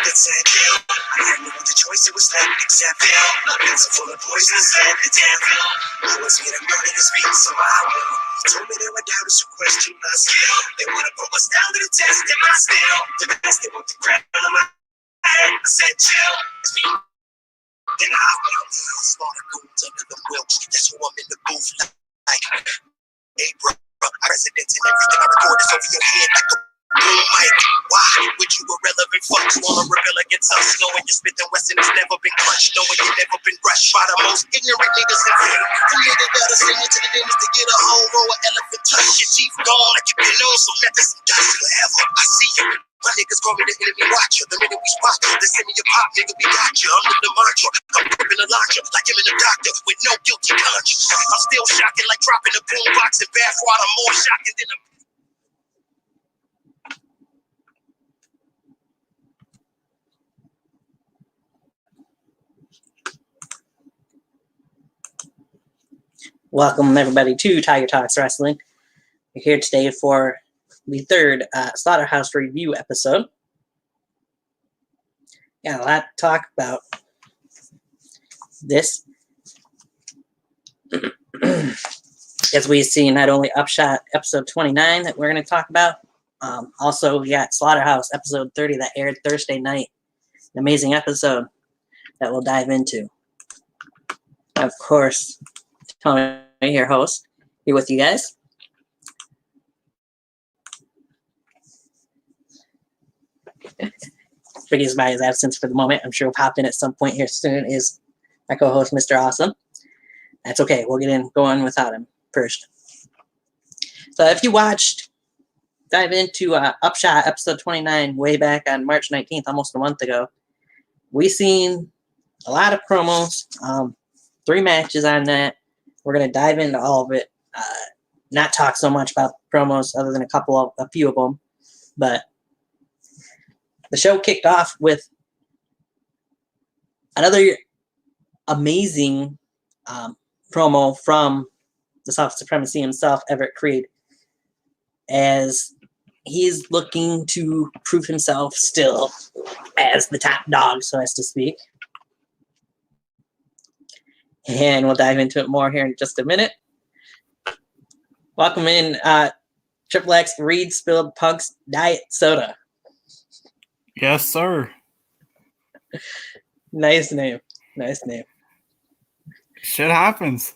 it said kill. I had no other choice, it was left except kill. My pants are full of poison, said the devil. I was here to murder this beat, so I will. He told me there were doubters who question my skill. They want to put us down to the test, am I still the best? They want the crap on my head. I said chill, it's me. Then I will slaughter goons under the wheel. That's who I'm in the booth like. Hey bro, presidents and everything I record is over your head like a boom mic. Why would you irrelevant fucks wanna rebel against us? Knowing you're spitting Weston has never been crushed. Knowing you've never been rushed by the most ignorant niggas in fame. Who nigga gotta send you to the dentist to get a whole row of elephant tusk? Your teeth gone like you've been on some meth and some dust forever. I see you. My niggas call me the enemy watcher. The minute we spot you, they send me your pop, nigga, we got you. I'm in the mantra, I'm gripping a launcher, like him in the doctor, with no guilty conscience. I'm still shocking, like dropping a boombox in bathwater, more shocking than a... Welcome, everybody, to Tiger Talks Wrestling. We're here today for the third Slaughterhouse review episode. Got a lot to talk about this. As we see, not only UpShot episode 29 that we're going to talk about, also we got Slaughterhouse episode 30 that aired Thursday night. An amazing episode that we'll dive into. Of course, Tony, your host, here with you guys. Forgives by his absence for the moment. I'm sure he'll pop in at some point here soon. Is my co-host, Mr. Awesome. That's okay. We'll get going without him first. So if you dive into UpShot episode 29 way back on March 19th, almost a month ago, we seen a lot of promos, 3 matches on that. We're going to dive into all of it, not talk so much about promos other than a few of them, but the show kicked off with another amazing promo from the South Supremacy himself, Everett Creed, as he's looking to prove himself still as the top dog, so as to speak. And we'll dive into it more here in just a minute. Welcome in Triple X Reed Spilled Punk's Diet Soda. Yes, sir. Nice name. Nice name. Shit happens.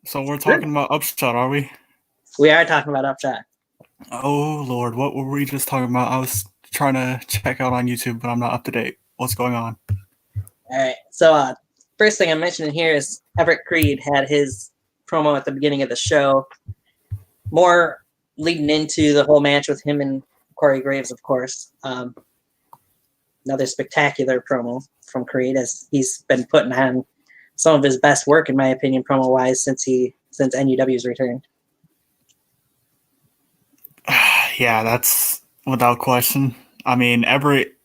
So we're talking about UpShot, are we? We are talking about UpShot. Oh, Lord. What were we just talking about? I was trying to check out on YouTube, but I'm not up to date. What's going on? All right. So first thing I'm mentioning here is Everett Creed had his promo at the beginning of the show. More leading into the whole match with him and Corey Graves, of course. Another spectacular promo from Creed, as he's been putting on some of his best work, in my opinion, promo-wise, since NUW's returned. Yeah, that's without question. I mean, Everett,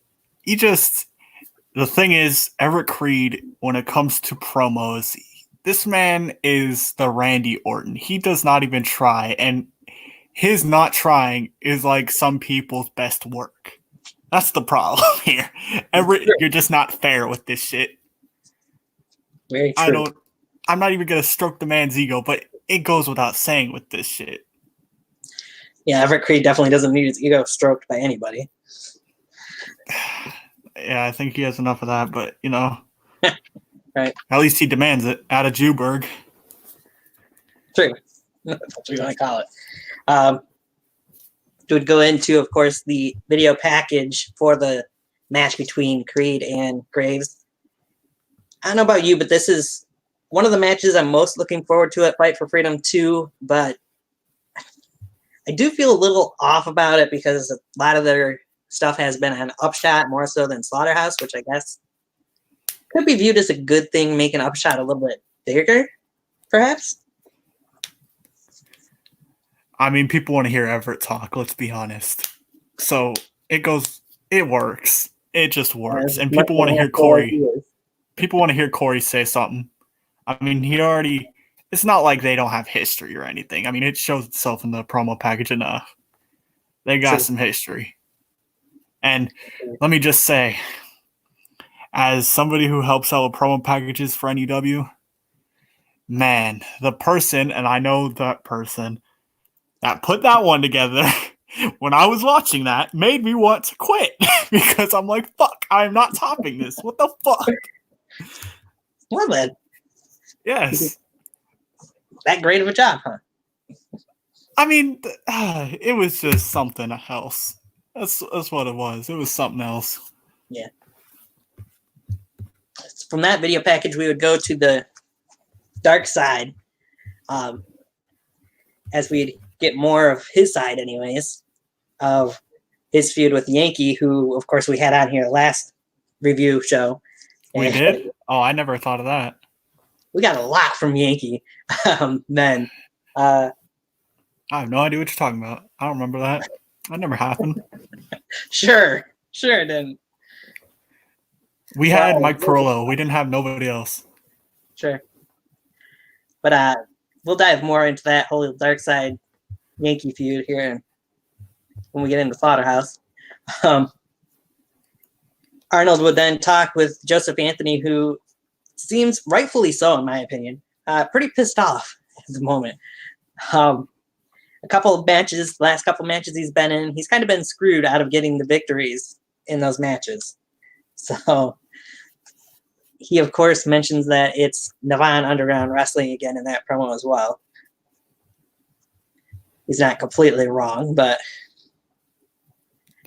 the thing is, Everett Creed, when it comes to promos, this man is the Randy Orton. He does not even try, and his not trying is like some people's best work. That's the problem here. Everett, you're just not fair with this shit. Very true. I'm not even going to stroke the man's ego, but it goes without saying with this shit. Yeah, Everett Creed definitely doesn't need his ego stroked by anybody. Yeah, I think he has enough of that, but, Right. At least he demands it out of Jewberg. True. That's what you want to call it. Would go into, of course, the video package for the match between Creed and Graves. I don't know about you, but this is one of the matches I'm most looking forward to at Fight for Freedom 2, but I do feel a little off about it because a lot of their stuff has been on UpShot more so than Slaughterhouse, which I guess could be viewed as a good thing, making UpShot a little bit bigger, perhaps. I mean, people want to hear Everett talk, let's be honest. So it works. It just works. And people want to hear Corey. People want to hear Corey say something. I mean, it's not like they don't have history or anything. I mean, it shows itself in the promo package enough. They got some history. And let me just say, as somebody who helps out with promo packages for NUW, man, the person, and I know that person that put that one together when I was watching that made me want to quit because I'm like, fuck, I'm not topping this. What the fuck? Well then, Yes. that great of a job, huh? I mean, it was just something else. That's what it was. It was something else. Yeah. From that video package, we would go to the dark side, as we'd get more of his side, anyways, of his feud with Yankee, who, of course, we had on here last review show. We did? Oh, I never thought of that. We got a lot from Yankee then. I have no idea what you're talking about. I don't remember that. That never happened. Sure it didn't. We had Mike Perillo. We didn't have nobody else. Sure. But we'll dive more into that whole dark side Yankee feud here when we get into Slaughterhouse. Arnold would then talk with Joseph Anthony, who seems rightfully so, in my opinion, pretty pissed off at the moment. A couple of matches, last couple of matches he's been in, he's kind of been screwed out of getting the victories in those matches. So he, of course, mentions that it's Navan Underground Wrestling again in that promo as well. He's not completely wrong, but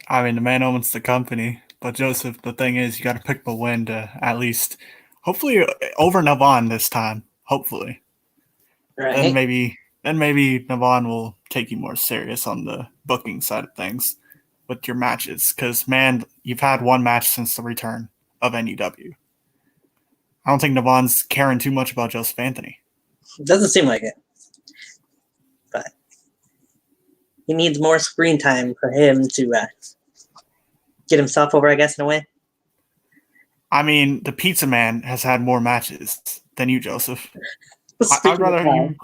I mean, the man owns the company. But Joseph, the thing is, you got to pick the win to at least, hopefully, over Navan this time. Hopefully, right. Then maybe Navan will take you more serious on the booking side of things with your matches. Because man, you've had one match since the return of NUW. I don't think Navan's caring too much about Joseph Anthony. It doesn't seem like it, but he needs more screen time for him to get himself over, I guess, in a way. I mean, the Pizza Man has had more matches than you, Joseph. I'd rather you.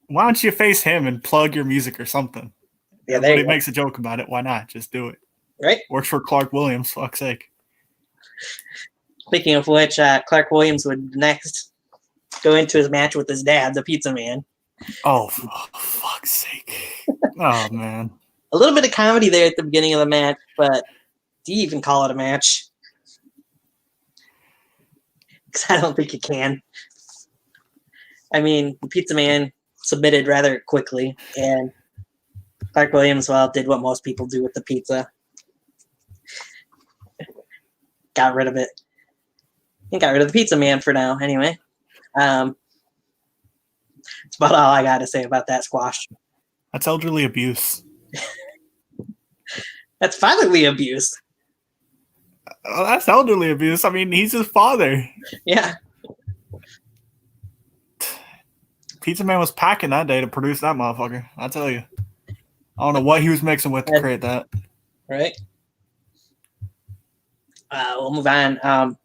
Why don't you face him and plug your music or something? Yeah, Everybody makes a joke about it. Why not? Just do it. Right? Works for Clark Williams, fuck's sake. Speaking of which, Clark Williams would next go into his match with his dad, the Pizza Man. Oh, fuck's sake. Oh, man. A little bit of comedy there at the beginning of the match, but do you even call it a match? Because I don't think you can. I mean, the Pizza Man submitted rather quickly, and Clark Williams, well, did what most people do with the pizza. Got rid of it. And got rid of the Pizza Man for now, anyway. That's about all I got to say about that squash. That's elderly abuse. That's fatherly abuse. Oh, that's elderly abuse. I mean, he's his father. Yeah. Pizza Man was packing that day to produce that motherfucker. I tell you. I don't know what he was mixing with to create that. Right. We'll move on.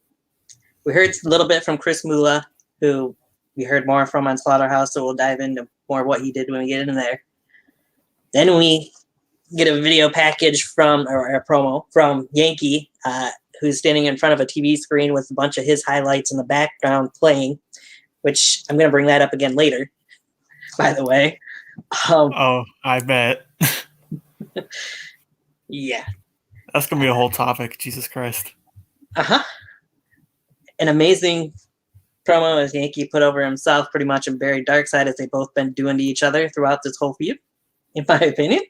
We heard a little bit from Chris Mula, who we heard more from on Slaughterhouse, so we'll dive into more of what he did when we get in there. Then we get a video package or a promo from Yankee, who's standing in front of a TV screen with a bunch of his highlights in the background playing, which I'm going to bring that up again later, by the way. Oh, I bet. Yeah. That's going to be a whole topic. Jesus Christ. Uh-huh. An amazing promo as Yankee put over himself pretty much and Barry Darkside, as they've both been doing to each other throughout this whole feud, in my opinion.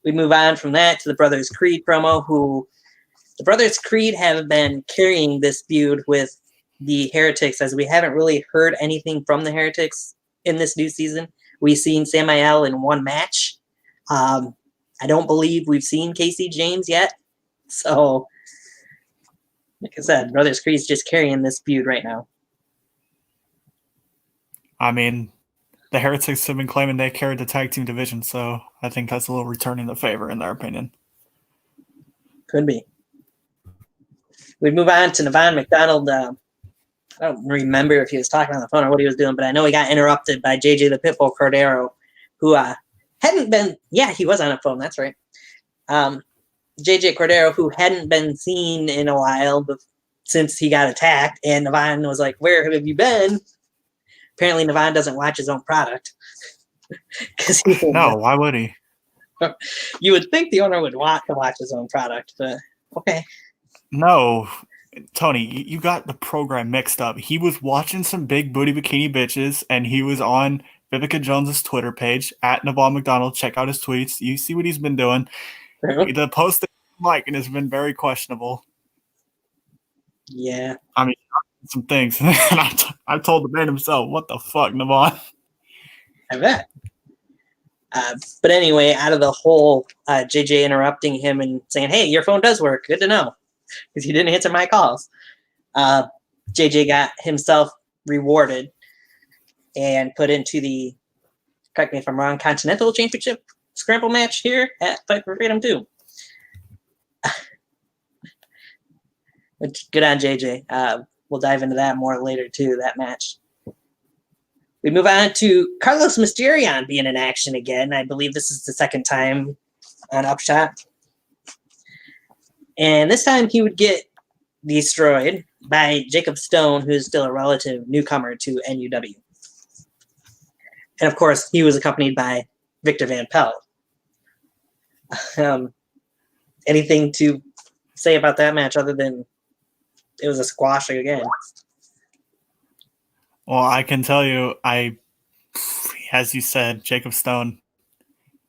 We move on from that to the Brothers Creed promo, who the Brothers Creed have been carrying this feud with the Heretics, as we haven't really heard anything from the Heretics in this new season. We've seen Samael in one match. I don't believe we've seen Casey James yet. So, like I said, Brothers Creed's just carrying this feud right now. I mean, the Heretics have been claiming they carried the tag team division, so I think that's a little returning the favor in their opinion. Could be. We'd move on to Navan McDonald. I don't remember if he was talking on the phone or what he was doing, but I know he got interrupted by JJ the Pitbull Cordero, who hadn't been. Yeah, he was on a phone. That's right. JJ Cordero, who hadn't been seen in a while since he got attacked, and Navon was like, "Where have you been?" Apparently, Navon doesn't watch his own product. No, why would he? You would think the owner would want to watch his own product, but okay. No, Tony, you got the program mixed up. He was watching some big booty bikini bitches, and he was on Vivica Jones's Twitter page at Navon McDonald. Check out his tweets. You see what he's been doing. The post that Mike and has been very questionable. Yeah. I mean, some things. And I told the man himself, "What the fuck, Navon?" I bet. But anyway, out of the whole JJ interrupting him and saying, "Hey, your phone does work. Good to know," because he didn't answer my calls. JJ got himself rewarded and put into the, correct me if I'm wrong, Continental Championship Scramble match here at Fight for Freedom 2. Good on JJ. We'll dive into that more later too, that match. We move on to Carlos Mysterion being in action again. I believe this is the second time on UpShot. And this time he would get destroyed by Jacob Stone, who is still a relative newcomer to NUW. And of course, he was accompanied by Victor Van Pelt. Anything to say about that match other than it was a squash again? Well, I can tell you, as you said, Jacob Stone,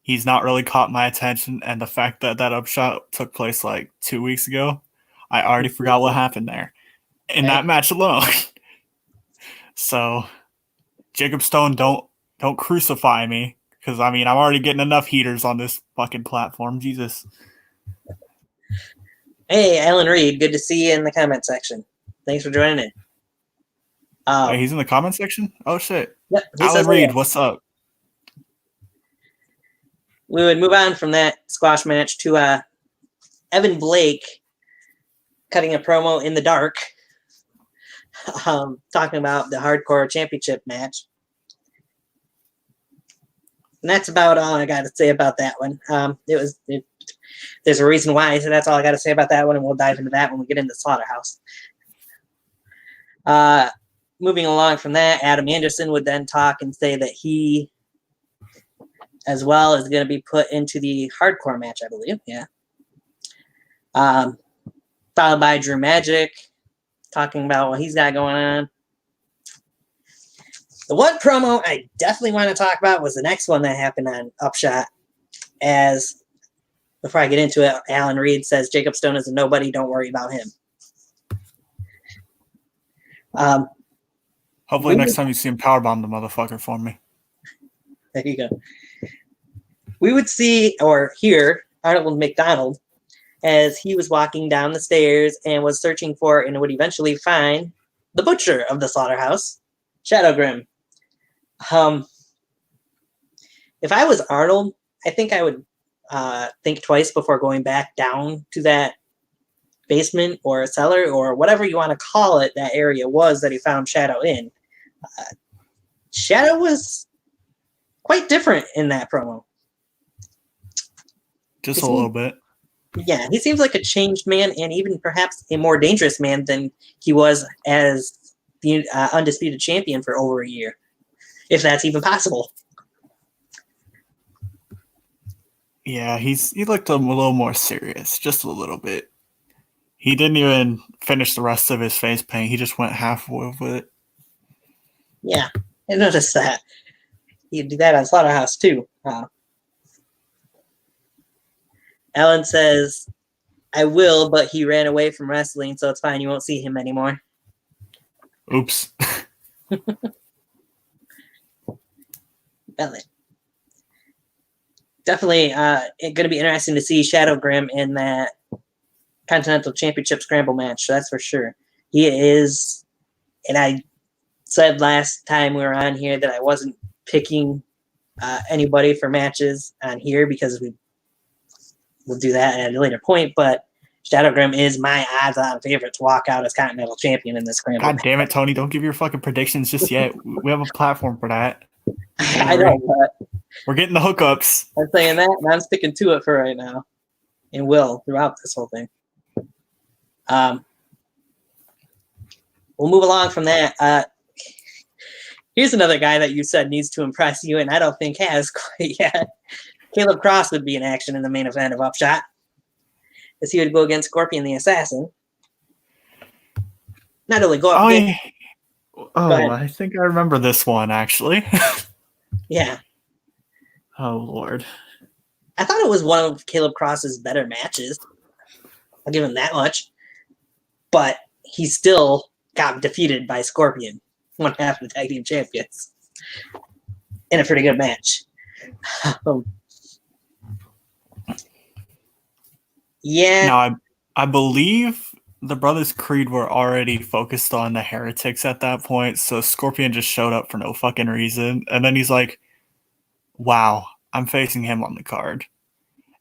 he's not really caught my attention, and the fact that that UpShot took place like 2 weeks ago, I already forgot what happened there in that match alone. So, Jacob Stone, don't crucify me, because I mean I'm already getting enough heaters on this fucking platform. Jesus. Hey, Alan Reed, good to see you in the comment section. Thanks for joining in. Wait, he's in the comment section? Oh, shit. Yep, Alan Reed, what's up? We would move on from that squash match to Evan Blake cutting a promo in the dark, talking about the Hardcore Championship match. And that's about all I got to say about that one. There's a reason why, so that's all I got to say about that one, and we'll dive into that when we get into Slaughterhouse. Moving along from that, Adam Anderson would then talk and say that he, as well, is going to be put into the hardcore match, I believe. Yeah. Followed by Drew Magic, talking about what he's got going on. The one promo I definitely want to talk about was the next one that happened on UpShot. As, before I get into it, Alan Reed says, Jacob Stone is a nobody, don't worry about him. Hopefully next time you see him powerbomb the motherfucker for me. There you go. We would see or hear Arnold McDonald as he was walking down the stairs and was searching for and would eventually find the butcher of the Slaughterhouse, Shadow Grim. If I was Arnold, I think I would think twice before going back down to that basement or cellar or whatever you want to call it, that area was that he found Shadow in. Shadow was quite different in that promo. Just a little bit. Yeah, he seems like a changed man and even perhaps a more dangerous man than he was as the undisputed champion for over a year, if that's even possible. Yeah, he looked a little more serious, just a little bit. He didn't even finish the rest of his face paint. He just went halfway with it. Yeah, I noticed that. He'd do that on Slaughterhouse too. Ellen says, I will, but he ran away from wrestling, so it's fine. You won't see him anymore. Oops. Definitely going to be interesting to see Shadow Grim in that Continental Championship Scramble match. That's for sure. He is, and I said last time we were on here that I wasn't picking anybody for matches on here because we'll do that at a later point, but Shadow Grim is my odds-on favorite to walk out as Continental Champion in this scramble. God damn it, Tony. Don't give your fucking predictions just yet. We have a platform for that. I know, but we're getting the hookups. I'm saying that, and I'm sticking to it for right now. and will throughout this whole thing. We'll move along from that. Here's another guy that you said needs to impress you, and I don't think has quite yet. Caleb Cross would be in action in the main event of UpShot, as he would go against Scorpion the Assassin. Not only go up. I think I remember this one actually. Yeah. Oh Lord. I thought it was one of Caleb Cross's better matches. I'll give him that much. But he still got defeated by Scorpion, one half of the tag team champions, in a pretty good match. Yeah. Now, I believe the Brothers Creed were already focused on the Heretics at that point, so Scorpion just showed up for no fucking reason. And then he's like, wow, I'm facing him on the card.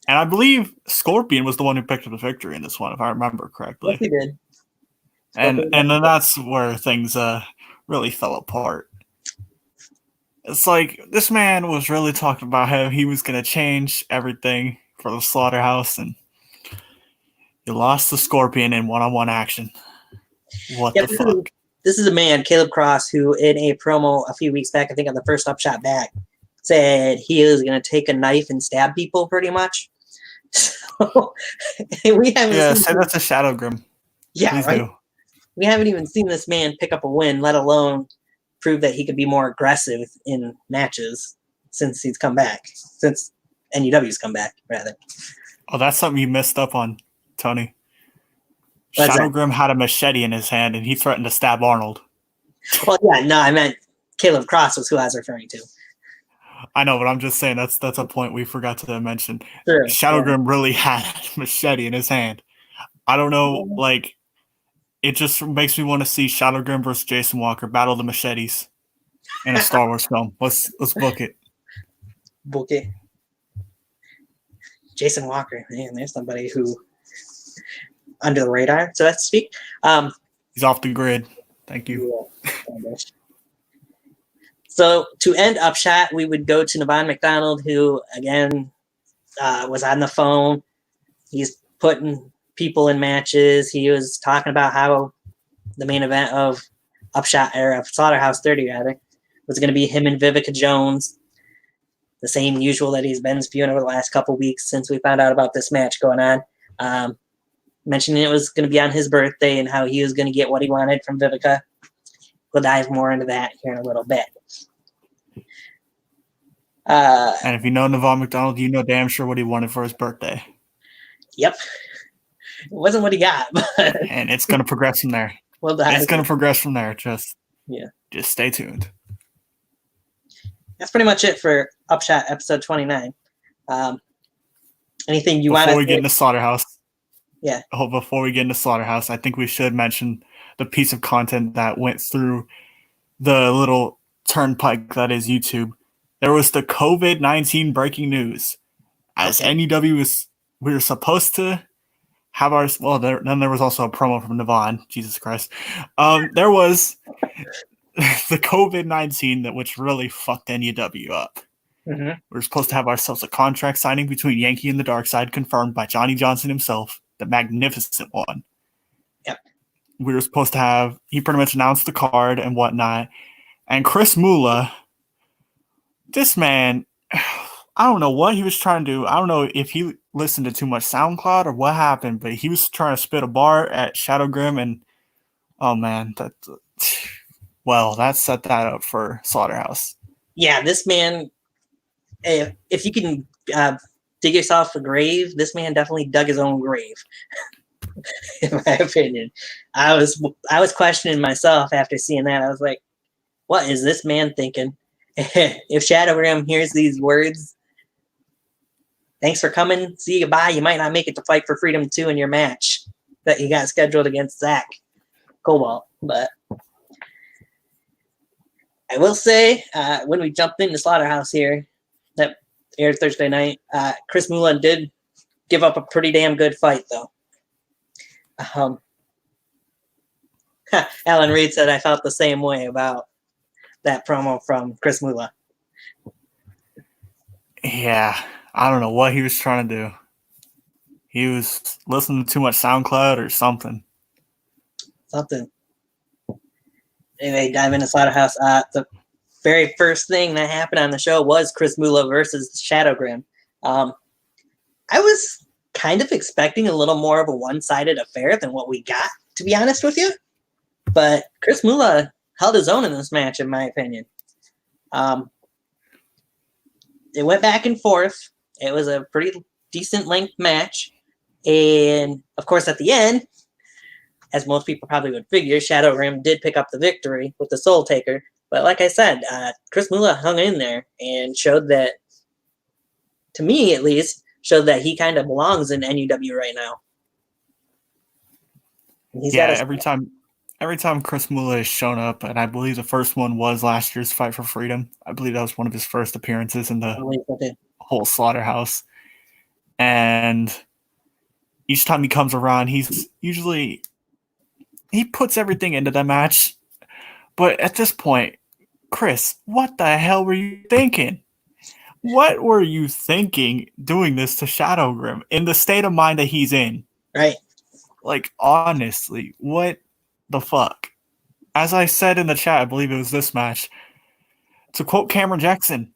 And I believe Scorpion was the one who picked up the victory in this one, if I remember correctly. Yes, he did. And then that's where things really fell apart. It's like, this man was really talking about how he was going to change everything for the Slaughterhouse, and you lost the Scorpion in one-on-one action. What the fuck? This is a man, Caleb Cross, who in a promo a few weeks back, I think on the first UpShot back, said he is going to take a knife and stab people pretty much. So we haven't say that's a Shadow Grim. Yeah, Please right? do. We haven't even seen this man pick up a win, let alone prove that he could be more aggressive in matches since he's come back. Since NUW's come back, rather. Oh, that's something you missed up on, Tony. What's Shadow that? Grim had a machete in his hand, and he threatened to stab Arnold. Well, yeah, no, I meant Caleb Cross was who I was referring to. I know, but I'm just saying that's a point we forgot to mention. True, Shadow yeah. Grim really had a machete in his hand. I don't know, like, it just makes me want to see Shadow Grim versus Jason Walker battle the machetes in a Star Wars film. Let's book it. Book it. Jason Walker, man, there's somebody who under the radar, so to speak. He's off the grid. Thank you. Yeah. So to end UpShot, we would go to Navon McDonald, who again was on the phone. He's putting people in matches. He was talking about how the main event of UpShot or of Slaughterhouse 30 rather was going to be him and Vivica Jones, the same usual that he's been spewing over the last couple weeks since we found out about this match going on. Mentioning it was going to be on his birthday and how he was going to get what he wanted from Vivica. We'll dive more into that here in a little bit. And if you know Navon McDonald, you know damn sure what he wanted for his birthday. Yep. It wasn't what he got. But and it's going to progress from there. it's going to progress from there. Just stay tuned. That's pretty much it for UpShot episode 29. Anything you want Before we get into Slaughterhouse? Yeah. Before we get into Slaughterhouse, I think we should mention the piece of content that went through the little turnpike that is YouTube. There was the COVID-19 breaking news. As NUW we were supposed to have our, then there was also a promo from Navon. Jesus Christ. There was the COVID-19 which really fucked NUW up. Mm-hmm. We were supposed to have ourselves a contract signing between Yankee and the Dark Side confirmed by Johnny Johnson himself, the magnificent one. Yep. We were supposed to have, he pretty much announced the card and whatnot. And Chris Mula, this man, I don't know what he was trying to do. I don't know if he listened to too much SoundCloud or what happened, but he was trying to spit a bar at Shadow Grim, and oh man, that set that up for Slaughterhouse. Yeah, this man, if you can dig yourself a grave, this man definitely dug his own grave. In my opinion, I was questioning myself after seeing that. I was like, what is this man thinking? If Shadow Grim hears these words, thanks for coming, see you, goodbye. You might not make it to Fight for Freedom 2 in your match that you got scheduled against Zach Cobalt. But I will say, when we jumped into Slaughterhouse here, that aired Thursday night, Chris Mula did give up a pretty damn good fight, though. Alan Reed said I felt the same way about that promo from Chris Mula. Yeah, I don't know what he was trying to do. He was listening to too much SoundCloud or something. Something. Anyway, dive into Slaughterhouse. The very first thing that happened on the show was Chris Mula versus Shadow Grim. I was kind of expecting a little more of a one-sided affair than what we got, to be honest with you. But Chris Mula held his own in this match, in my opinion. It went back and forth. It was a pretty decent length match. And, of course, at the end, as most people probably would figure, Shadow Grim did pick up the victory with the Soul Taker. But like I said, Chris Mula hung in there and showed that, to me at least, showed that he kind of belongs in NUW right now. Every time Chris Mula has shown up, and I believe the first one was last year's Fight for Freedom. I believe that was one of his first appearances in the whole Slaughterhouse. And each time he comes around, he puts everything into the match. But at this point, Chris, what the hell were you thinking? What were you thinking doing this to Shadow Grim in the state of mind that he's in? Right. Like, honestly, what the fuck? As I said in the chat, I believe it was this match, to quote Cameron Jackson,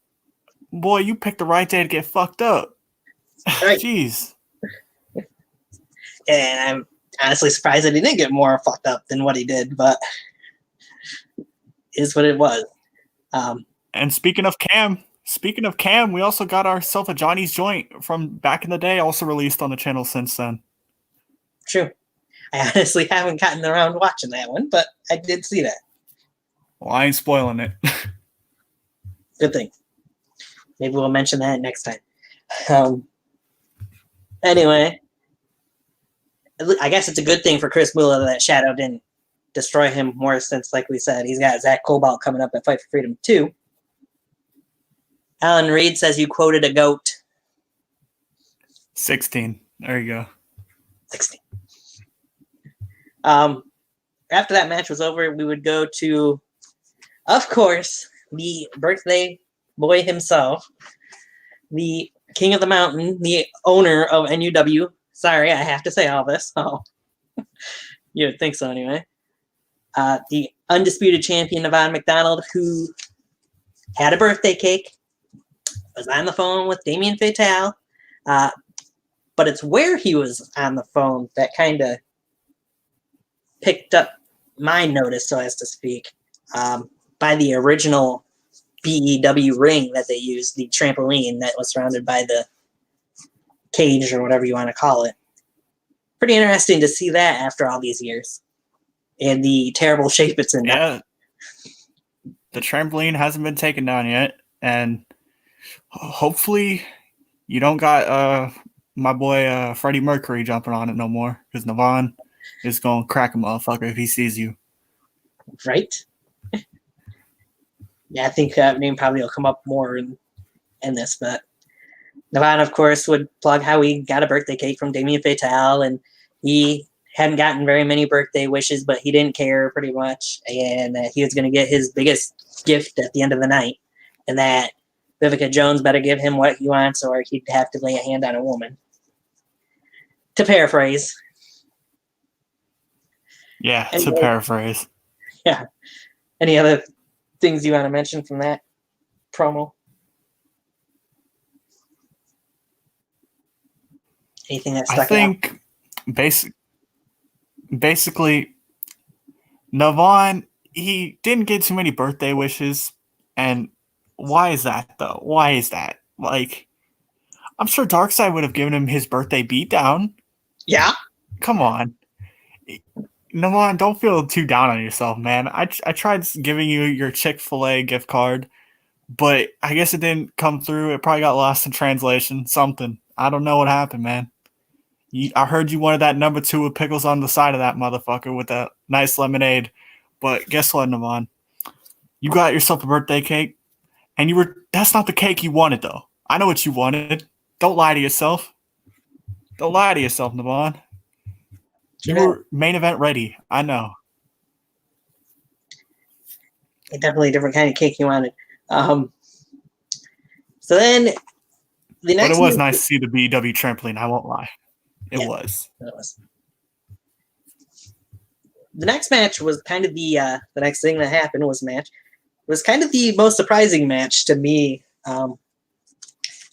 boy, you picked the right day to get fucked up. Right. Jeez. And I'm honestly surprised that he didn't get more fucked up than what he did, but is what it was. And speaking of Cam, we also got ourselves a Johnny's Joint from back in the day, also released on the channel since then. True. I honestly haven't gotten around watching that one, but I did see that. Well, I ain't spoiling it. Good thing. Maybe we'll mention that next time. Anyway, I guess it's a good thing for Chris Mula that Shadow didn't destroy him more, since, like we said, he's got Zach Cobalt coming up at Fight for Freedom 2. Alan Reed says you quoted a GOAT. 16. There you go. 16. After that match was over, we would go to, of course, the birthday boy himself, the King of the Mountain, the owner of NUW. Sorry, I have to say all this. Oh, you would think so anyway. The undisputed champion, Nevada McDonald, who had a birthday cake, was on the phone with Damien Fatale. But it's where he was on the phone that kind of picked up my notice, so as to speak, by the original BEW ring that they used, the trampoline that was surrounded by the cage or whatever you want to call it. Pretty interesting to see that after all these years. And the terrible shape it's in. Yeah. The trampoline hasn't been taken down yet. And hopefully you don't got my boy Freddie Mercury jumping on it no more, because Navon is going to crack a motherfucker if he sees you. Right? Yeah, I think that name probably will come up more in this, but Navon, of course, would plug how he got a birthday cake from Damien Fatale, and he hadn't gotten very many birthday wishes, but he didn't care pretty much, and he was going to get his biggest gift at the end of the night, and that Vivica Jones better give him what he wants or he'd have to lay a hand on a woman. To paraphrase. Yeah, to paraphrase. Yeah. Any other things you want to mention from that promo? Anything that stuck out? I think basically Navon, he didn't get too many birthday wishes, and why is that though? Why is that? Like, I'm sure Darkseid would have given him his birthday beatdown. Yeah. Come on. Navon, don't feel too down on yourself, man. I tried giving you your Chick-fil-A gift card, but I guess it didn't come through. It probably got lost in translation. Something. I don't know what happened, man. I heard you wanted that number 2 with pickles on the side of that motherfucker with a nice lemonade. But guess what, Navon? You got yourself a birthday cake, and that's not the cake you wanted, though. I know what you wanted. Don't lie to yourself. Don't lie to yourself, Navon. You were main event ready. I know. Definitely a different kind of cake you wanted. So then, the next. But it was nice to see the BW trampoline. I won't lie. It Yeah. was. It was. The next match was kind of the next thing that happened was match. It was kind of the most surprising match to me.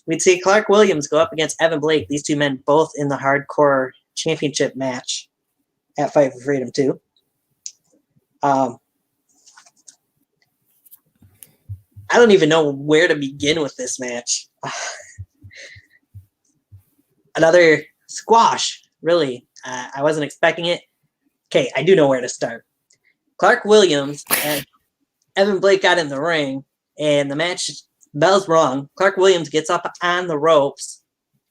We'd see Clark Williams go up against Evan Blake. These two men both in the hardcore championship match at Fight for Freedom 2. I don't even know where to begin with this match. Another squash, really. I wasn't expecting it. Okay, I do know where to start. Clark Williams and Evan Blake got in the ring, and the match bell's rung. Clark Williams gets up on the ropes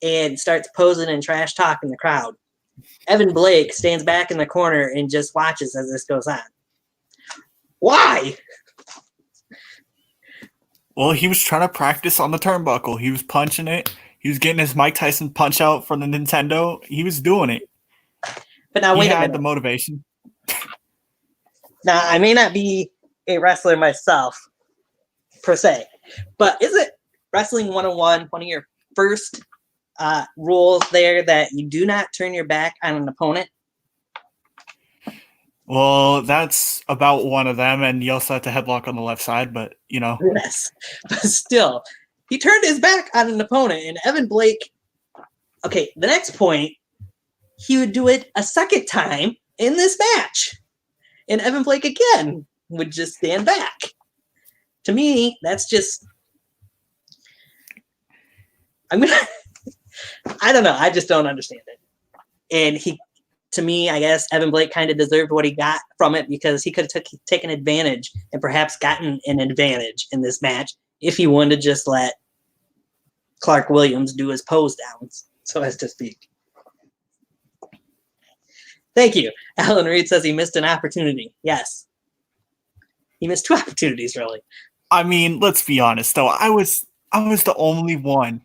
and starts posing and trash talking the crowd. Evan Blake stands back in the corner and just watches as this goes on. Why? Well, he was trying to practice on the turnbuckle. He was punching it. He was getting his Mike Tyson punch out from the Nintendo. He was doing it. But now He wait a had minute. the motivation. Now, I may not be a wrestler myself, per se, but is it Wrestling 101, one of your first rules there that you do not turn your back on an opponent? Well, that's about one of them, and you also have to headlock on the left side, but, you know. Yes, but still, he turned his back on an opponent, and Evan Blake, okay, the next point, he would do it a second time in this match. And Evan Blake again would just stand back. To me, that's just, I don't know. I just don't understand it. And to me, I guess Evan Blake kind of deserved what he got from it because he could have taken advantage and perhaps gotten an advantage in this match if he wanted to just let Clark Williams do his pose downs, so as to speak. Thank you. Alan Reed says he missed an opportunity. Yes. He missed two opportunities, really. I mean, let's be honest, though. I was the only one.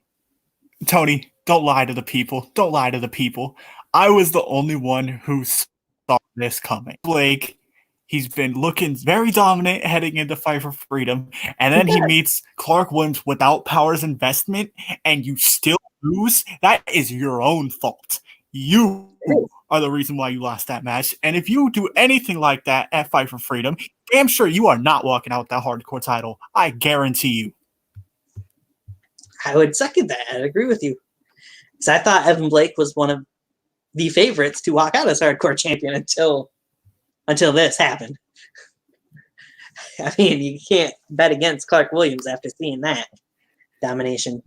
Tony, don't lie to the people. Don't lie to the people. I was the only one who saw this coming. Blake, he's been looking very dominant heading into Fight for Freedom, and then he meets Clark Williams without Power's investment, and you still lose? That is your own fault. You are the reason why you lost that match. And if you do anything like that at Fight for Freedom, damn sure you are not walking out with that hardcore title. I guarantee you. I would second that. I'd agree with you. Because I thought Evan Blake was one of the favorites to walk out as hardcore champion until this happened. I mean, you can't bet against Clark Williams after seeing that domination.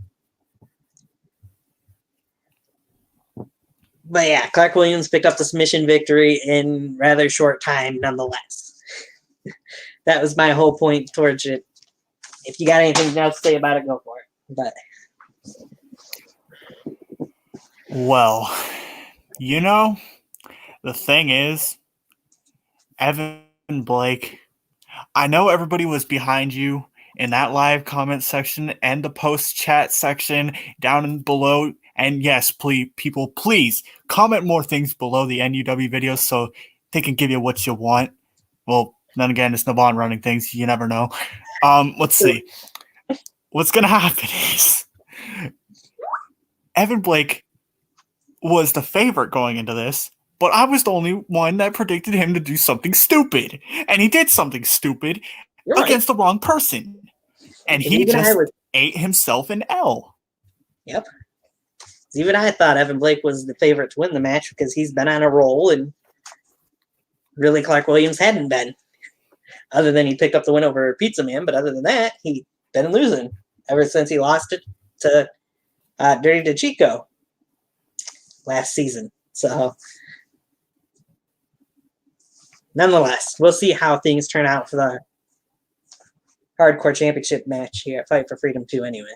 But yeah, Clark Williams picked up the submission victory in rather short time nonetheless. That was my whole point towards it. If you got anything else to say about it, go for it. But well, you know, the thing is, Evan Blake, I know everybody was behind you in that live comment section and the post chat section down below. And yes, please, people, please comment more things below the NUW videos so they can give you what you want. Well, then again, it's Navon running things. You never know. Let's see. What's going to happen is Evan Blake was the favorite going into this, but I was the only one that predicted him to do something stupid. And he did something stupid against the wrong person. And he just ate himself an L. Yep. Even I thought Evan Blake was the favorite to win the match because he's been on a roll and really Clark Williams hadn't been. Other than he picked up the win over Pizza Man, but other than that, he'd been losing ever since he lost it to Dirty to Chico last season. So, nonetheless, we'll see how things turn out for the Hardcore Championship match here at Fight for Freedom 2 anyway,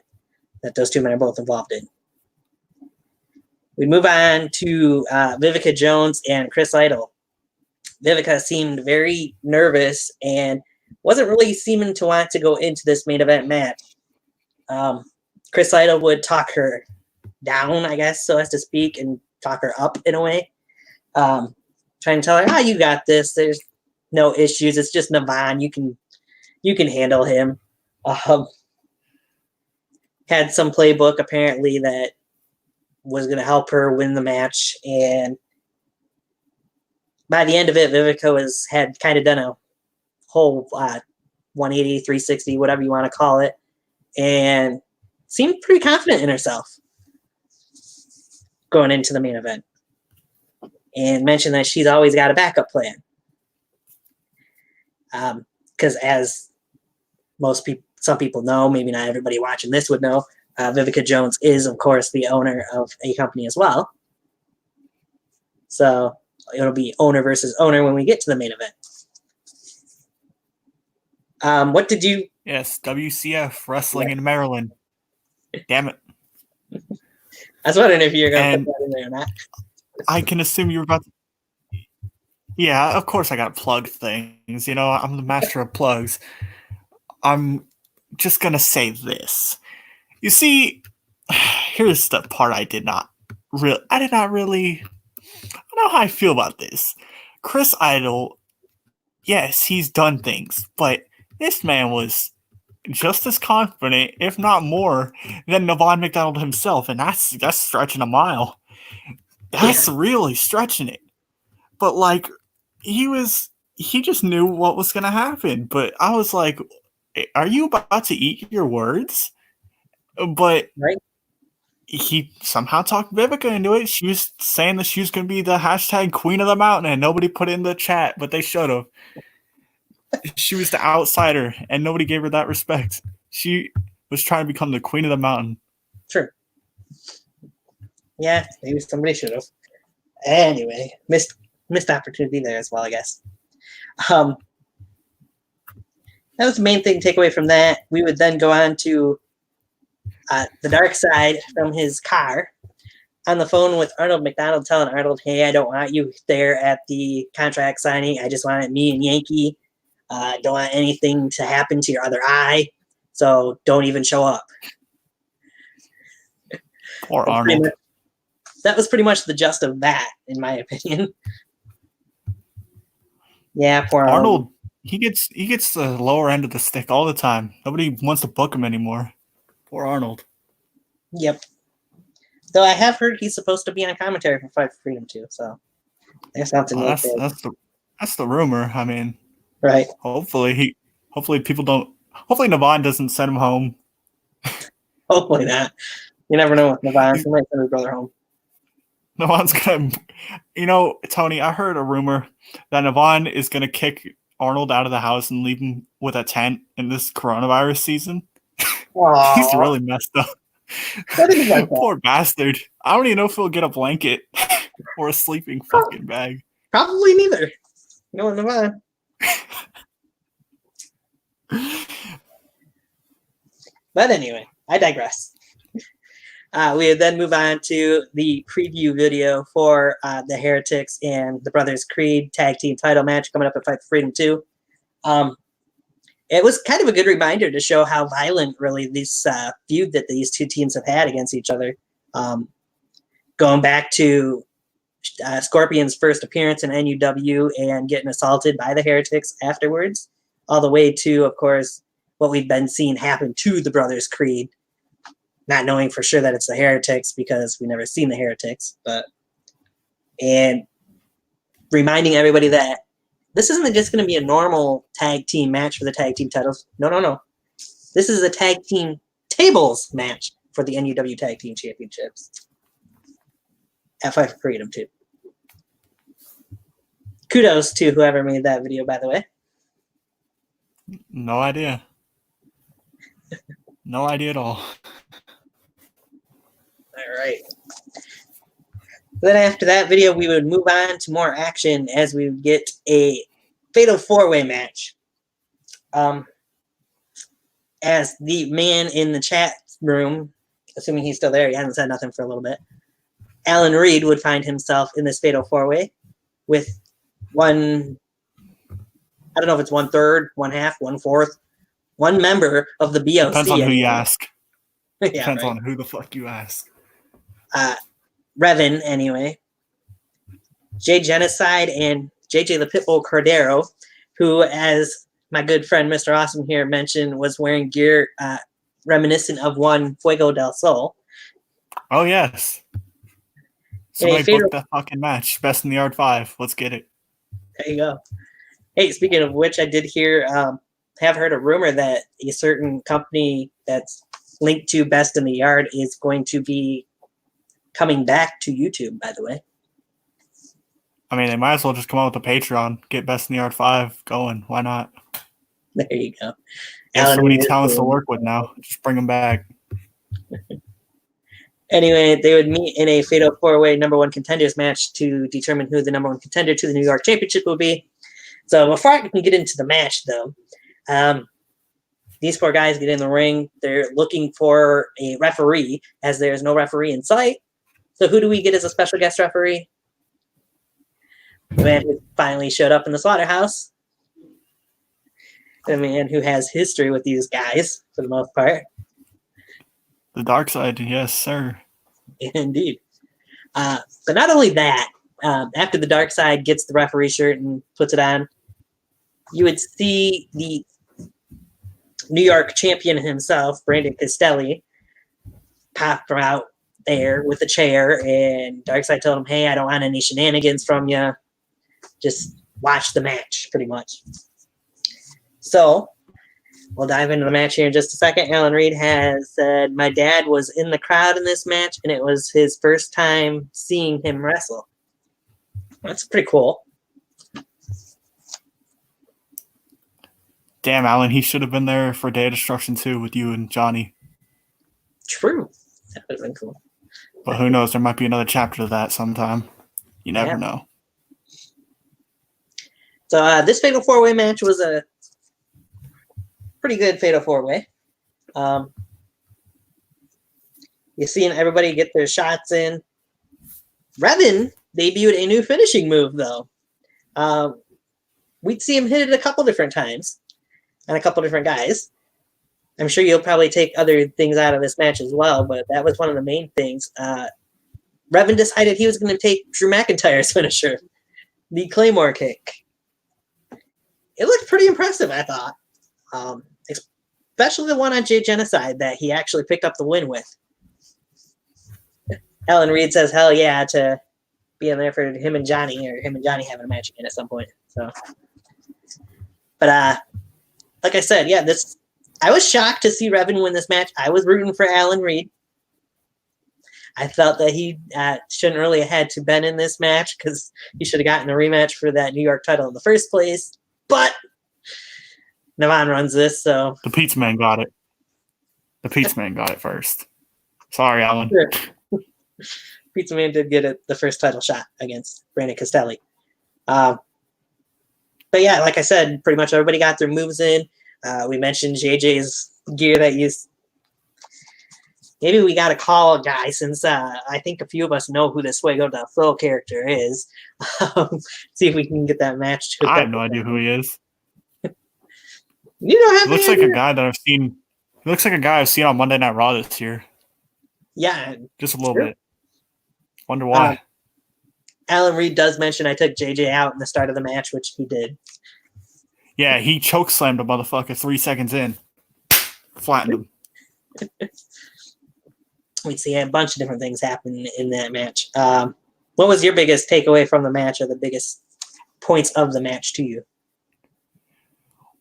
that those two men are both involved in. We move on to Vivica Jones and Chris Idol. Vivica seemed very nervous and wasn't really seeming to want to go into this main event match. Chris Idol would talk her down, I guess, so as to speak, and talk her up in a way. Trying to tell her, you got this. There's no issues. It's just Navon. You can handle him. Had some playbook, apparently, that was going to help her win the match. And by the end of it, Vivica had kind of done a whole 180, 360, whatever you want to call it, and seemed pretty confident in herself going into the main event, and mentioned that she's always got a backup plan. Because as some people know, maybe not everybody watching this would know, Vivica Jones is, of course, the owner of a company as well. So it'll be owner versus owner when we get to the main event. What did you... Yes, WCF Wrestling in Maryland. Damn it. I was wondering if you were going to put that in there or not. I can assume you were about to... Yeah, of course I got to plug things. You know, I'm the master of plugs. I'm just going to say this. You see, here's the part I did not really... I don't know how I feel about this. Chris Idol, yes, he's done things, but this man was just as confident, if not more, than Navon McDonald himself, and that's stretching a mile. That's really stretching it. But like, he just knew what was going to happen. But I was like, are you about to eat your words? But right. He somehow talked Vivica into it. She was saying that she was going to be the hashtag Queen of the Mountain, and nobody put it in the chat, but they should have. She was the outsider, and nobody gave her that respect. She was trying to become the Queen of the Mountain. True. Yeah, maybe somebody should have. Anyway, missed opportunity there as well, I guess. That was the main thing to take away from that. We would then go on to the dark side from his car on the phone with Arnold McDonald, telling Arnold, hey, I don't want you there at the contract signing. I just want it me and Yankee. Don't want anything to happen to your other eye, so don't even show up. Poor Arnold. That was pretty much the gist of that, in my opinion. Yeah, poor Arnold. He gets the lower end of the stick all the time. Nobody wants to book him anymore. Poor Arnold. Yep. Though I have heard he's supposed to be on commentary for Fight for Freedom too, so there's something. That's the rumor. I mean, right. Hopefully people don't. Hopefully Navon doesn't send him home. Hopefully not. You never know with Navon. He might send his brother home. Navon's gonna, Tony. I heard a rumor that Navon is gonna kick Arnold out of the house and leave him with a tent in this coronavirus season. He's really messed up. Like poor bastard. I don't even know if he'll get a blanket or a sleeping fucking bag. Probably neither. No, Navon. But anyway, I digress. We would then move on to the preview video for the Heretics and the Brothers Creed tag team title match coming up at Fight for Freedom 2. It was kind of a good reminder to show how violent really this feud that these two teams have had against each other. Going back to Scorpion's first appearance in NUW and getting assaulted by the Heretics afterwards, all the way to, of course, what we've been seeing happen to the Brothers Creed, not knowing for sure that it's the Heretics because we've never seen the Heretics, and reminding everybody that this isn't just going to be a normal tag team match for the tag team titles. No. This is a tag team tables match for the NUW Tag Team Championships at Fight for Freedom 2. Kudos to whoever made that video, by the way. No idea. No idea at all. All right. Then after that video, we would move on to more action as we would get a fatal four-way match. As the man in the chat room, assuming he's still there, he hasn't said nothing for a little bit, Alan Reed would find himself in this fatal four-way with one, I don't know if it's 1/3, 1/2, 1/4, one member of the BOC. Depends on who you ask. Depends on who the fuck you ask. Revan, anyway. Jay Genocide and JJ the Pitbull Cordero, who, as my good friend Mr. Awesome here mentioned, was wearing gear reminiscent of one Fuego del Sol. Oh, yes. Somebody book that fucking match. Best in the Yard 5. Let's get it. There you go. Hey, speaking of which, I did hear, have heard a rumor that a certain company that's linked to Best in the Yard is going to be coming back to YouTube, by the way. I mean, they might as well just come out with a Patreon. Get Best in the Yard 5 going. Why not? There you go. There's so many talents to work with now. Just bring them back. Anyway, they would meet in a fatal 4-way number one contenders match to determine who the number one contender to the New York Championship will be. So before I can get into the match, though, these four guys get in the ring. They're looking for a referee, as there's no referee in sight. So who do we get as a special guest referee? The man who finally showed up in the Slaughterhouse. The man who has history with these guys, for the most part. The dark side, yes, sir. Indeed. But not only that, after the dark side gets the referee shirt and puts it on, you would see the New York champion himself, Brandon Castelli, pop out there with a chair, and Darkseid told him, hey, I don't want any shenanigans from you. Just watch the match, pretty much. So we'll dive into the match here in just a second. Alan Reed has said, my dad was in the crowd in this match, and it was his first time seeing him wrestle. That's pretty cool. Damn, Alan, he should have been there for Day of Destruction 2 with you and Johnny. True. That would have been cool. But who knows? There might be another chapter to that sometime. You never know. So this Fatal 4-Way match was a pretty good Fatal 4-Way. You're seeing everybody get their shots in. Revan debuted a new finishing move, though. We'd see him hit it a couple different times and a couple different guys. I'm sure you'll probably take other things out of this match as well, but that was one of the main things. Revan decided he was going to take Drew McIntyre's finisher, the Claymore kick. It looked pretty impressive, I thought. Especially the one on Jay Genocide that he actually picked up the win with. Alan Reed says, hell yeah, to being there for him and Johnny, or him and Johnny having a match again at some point. So, but like I said, yeah, I was shocked to see Revan win this match. I was rooting for Alan Reed. I felt that he shouldn't really have had to been in this match because he should have gotten a rematch for that New York title in the first place. But Navon runs this, so the Pizza Man got it. The Pizza Man got it first. Sorry, Alan. Sure. Pizza Man did get the first title shot against Brandon Castelli. But yeah, like I said, pretty much everybody got their moves in. We mentioned JJ's gear that used. Maybe we got to call a guy since I think a few of us know who this Fuego del Sol character is. See if we can get that match. I have no idea who he is. You don't have. He looks like a guy that I've seen. He looks like a guy I've seen on Monday Night Raw this year. Yeah, just a little bit. Wonder why. Alan Reed does mention I took JJ out in the start of the match, which he did. Yeah, he choke slammed a motherfucker 3 seconds in. Flattened him. We see a bunch of different things happen in that match. What was your biggest takeaway from the match, or the biggest points of the match to you?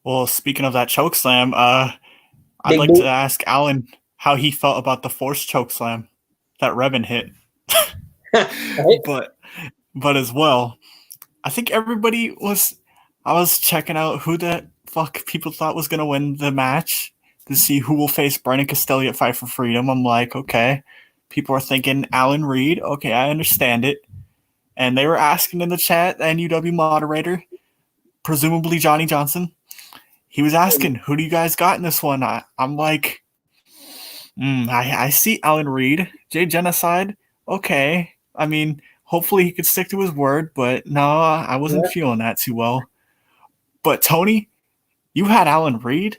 Well, speaking of that choke slam, I'd like to ask Alan how he felt about the forced choke slam that Revan hit. Right? But as well, I think everybody was. I was checking out who the fuck people thought was gonna win the match to see who will face Brandon Castelli at Fight for Freedom. I'm like, okay, people are thinking Alan Reed. Okay, I understand it. And they were asking in the chat, the NUW moderator, presumably Johnny Johnson, he was asking, who do you guys got in this one? I'm like, I see Alan Reed, Jay Genocide. Okay. I mean, hopefully he could stick to his word, but no, I wasn't feeling that too well. But Tony, you had Alan Reed,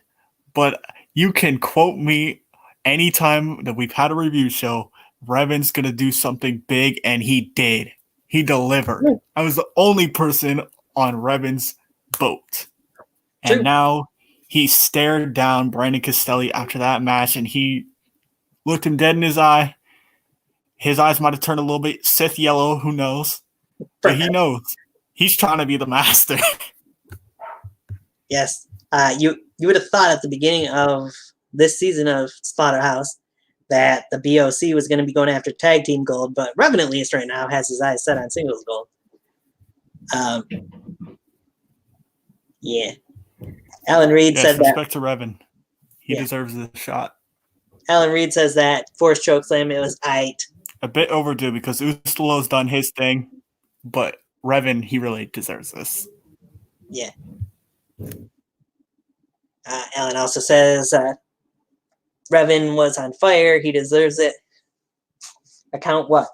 but you can quote me anytime that we've had a review show, Revan's going to do something big, and he did. He delivered. I was the only person on Revan's boat. And now he stared down Brandon Castelli after that match, and he looked him dead in his eye. His eyes might have turned a little bit Sith yellow. Who knows? But he knows. He's trying to be the master. Yes. You would have thought at the beginning of this season of Slaughterhouse that the BOC was going to be going after tag team gold, but Revan at least right now has his eyes set on singles gold. Yeah. Alan Reed said that. Respect to Revan. He deserves a shot. Alan Reed says that forced chokeslam, it was aight. A bit overdue because Ustalo's done his thing, but Revan, he really deserves this. Yeah. Alan also says Revan was on fire. He deserves it. Account what?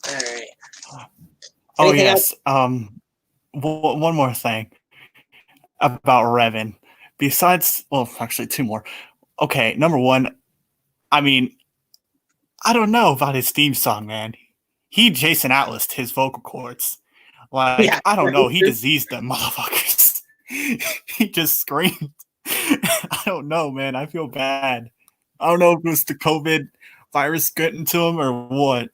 All right. Oh, Anything yes. One more thing about Revan. Besides, well, actually, two more. Okay, number one, I mean, I don't know about his theme song, man. He Jason Atlas'd his vocal cords. Like, I don't know. He diseased them motherfuckers. He just screamed. I don't know, man. I feel bad. I don't know if it was the COVID virus getting to him or what.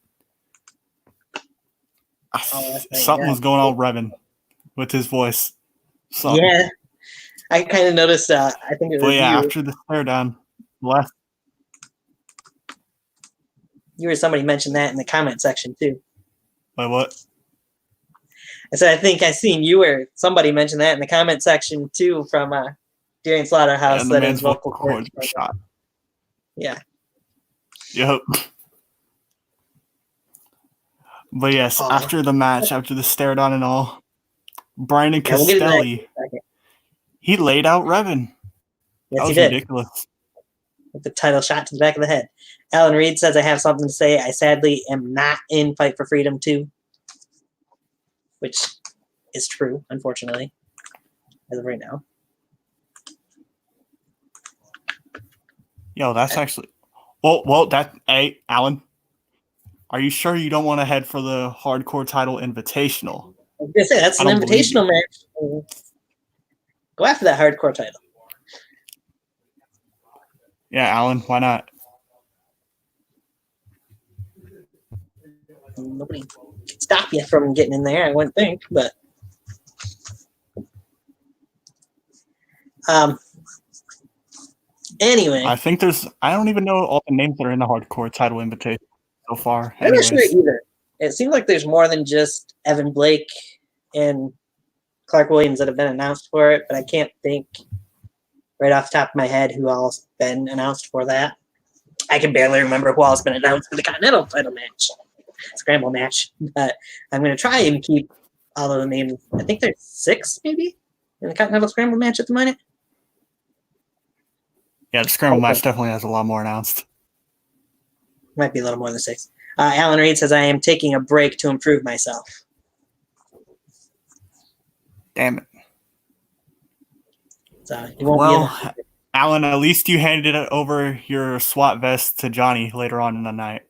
Something was going on with Revan with his voice. Something. Yeah. I kind of noticed I think it was you. After the stare down, you or somebody mentioned that in the comment section too. Wait, what? I said I think I seen you or somebody mention that in the comment section too from during Slaughterhouse. And the man's vocal cords were shot. Yeah. Yep. But yes, after the match, after the stare down and all, Brandon Castelli, he laid out Revan. Yes, that was he did. Ridiculous. With the title shot to the back of the head. Alan Reed says, I have something to say. I sadly am not in Fight for Freedom 2. Which is true, unfortunately, as of right now. Yo, that's actually... Hey, Alan, are you sure you don't want to head for the Hardcore Title Invitational? I was going to say, that's an invitational match. Go after that Hardcore title. Yeah, Alan, why not? Nobody can stop you from getting in there, I wouldn't think, but... Anyway. I think I don't even know all the names that are in the Hardcore Title Invitation so far. I'm not sure either. It seems like there's more than just Evan Blake and Clark Williams that have been announced for it, but I can't think right off the top of my head who else been announced for that. I can barely remember who else been announced for the Continental title match, scramble match. But I'm going to try and keep all of the names. I think there's 6 maybe in the Continental scramble match at the moment. Yeah, the scramble match definitely has a lot more announced. Might be a little more than 6. Alan Reed says, I am taking a break to improve myself. Damn it. So you won't be Alan, at least you handed it over your SWAT vest to Johnny later on in the night.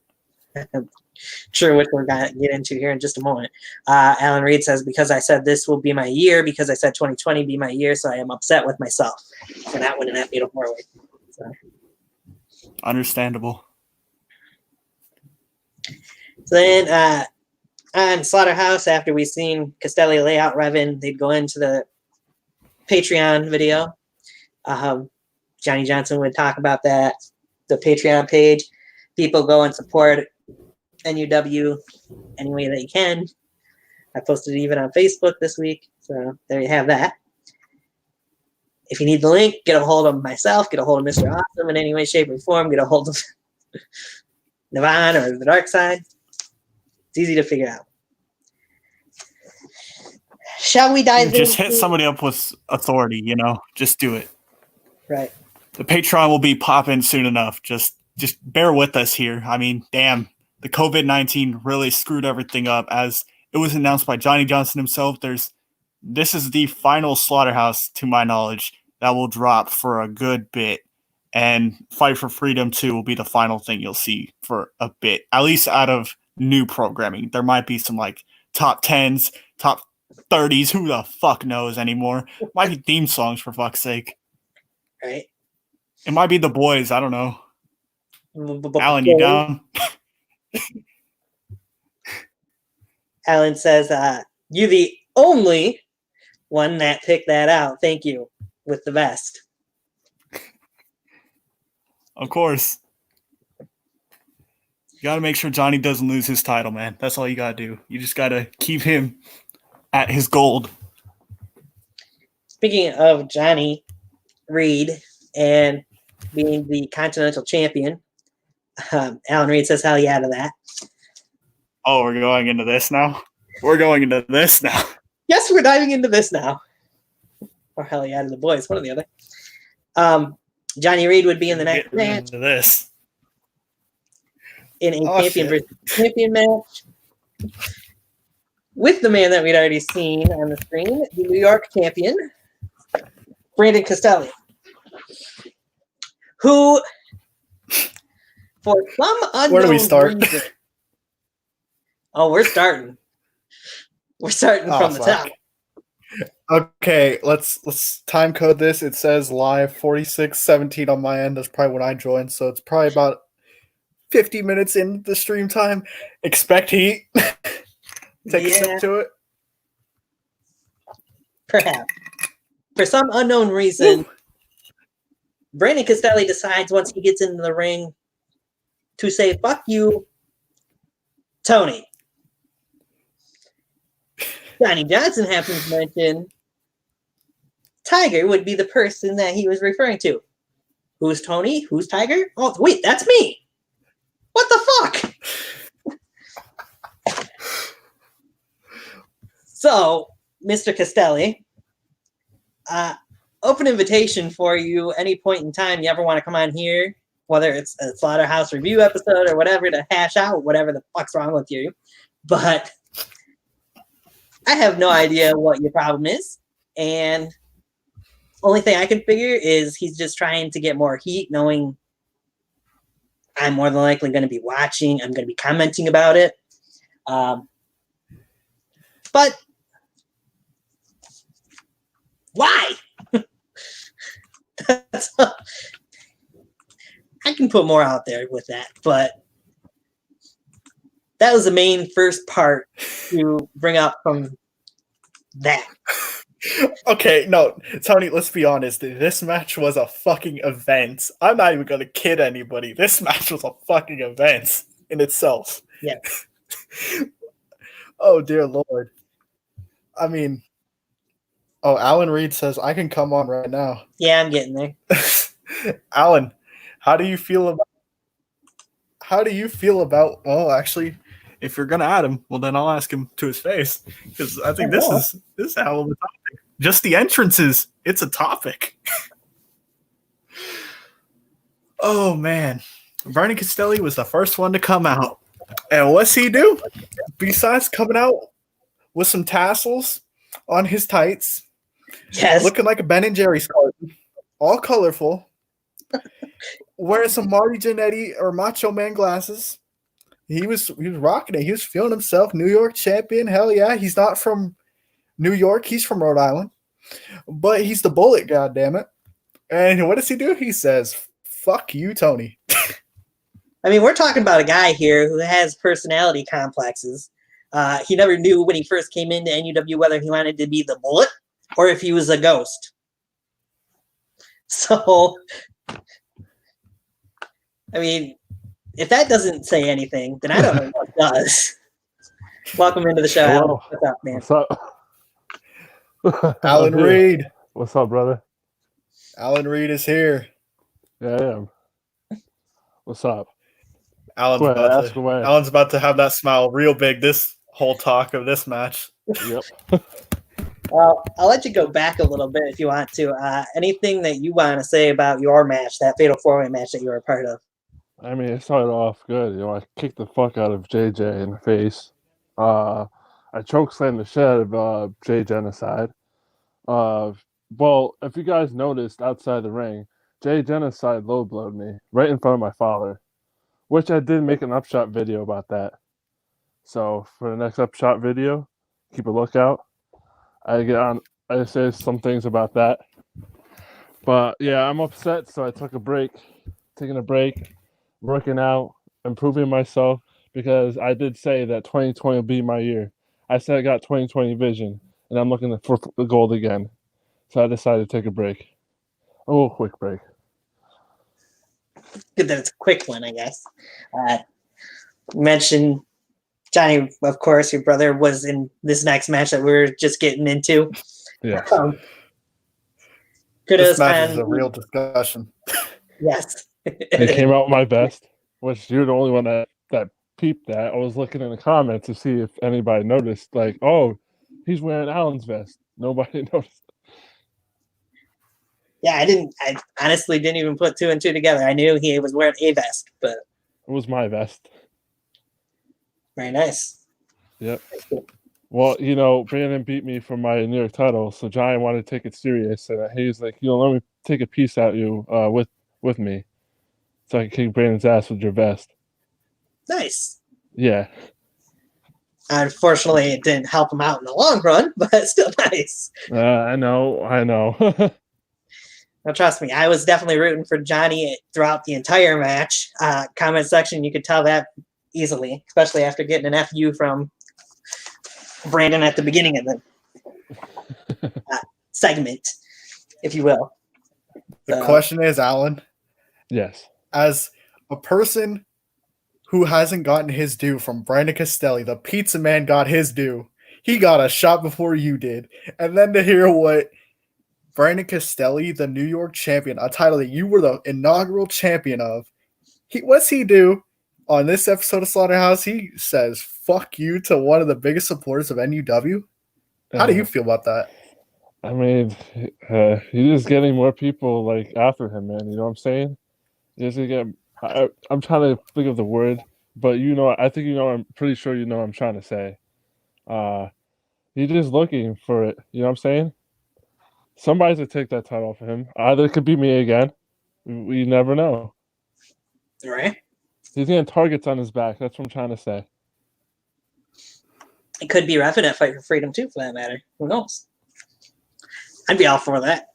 Sure, which we're going to get into here in just a moment. Alan Reed says, because I said this will be my year, because I said 2020 be my year, so I am upset with myself for not winning that Fatal 4-Way. So. Understandable. So then on Slaughterhouse, after we seen Castelli lay out Revan, they'd go into the Patreon video. Johnny Johnson would talk about that, the Patreon page. People go and support NUW any way that you can. I posted it even on Facebook this week, so there you have that. If you need the link, get a hold of myself, get a hold of Mr. Awesome in any way, shape, or form, get a hold of Navon or the Dark Side. It's easy to figure out. Shall we dive in? Just hit somebody up with authority, Just do it. Right. The Patreon will be popping soon enough. Just bear with us here. I mean, damn, the COVID-19 really screwed everything up. As it was announced by Johnny Johnson himself, this is the final Slaughterhouse, to my knowledge, that will drop for a good bit. And Fight for Freedom 2 will be the final thing you'll see for a bit, at least out of new programming. There might be some top 10s, top 30s, who the fuck knows anymore. Might be theme songs, for fuck's sake. Right. It might be The Boys, I don't know. Alan, you down? Alan says, "You the only one that picked that out. Thank you." With the vest. Of course. You got to make sure Johnny doesn't lose his title, man. That's all you got to do. You just got to keep him at his gold. Speaking of Johnny Reed and being the Continental Champion, Alan Reed says, "Hell yeah to that." Oh, we're going into this now? We're going into this now. Yes, we're diving into this now. Or hell yeah to the boys, one or the other. Johnny Reed would be in the next match. Into this. In a champion versus champion match with the man that we'd already seen on the screen, the New York champion, Brandon Castelli, who, for some unknown Where do we start? reason, we're starting. We're starting from the top. Okay, let's time code this. It says live 46:17 on my end. That's probably when I joined, so it's probably about 50 minutes in the stream time. Expect heat. Take a sip to it. Perhaps. For some unknown reason, Brandon Castelli decides once he gets into the ring to say, "Fuck you, Tony." Johnny Johnson happens to mention Tiger would be the person that he was referring to. Who's Tony? Who's Tiger? Oh, wait, that's me. What the fuck? So, Mr. Castelli, open invitation for you any point in time you ever want to come on here, whether it's a Slaughterhouse review episode or whatever, to hash out whatever the fuck's wrong with you. But I have no idea what your problem is. And only thing I can figure is he's just trying to get more heat, knowing I'm more than likely going to be watching. I'm going to be commenting about it. But why? I can put more out there with that, but that was the main first part to bring up from that. Okay, no, Tony, let's be honest. This match was a fucking event. I'm not even going to kid anybody. This match was a fucking event in itself. Yeah. Oh, dear Lord. I mean, Alan Reed says, I can come on right now. Yeah, I'm getting there. Alan, how do you feel about, well, actually, if you're going to add him, well, then I'll ask him to his face, because I think this is a hell of a topic. Just the entrances, it's a topic. Oh, man. Brandon Castelli was the first one to come out. And what's he do? Besides coming out with some tassels on his tights, yes, looking like a Ben & Jerry's carton, all colorful, wearing some Marty Jannetty or Macho Man glasses. He was rocking it. He was feeling himself. New York champion. Hell yeah. He's not from New York. He's from Rhode Island. But he's the Bullet, goddammit. And what does he do? He says, fuck you, Tony. I mean, we're talking about a guy here who has personality complexes. He never knew when he first came into NUW whether he wanted to be the Bullet or if he was a ghost. So, I mean, if that doesn't say anything, then I don't know what does. Welcome into the show. Hello. What's up, man? What's up? Alan Reed. What's up, brother? Alan Reed is here. Yeah, I am. What's up? Alan's about to have that smile real big this whole talk of this match. Yep. Well, I'll let you go back a little bit if you want to. Anything that you want to say about your match, that Fatal 4-Way match that you were a part of? I mean, it started off good. You know, I kicked the fuck out of JJ in the face. I chokeslammed the shit out of Jay Genocide. Well, if you guys noticed outside the ring, Jay Genocide low blowed me right in front of my father, which I did make an upshot video about that. So for the next upshot video, keep a lookout. I say some things about that. But yeah, I'm upset, so I took a break. Taking a break. working out, improving myself, because I did say that 2020 will be my year. I said I got 2020 vision, and I'm looking for the gold again. So I decided to take a break. A little quick break. Good that it's a quick one, I guess. You mentioned Johnny, of course, your brother was in this next match that we're just getting into. Yeah. Kudos This match on is a real discussion. yes. It came out my best, which you're the only one that peeped that. I was looking in the comments to see if anybody noticed, like, oh, he's wearing Allen's vest. Nobody noticed. Yeah, I honestly didn't even put two and two together. I knew he was wearing a vest, but It was my vest. very nice. Yep. Well, you know, Brandon beat me for my New York title, so Johnny wanted to take it serious, and he was like, you know, let me take a piece out you with me, so I can kick Brandon's ass with your vest. Nice. Yeah. Unfortunately, it didn't help him out in the long run, but still nice. I know. Now, trust me, I was definitely rooting for Johnny throughout the entire match. Comment section, you could tell that easily, especially after getting an FU from Brandon at the beginning of the segment, if you will. The question is, Alan, Yes. as a person who hasn't gotten his due from Brandon Castelli, the pizza man got his due. He got a shot before you did. And then to hear what Brandon Castelli, the New York champion, a title that you were the inaugural champion of, what's he do on this episode of Slaughterhouse? He says, fuck you to one of the biggest supporters of NUW. How do you feel about that? I mean, he's just getting more people like after him, man. You know what I'm saying? He's gonna get. I'm trying to think of the word, but you know, I think you know. I'm pretty sure you know what I'm trying to say. He's just looking for it. You know what I'm saying? Somebody's gonna take that title off of him. Either it could be me again. We never know. Right. He's getting targets on his back. That's what I'm trying to say. It could be Refin at Fight for Freedom too, for that matter. Who knows? I'd be all for that.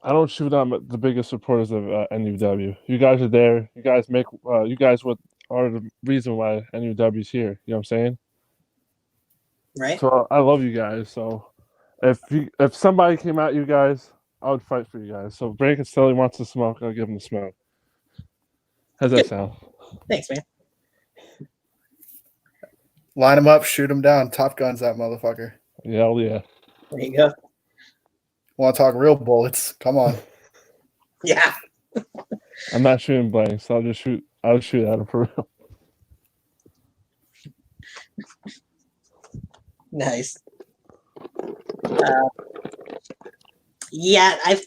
I don't shoot on the biggest supporters of NUW. You guys are there. You guys make. You guys are the reason why NUW's here. You know what I'm saying? Right. So I love you guys. So if somebody came at you guys, I would fight for you guys. So if Brandon Castelli wants to smoke, I'll give him the smoke. How's that sound? Thanks, man. Line him up, shoot him down. Top Gun's that motherfucker. Yeah, yeah. There you go. Want to talk real bullets? Come on. Yeah. I'm not shooting blanks. I'll shoot at him for real. Nice. Yeah, I've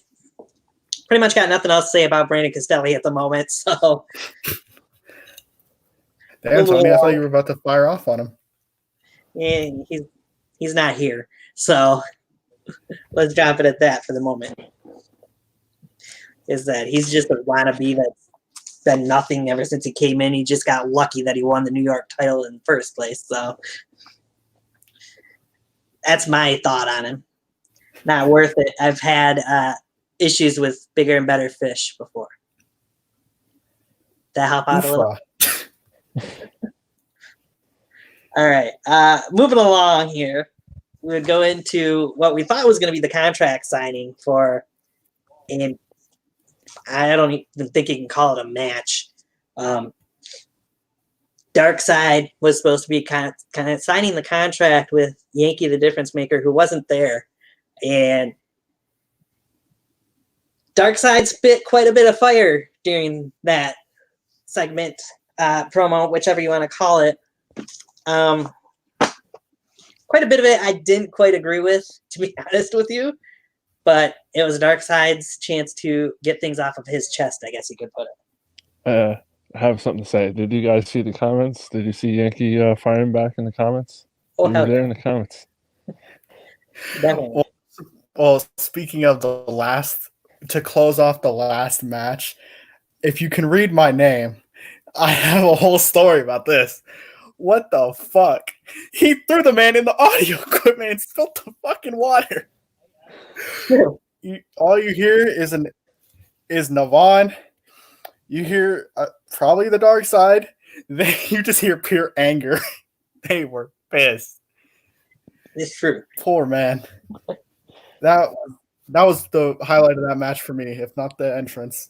pretty much got nothing else to say about Brandon Castelli at the moment. So, Damn, Tony, I thought you were about to fire off on him. yeah, he's not here. So, let's drop it at that for the moment. Is that he's just a wannabe that's been nothing ever since he came in. He just got lucky that he won the New York title in the first place. So, that's my thought on him. Not worth it. I've had issues with bigger and better fish before. That help out a little? All right. Moving along here, we would go into what we thought was going to be the contract signing for, and I don't even think you can call it a match. Darkside was supposed to be kind of signing the contract with Yankee the Difference Maker, who wasn't there. And Darkside spit quite a bit of fire during that segment, promo, whichever you want to call it. Quite a bit of it I didn't quite agree with, to be honest with you. But it was Darkside's chance to get things off of his chest, I guess you could put it. I have something to say. Did you guys see the comments? Did you see Yankee firing back in the comments? Oh, He was there in the comments. Definitely. Well, speaking of to close off the last match, if you can read my name, I have a whole story about this. What the fuck? He threw the man in the audio equipment and spilled the fucking water. All you hear is Navon You hear probably the dark side. Then you just hear pure anger. They were pissed. It's true. Poor man. That was the highlight of that match for me, if not the entrance.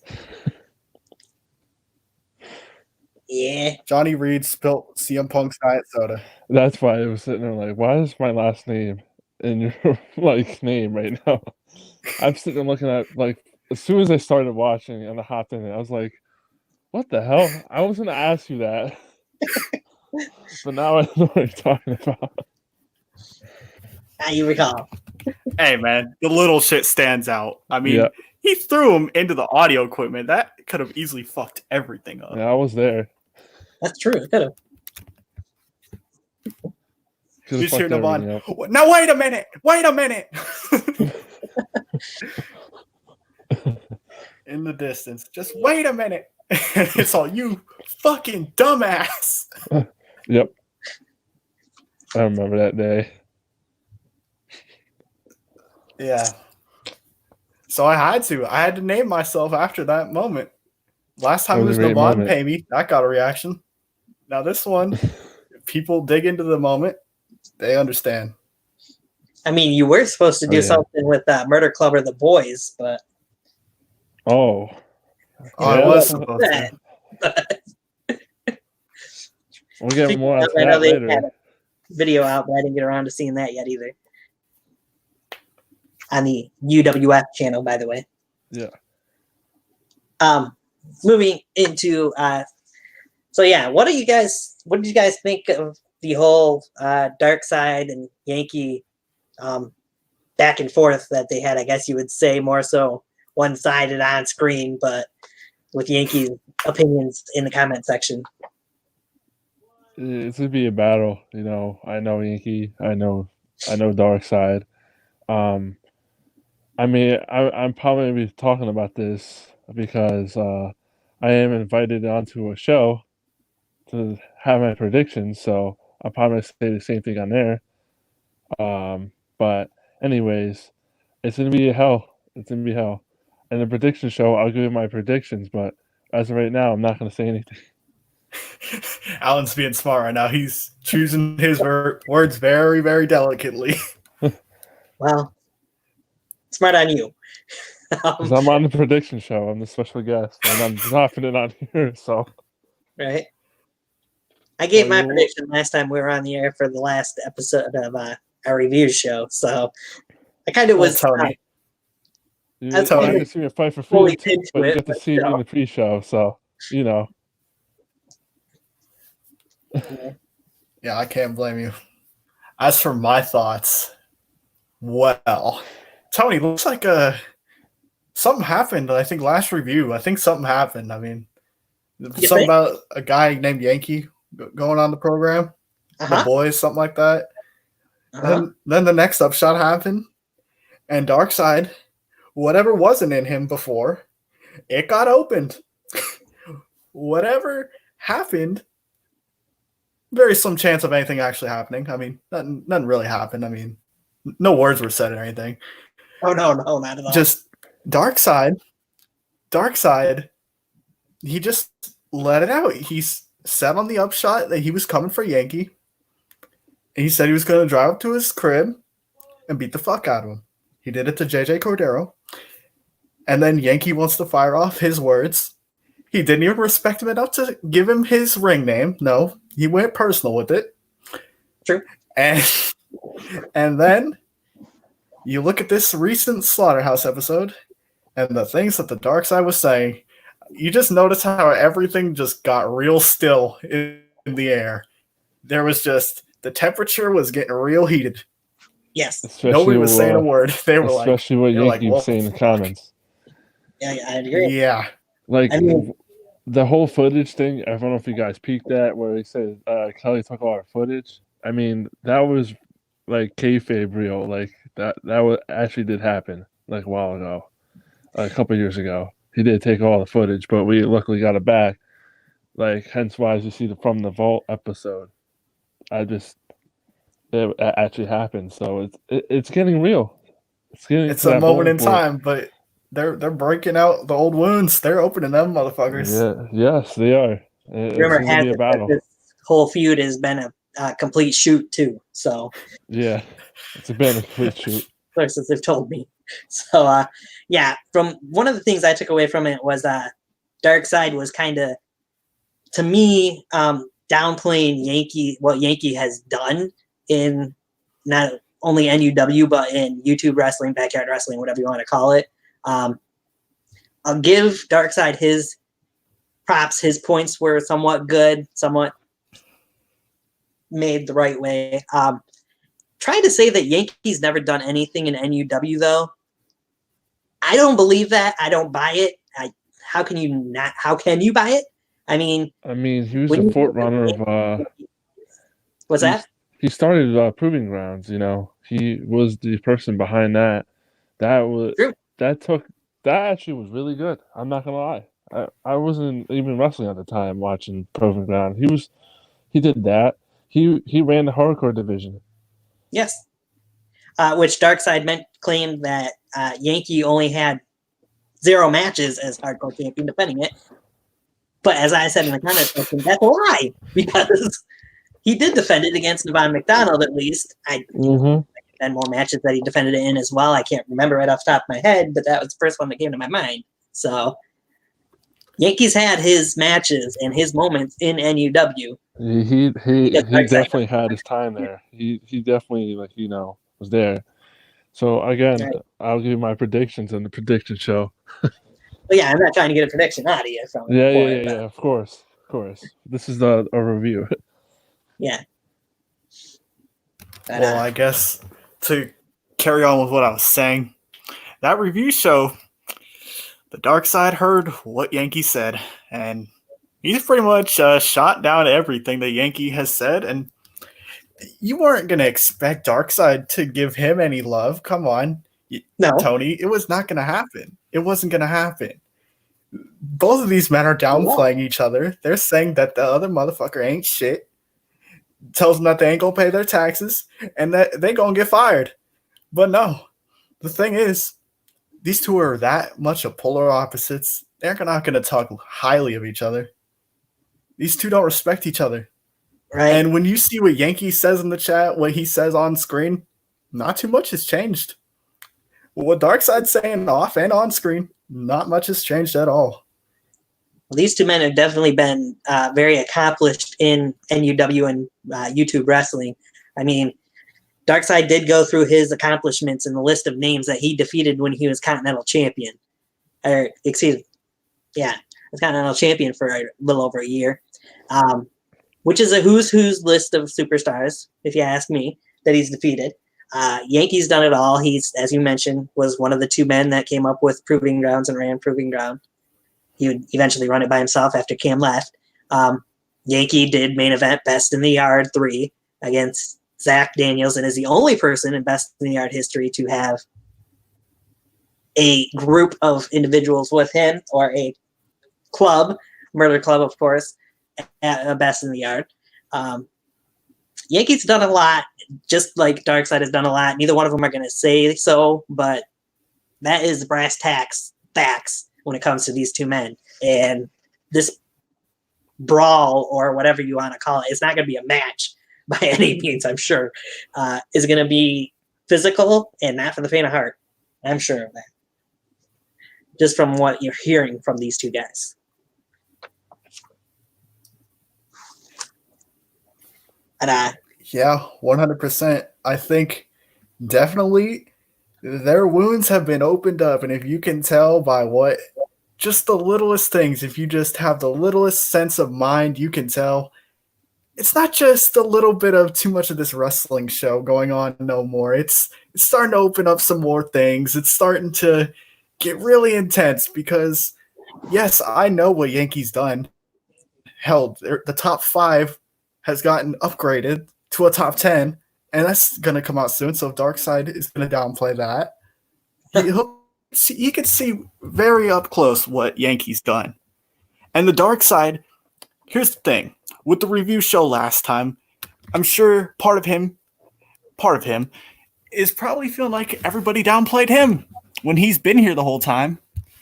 Yeah. Johnny Reed spilt CM Punk's diet soda. That's why I was sitting there like, why is my last name in your like name right now? I'm sitting there looking at like as soon as I started watching and I hopped in it, I was like, what the hell? I was gonna ask you that. But now I know what you're talking about. Now you recall. Hey man, the little shit stands out. I mean, Yeah. he threw him into the audio equipment. That could have easily fucked everything up. Yeah, I was there. That's true. It could have. Could You have just hear fucked them on. everything up. Now wait a minute! Wait a minute! In the distance, just wait a minute. It's all you fucking dumbass. Yep. I remember that day. Yeah. So I had to name myself after that moment. Last time That it was was a great Navon moment. Pay Me. That got a reaction. Now this one, people dig into the moment. They understand. I mean, you were supposed to do yeah. something with Murder Club or the Boys, but Oh. I Yeah. was supposed to. We'll get more I onto know that they later. had a video out, but I didn't get around to seeing that yet either. On the UWF channel, by the way. Yeah. Moving into so yeah, what did you guys think of the whole Dark Side and Yankee back and forth that they had? I guess you would say more so one-sided on screen, but with Yankee's opinions in the comment section. It's gonna be a battle, you know. I know Yankee. I know Dark Side. I mean, I'm probably gonna be talking about this because I am invited onto a show to have my predictions, so I'll probably say the same thing on there. But anyways, it's gonna be hell. It's gonna be hell. In the prediction show, I'll give you my predictions, but as of right now, I'm not gonna say anything. Alan's being smart right now. He's choosing his words very, very delicately. Well, smart on you. Because I'm on the prediction show. I'm the special guest, and I'm dropping it on here. So, right. I gave my prediction last time we were on the air for the last episode of our review show, so I kind of was. Tony. You get to see me fight for freedom too, but you get to see me in the pre-show, so you know. Yeah, I can't blame you. As for my thoughts, well, Tony, looks like something happened. I think last review. I think something happened. I mean, something about a guy named Yankee going on the program, the Boys, something like that. Then the next upshot happened, and Dark Side, whatever wasn't in him before, it got opened. Whatever happened, very slim chance of anything actually happening. I mean, nothing really happened. I mean, no words were said or anything. Oh no, not at all. Just Dark Side, he just let it out. He's said on the upshot that he was coming for Yankee. And he said he was going to drive up to his crib and beat the fuck out of him. He did it to JJ Cordero. And then Yankee wants to fire off his words. He didn't even respect him enough to give him his ring name. No, he went personal with it. True. And then you look at this recent Slaughterhouse episode and the things that the Dark Side was saying, you just notice how everything just got real still in the air. There was just, the temperature was getting real heated. Yes. Especially nobody was saying a word. They were especially what Yankee was saying in the comments. Yeah, I agree. Yeah. Like, the whole footage thing, I don't know if you guys peeked at where he said Kelly took all our footage. I mean, that was like kayfabe real. Like, that actually did happen like a while ago, a couple years ago. He did take all the footage, but we luckily got it back. Like, hence why as you see from the Vault episode, it actually happened. So it's getting real. It's a moment in time, but They're breaking out the old wounds. They're opening them motherfuckers. Yeah, yes, they are. It Rumor seems to has be a it that battle. this whole feud has been a complete shoot too. So, Yeah, it's been a complete shoot. sources have told me. So, yeah, from one of the things I took away from it was Darkseid was kind of, to me, downplaying what Yankee has done in not only NUW but in YouTube wrestling, backyard wrestling, whatever you want to call it. I'll give Darkseid his props. His points were somewhat good, somewhat made the right way. Trying to say that Yankee's never done anything in NUW though, I don't believe that. I don't buy it. How can you not? How can you buy it? I mean, he was the forerunner of. What's that? He started Proving Grounds. You know, he was the person behind that. True. That actually was really good. I'm not gonna lie. I wasn't even wrestling at the time watching Proving Ground. He did that. He ran the hardcore division. Yes. Which Darkseid claimed that Yankee only had 0 matches as hardcore champion defending it. But as I said in the comment section, that's a lie, because he did defend it against Devon McDonald at least. And more matches that he defended it in as well. I can't remember right off the top of my head, but that was the first one that came to my mind. So Yankees had his matches and his moments in NUW. He definitely had his time there. He definitely was there. So again, right. I'll give you my predictions in the prediction show. But yeah, I'm not trying to get a prediction out of you. Yeah. Of course. This is a review. Yeah. But, well, I guess to carry on with what I was saying, that review show, the Darkseid heard what Yankee said, and he's pretty much shot down everything that Yankee has said, and you weren't going to expect Darkseid to give him any love. Come on, no. Tony. It was not going to happen. It wasn't going to happen. Both of these men are downplaying each other. They're saying that the other motherfucker ain't shit, tells them that they ain't going to pay their taxes, and that they going to get fired. But no, the thing is, these two are that much of polar opposites. They're not going to talk highly of each other. These two don't respect each other. Right. And when you see what Yankee says in the chat, what he says on screen, not too much has changed. What Darkseid's saying off and on screen, not much has changed at all. Well, these two men have definitely been very accomplished in NUW and YouTube wrestling. I mean, Darkseid did go through his accomplishments in the list of names that he defeated when he was Continental Champion. Was Continental Champion for a little over a year. Which is a who's list of superstars, if you ask me, that he's defeated. Yankee's done it all. He's, as you mentioned, was one of the 2 men that came up with Proving Grounds and ran Proving Ground. He would eventually run it by himself after Cam left. Yankee did main event Best in the Yard 3 against Zach Daniels, and is the only person in Best in the Yard history to have a group of individuals with him, or a club, Murder Club, of course, at Best in the Yard. Yankee's done a lot, just like Darkseid has done a lot. Neither one of them are going to say so, but that is brass tacks facts when it comes to these 2 men. And this brawl, or whatever you want to call it, it's not going to be a match by any means, I'm sure. Is going to be physical and not for the faint of heart. I'm sure of that. Just from what you're hearing from these 2 guys. Yeah, 100%. I think definitely their wounds have been opened up, and if you can tell by what, just the littlest things, if you just have the littlest sense of mind, you can tell it's not just a little bit of too much of this wrestling show going on no more. It's starting to open up some more things. It's starting to get really intense because, yes, I know what Yankee's done. Hell, the top 5 has gotten upgraded to a top 10, and that's going to come out soon, so Darkseid is going to downplay that. You can see very up close what Yankee's done. And the Darkseid, here's the thing. With the review show last time, I'm sure part of him is probably feeling like everybody downplayed him. when he's been here the whole time,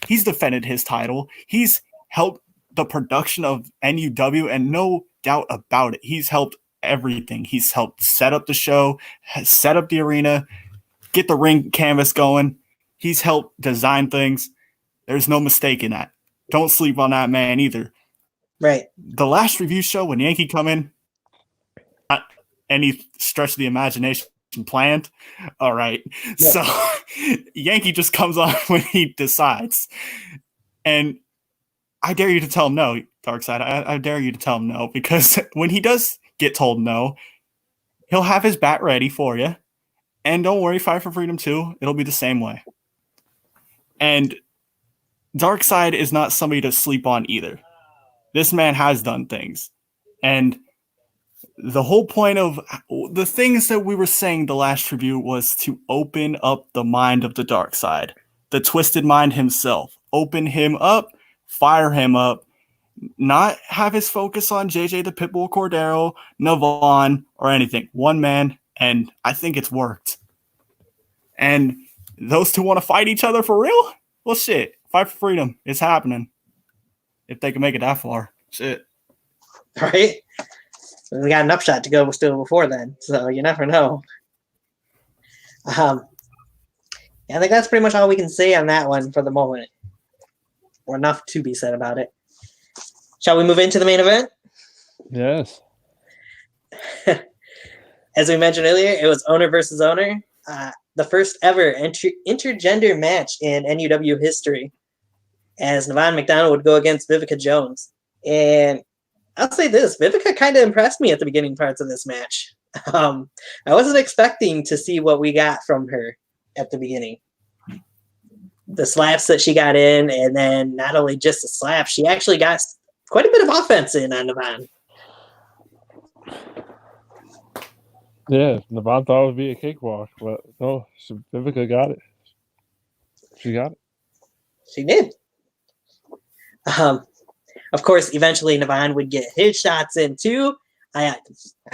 he's defended his title. He's helped the production of NUW, and no doubt about it, he's helped everything. He's helped set up the show, set up the arena, get the ring canvas going. He's helped design things. There's no mistake in that. Don't sleep on that man either. Right. The last review show, when Yankee come in, not any stretch of the imagination planned. All right. Yeah. So Yankee just comes on when he decides. And I dare you to tell him no, Darkseid. I dare you to tell him no, because when he does get told no, he'll have his bat ready for you. And don't worry, Fight for Freedom 2, it'll be the same way. And Darkseid is not somebody to sleep on either. This man has done things. And the whole point of the things that we were saying the last review was to open up the mind of the Darkseid, the twisted mind himself. Open him up, fire him up, not have his focus on JJ the Pitbull Cordero, Navon, or anything. One man, and I think it's worked. And those two want to fight each other for real? Well, shit. Fight for Freedom. It's happening. If they can make it that far. Shit. Right? We got an UpShot to go still before then, so you never know. I think that's pretty much all we can say on that one for the moment. Or enough to be said about it. Shall we move into the main event? Yes. As we mentioned earlier, it was owner versus owner. The first ever intergender match in NUW history, as Navon McDonald would go against Vivica Jones. And I'll say this, Vivica kind of impressed me at the beginning parts of this match. I wasn't expecting to see what we got from her at the beginning. The slaps that she got in, and then not only just the slaps, she actually got quite a bit of offense in on Navon. Yeah, Navon thought it would be a cakewalk, but no, Vivica got it. She got it. She did. Of course, eventually Navon would get his shots in too. I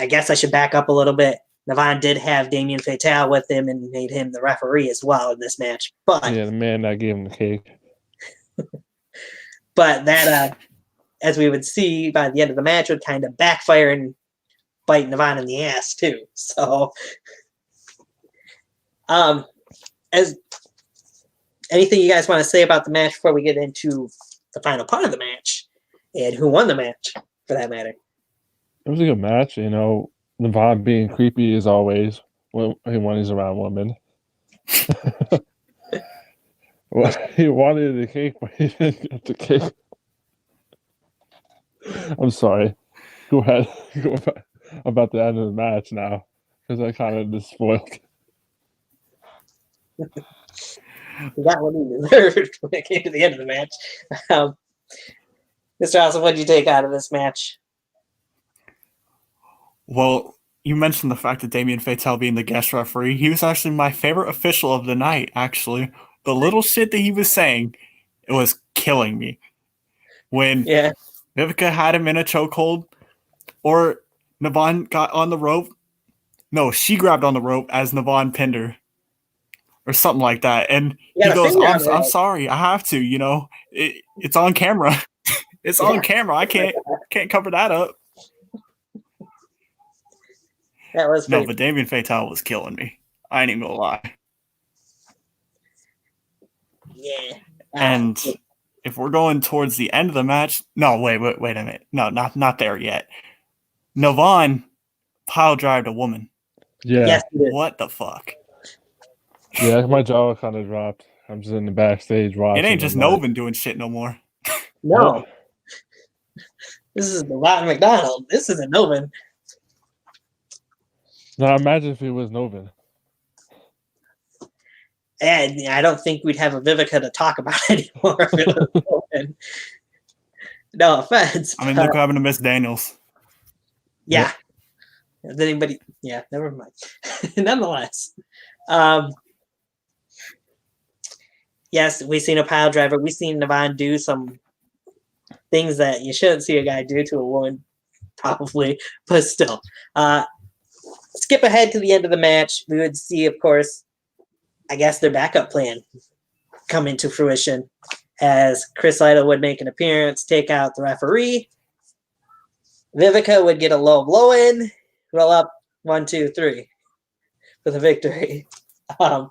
guess I should back up a little bit. Navon did have Damien Fatale with him and made him the referee as well in this match. But yeah, the man that gave him the cake. But that, as we would see by the end of the match, would kind of backfire and bite Navon in the ass too. So, as anything you guys want to say about the match before we get into the final part of the match and who won the match, for that matter? It was a good match, you know. Navon being creepy as always when he's around women. Well, he wanted the cake, but he didn't get the cake. I'm sorry. Go ahead. About the end of the match now, because I kind of just spoiled. He got what he deserved when it came to the end of the match. Mr. Austin, what did you take out of this match? Well, you mentioned the fact that Damien Fatale being the guest referee. He was actually my favorite official of the night, actually. The little shit that he was saying, it was killing me. When Vivica had him in a chokehold, or Navon got on the rope. No, she grabbed on the rope as Navon pinned her. Or something like that. And he goes, I'm sorry, I have to, you know. It's on camera. It's on camera. I can't cover that up. That was no, but Damien Fatale was killing me. I ain't even gonna lie. Yeah. And if we're going towards the end of the match, no, wait a minute. No, not there yet. Navon pile drived a woman. Yeah. Yes, what the fuck? Yeah, my jaw kind of dropped. I'm just in the backstage watching. It ain't just Novin doing shit no more. No. This is Navon McDonald. This isn't Novin. Now imagine if it was Novin. And I don't think we'd have a Vivica to talk about anymore if it was Novin. No offense. I mean, look what happened to Miss Daniels. Yeah. Does anybody? Yeah, never mind. Nonetheless. Yes, we've seen a pile driver. We've seen Navon do some things that you shouldn't see a guy do to a woman, probably, but still. Skip ahead to the end of the match. We would see, of course, I guess their backup plan. come into fruition as Chris Idol would make an appearance, take out the referee. Vivica would get a low blow in, roll up 1, 2, 3 for the victory. Navon's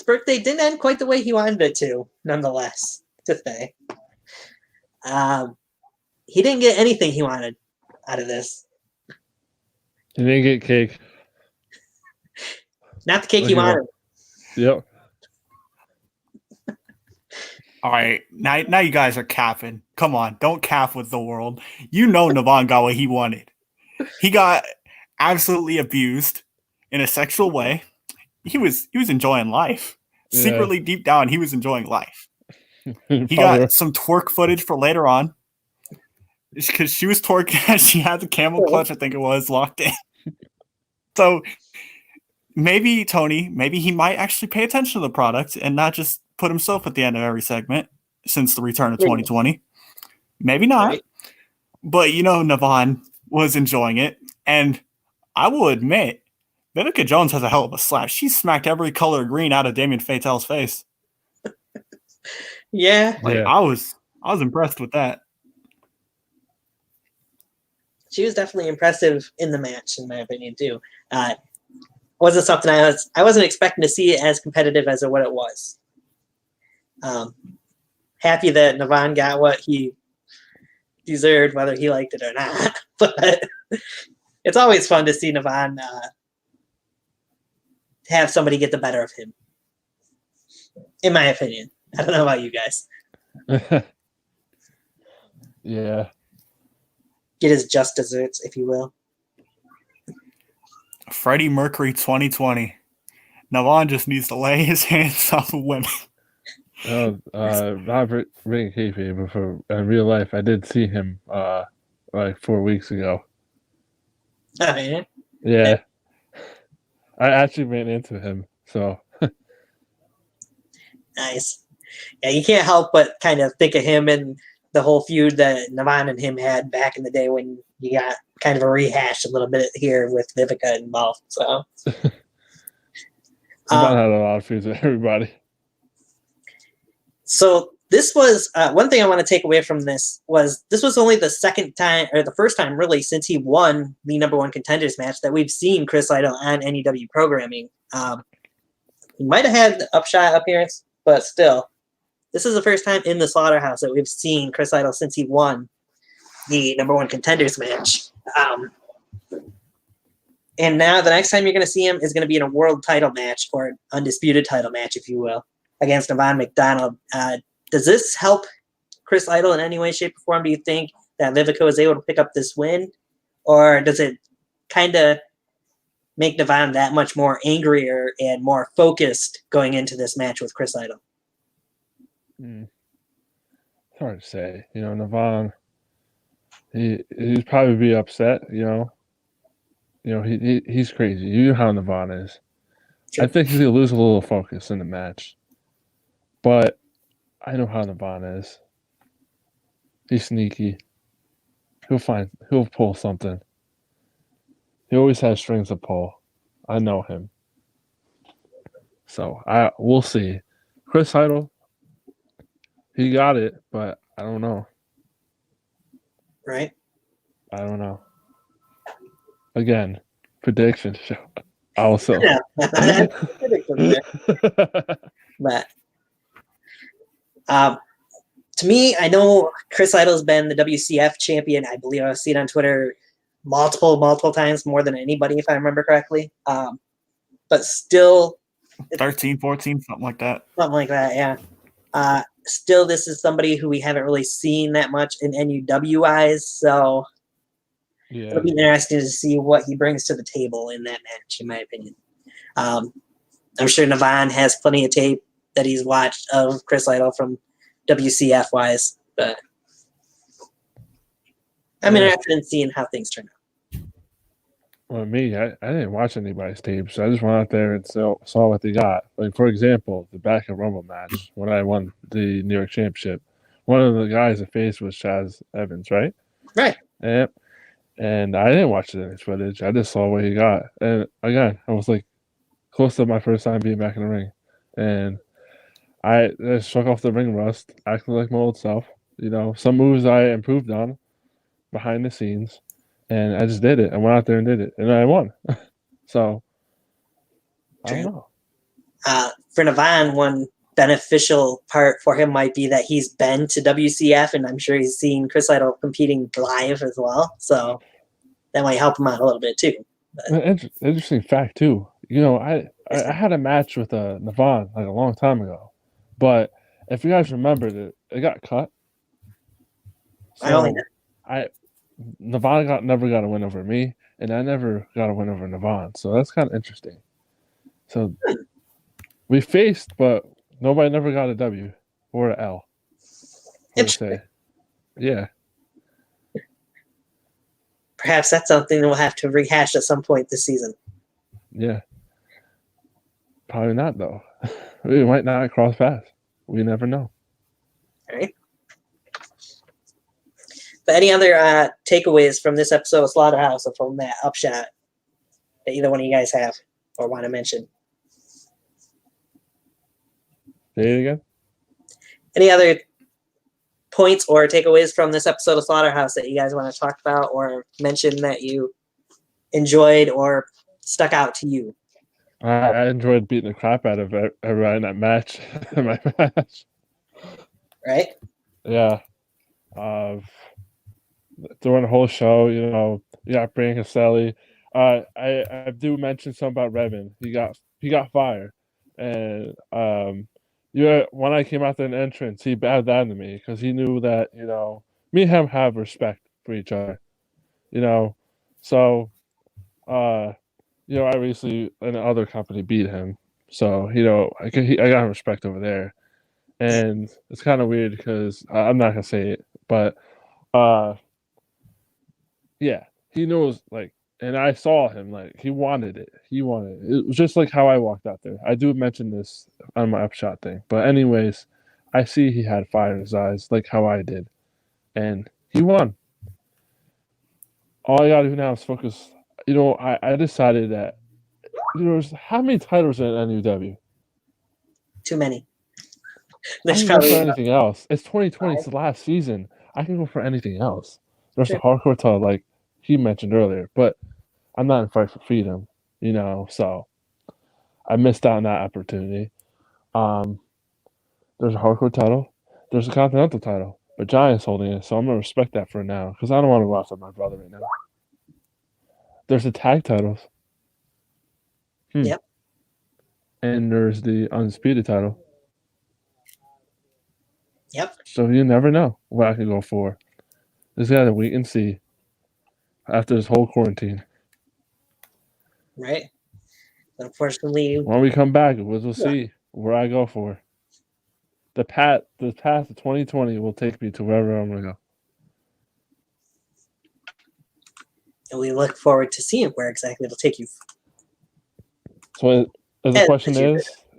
birthday didn't end quite the way he wanted it to, nonetheless, to say. He didn't get anything he wanted out of this. He didn't get cake. Not the cake he wanted. Yep. All right, now you guys are capping. Come on, don't cap with the world. You know Navon got what he wanted. He got absolutely abused in a sexual way. He was enjoying life. Yeah. Secretly, deep down, he was enjoying life. He got some twerk footage for later on because she was twerking. She had the camel clutch, I think it was, locked in. So maybe Tony, maybe he might actually pay attention to the product and not just put himself at the end of every segment since the return of 2020. Maybe not. Right. But, you know, Navon was enjoying it. And I will admit, Vivica Jones has a hell of a slap. She smacked every color green out of Damien Fatel's face. Yeah. I was impressed with that. She was definitely impressive in the match, in my opinion, too. Wasn't something I wasn't expecting to see it as competitive as what it was. Happy that Navon got what he deserved, whether he liked it or not. But it's always fun to see Navon have somebody get the better of him, in my opinion. I don't know about you guys. Yeah. Get his just desserts, if you will. Freddie Mercury 2020. Navon just needs to lay his hands off of women. Not bringing kayfabe, but for in real life, I did see him like 4 weeks ago. Oh, yeah? Yeah. I actually ran into him, so. Nice. Yeah, you can't help but kind of think of him and the whole feud that Navon and him had back in the day when you got kind of a rehash a little bit here with Vivica involved. So Navon had a lot of feuds with everybody. So this was one thing I want to take away from this was only the second time, or the first time really, since he won the number one contenders match that we've seen Chris Idol on NUW programming. He might have had the UpShot appearance, but still, this is the first time in the Slaughterhouse that we've seen Chris Idol since he won the number one contenders match. And now the next time you're going to see him is going to be in a world title match, or an undisputed title match, if you will, against Navon McDonald. Does this help Chris Idol in any way, shape, or form? Do you think that Vivica was able to pick up this win? Or does it kind of make Navon that much more angrier and more focused going into this match with Chris Idol? It's hard to say. You know, Navon, he'd probably be upset, you know. You know, he's crazy. You know how Navon is. Sure. I think he's going to lose a little focus in the match. But I know how Navon is. He's sneaky. He'll pull something. He always has strings to pull. I know him. So we'll see. Chris Idol, he got it, but I don't know. Right? I don't know. Again, prediction show. Also. Yeah. But to me, I know Chris Idol's been the WCF champion. I believe I've seen on Twitter multiple times, more than anybody, if I remember correctly. But still, 13, 14, something like that. Something like that, yeah. Still, this is somebody who we haven't really seen that much in NUW eyes, so yeah. It'll be interesting to see what he brings to the table in that match, in my opinion. I'm sure Navon has plenty of tape that he's watched of Chris Idol from WCF wise, but I'm interested in seeing how things turn out. Well, me, I didn't watch anybody's tapes. I just went out there and saw what they got. Like, for example, the Back and Rumble match when I won the New York Championship. One of the guys that faced was Chaz Evans, right? Right. Yep. And I didn't watch the footage. I just saw what he got. And again, I was like, close to my first time being back in the ring, and I struck off the ring rust, acting like my old self. Some moves I improved on behind the scenes, and I just did it. I went out there and did it, and I won. So I don't know. For Navon, one beneficial part for him might be that he's been to WCF, and I'm sure he's seen Chris Lytle competing live as well. So that might help him out a little bit too. Interesting fact too. I had a match with Navon like a long time ago, but if you guys remembered it got cut. So Navon never got a win over me, and I never got a win over Navon. So that's kind of interesting. So we faced, but nobody never got a W or an L. I would say, yeah. Perhaps that's something we'll have to rehash at some point this season. Yeah. Probably not, though. We might not cross paths. We never know. All right. But any other takeaways from this episode of Slaughterhouse or from that UpShot that either one of you guys have or want to mention? Say it again? Any other points or takeaways from this episode of Slaughterhouse that you guys want to talk about or mention that you enjoyed or stuck out to you? I enjoyed beating the crap out of everybody in that match. In my match. Right? Yeah. During the whole show, you got Brian Caselli. I do mention something about Revan. He got fired, and when I came out there in the entrance, he bowed down to me because he knew that me and him have respect for each other. So I recently in another company beat him, so I got respect over there, and it's kind of weird because I'm not gonna say it, but yeah, he knows, and I saw him, he wanted it. He wanted it. It was just like how I walked out there. I do mention this on my UpShot thing, but anyways, I see he had fire in his eyes, like how I did, and he won. All I gotta do now is focus. I decided that how many titles in NUW? Too many. There's probably go for anything else. It's 2020. It's the last season. I can go for anything else. There's a hardcore title like he mentioned earlier, but I'm not in Fight for Freedom, so I missed out on that opportunity. There's a hardcore title. There's a continental title, but Giant's holding it, so I'm gonna respect that for now because I don't want to watch with my brother right now. There's the tag titles. Yep. And there's the undisputed title. Yep. So you never know what I can go for. Just gotta wait and see after this whole quarantine. Right. Unfortunately, when we come back, we'll see where I go for. The path of 2020 will take me to wherever I'm gonna go. And we look forward to seeing where exactly it'll take you. So the question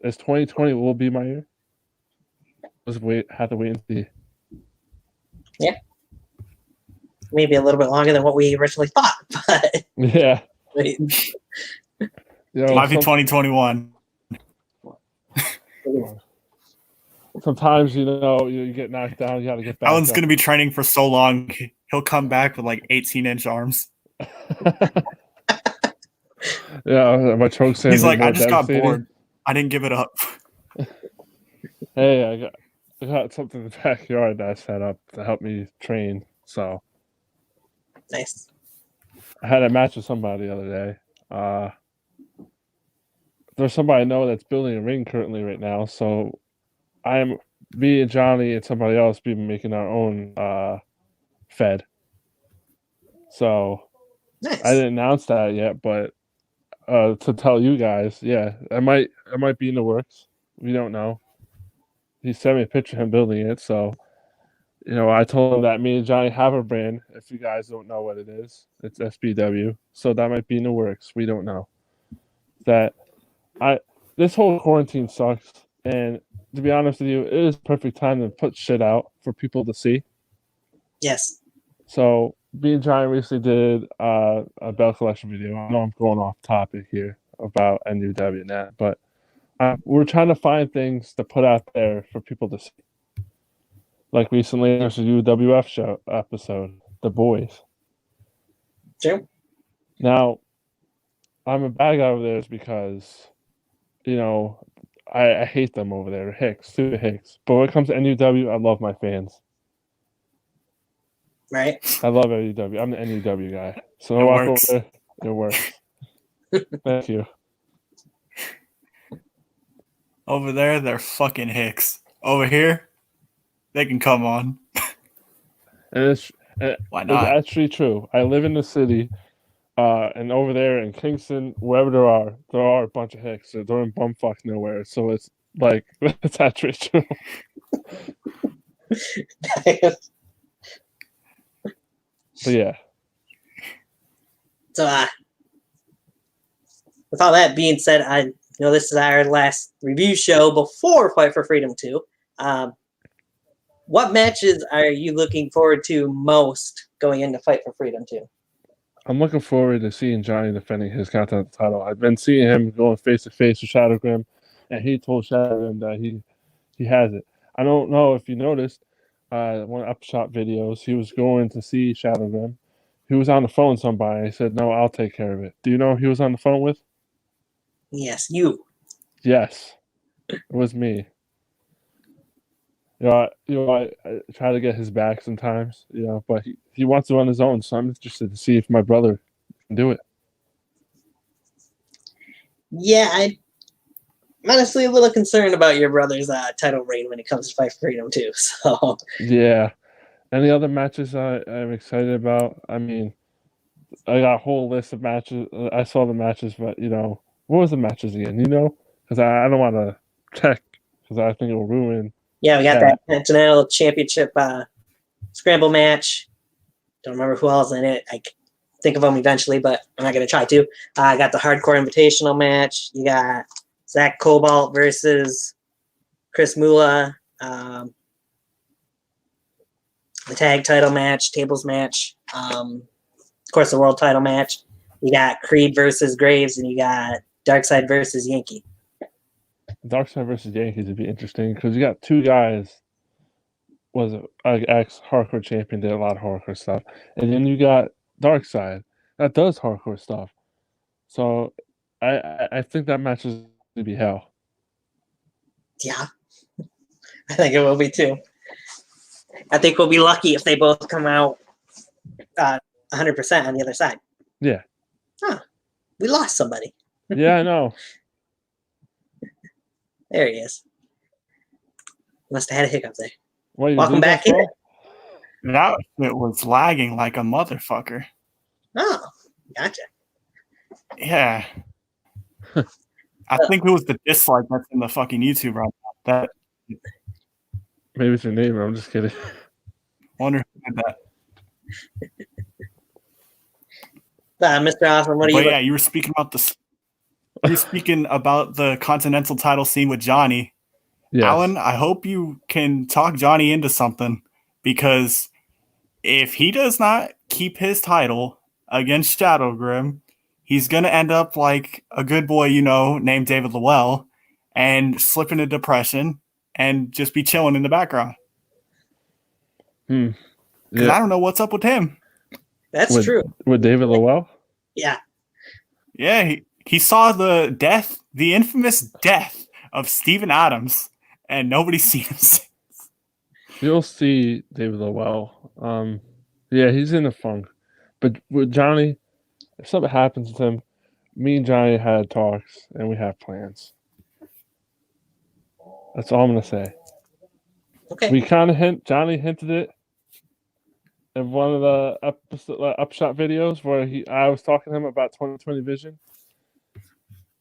is 2020 will be my year? Let's have to wait and see. Yeah. Maybe a little bit longer than what we originally thought, but yeah. Might be 2021. Sometimes you get knocked down, you got to get back. Alan's going to be training for so long, he'll come back with 18-inch arms. Yeah, my choke sand. He's like, I just got bored. I didn't give it up. Hey, I got something in the backyard that I set up to help me train. So nice. I had a match with somebody the other day. There's somebody I know that's building a ring currently right now. So me and Johnny and somebody else be making our own fed. So nice. I didn't announce that yet, but to tell you guys, yeah, I might be in the works. We don't know. He sent me a picture of him building it, so I told him that me and Johnny have a brand. If you guys don't know what it is, it's SBW. So that might be in the works. We don't know. This whole quarantine sucks, and to be honest with you, it is perfect time to put shit out for people to see. Yes. So me and Johnny recently did a belt collection video. I know I'm going off topic here. about NUW now, but we're trying to find things to put out there for people to see. Like recently, there's a NUW UpShot episode, The Boys. True. Now, I'm a bad guy over there because, you know, I hate them over there. Hicks, stupid Hicks. But when it comes to NUW, I love my fans. Right. I love NUW. I'm the NUW guy. So It walk works. over there, it works. Thank you. Over there, they're fucking hicks. Over here, they can come on. And it's Why it's not? actually true. I live in the city, and over there in Kingston, wherever there are a bunch of Hicks. They're in bumfuck nowhere. So it's like, it's actually true. But yeah. So, with all that being said, I know this is our last review show before Fight for Freedom 2. What matches are you looking forward to most going into Fight for Freedom 2? I'm looking forward to seeing Johnny defending his Continental title. I've been seeing him going face to face with Shadow Grim, and he told Shadow Grim that he has it. I don't know if you noticed, one UpShot videos, he was going to see Shadow Grim. He was on the phone with somebody. He said, "No, I'll take care of it." Do you know who he was on the phone with? Yes, you. Yes, it was me. I try to get his back sometimes, but he wants to on his own. So I'm interested to see if my brother can do it. Yeah, I'm honestly a little concerned about your brother's title reign when it comes to Fight for Freedom 2. So Yeah. Any other matches I'm excited about? I mean, I got a whole list of matches. I saw the matches, but what was the matches again? Because I don't want to check because I think it will ruin. yeah, we got that Continental Championship scramble match. Don't remember who else in it. I can think of them eventually, but I'm not going to try to. I got the Hardcore Invitational match. You got Zach Cobalt versus Chris Mula. The tag title match, tables match. Of course, the world title match. You got Creed versus Graves, and you got Darkseid versus Yankee. Darkseid versus Yankees would be interesting because you got two guys. Was an ex-hardcore champion, did a lot of hardcore stuff, and then you got Darkseid that does hardcore stuff. So I think that match is gonna be hell. Yeah, I think it will be too. I think we'll be lucky if they both come out 100% on the other side. Yeah. Huh. We lost somebody. Yeah, I know. There he is. Must have had a hiccup there. What, Welcome back in. That it was lagging like a motherfucker. Oh, gotcha. Yeah. I think it was the dislike that's in the fucking YouTube right now. That Maybe it's your neighbor. I'm just kidding. wonder who did that. Mr. Osmond, what are you? But yeah, you were speaking about the Continental title scene with Johnny. Yes. Alan, I hope you can talk Johnny into something, because if he does not keep his title against Shadow Grim, he's going to end up like a good boy, named David Lowell, and slip into depression and just be chilling in the background. Because I don't know what's up with him. That's true. With David Lowell? Yeah. Yeah, he saw the infamous death of Steven Adams, and nobody's seen him since. You'll see David Lowell. Yeah, he's in the funk. But with Johnny, if something happens to him, me and Johnny had talks, and we have plans. That's all I'm going to say. Okay. We kind of Johnny hinted it in one of the UpShot videos where I was talking to him about 2020 vision.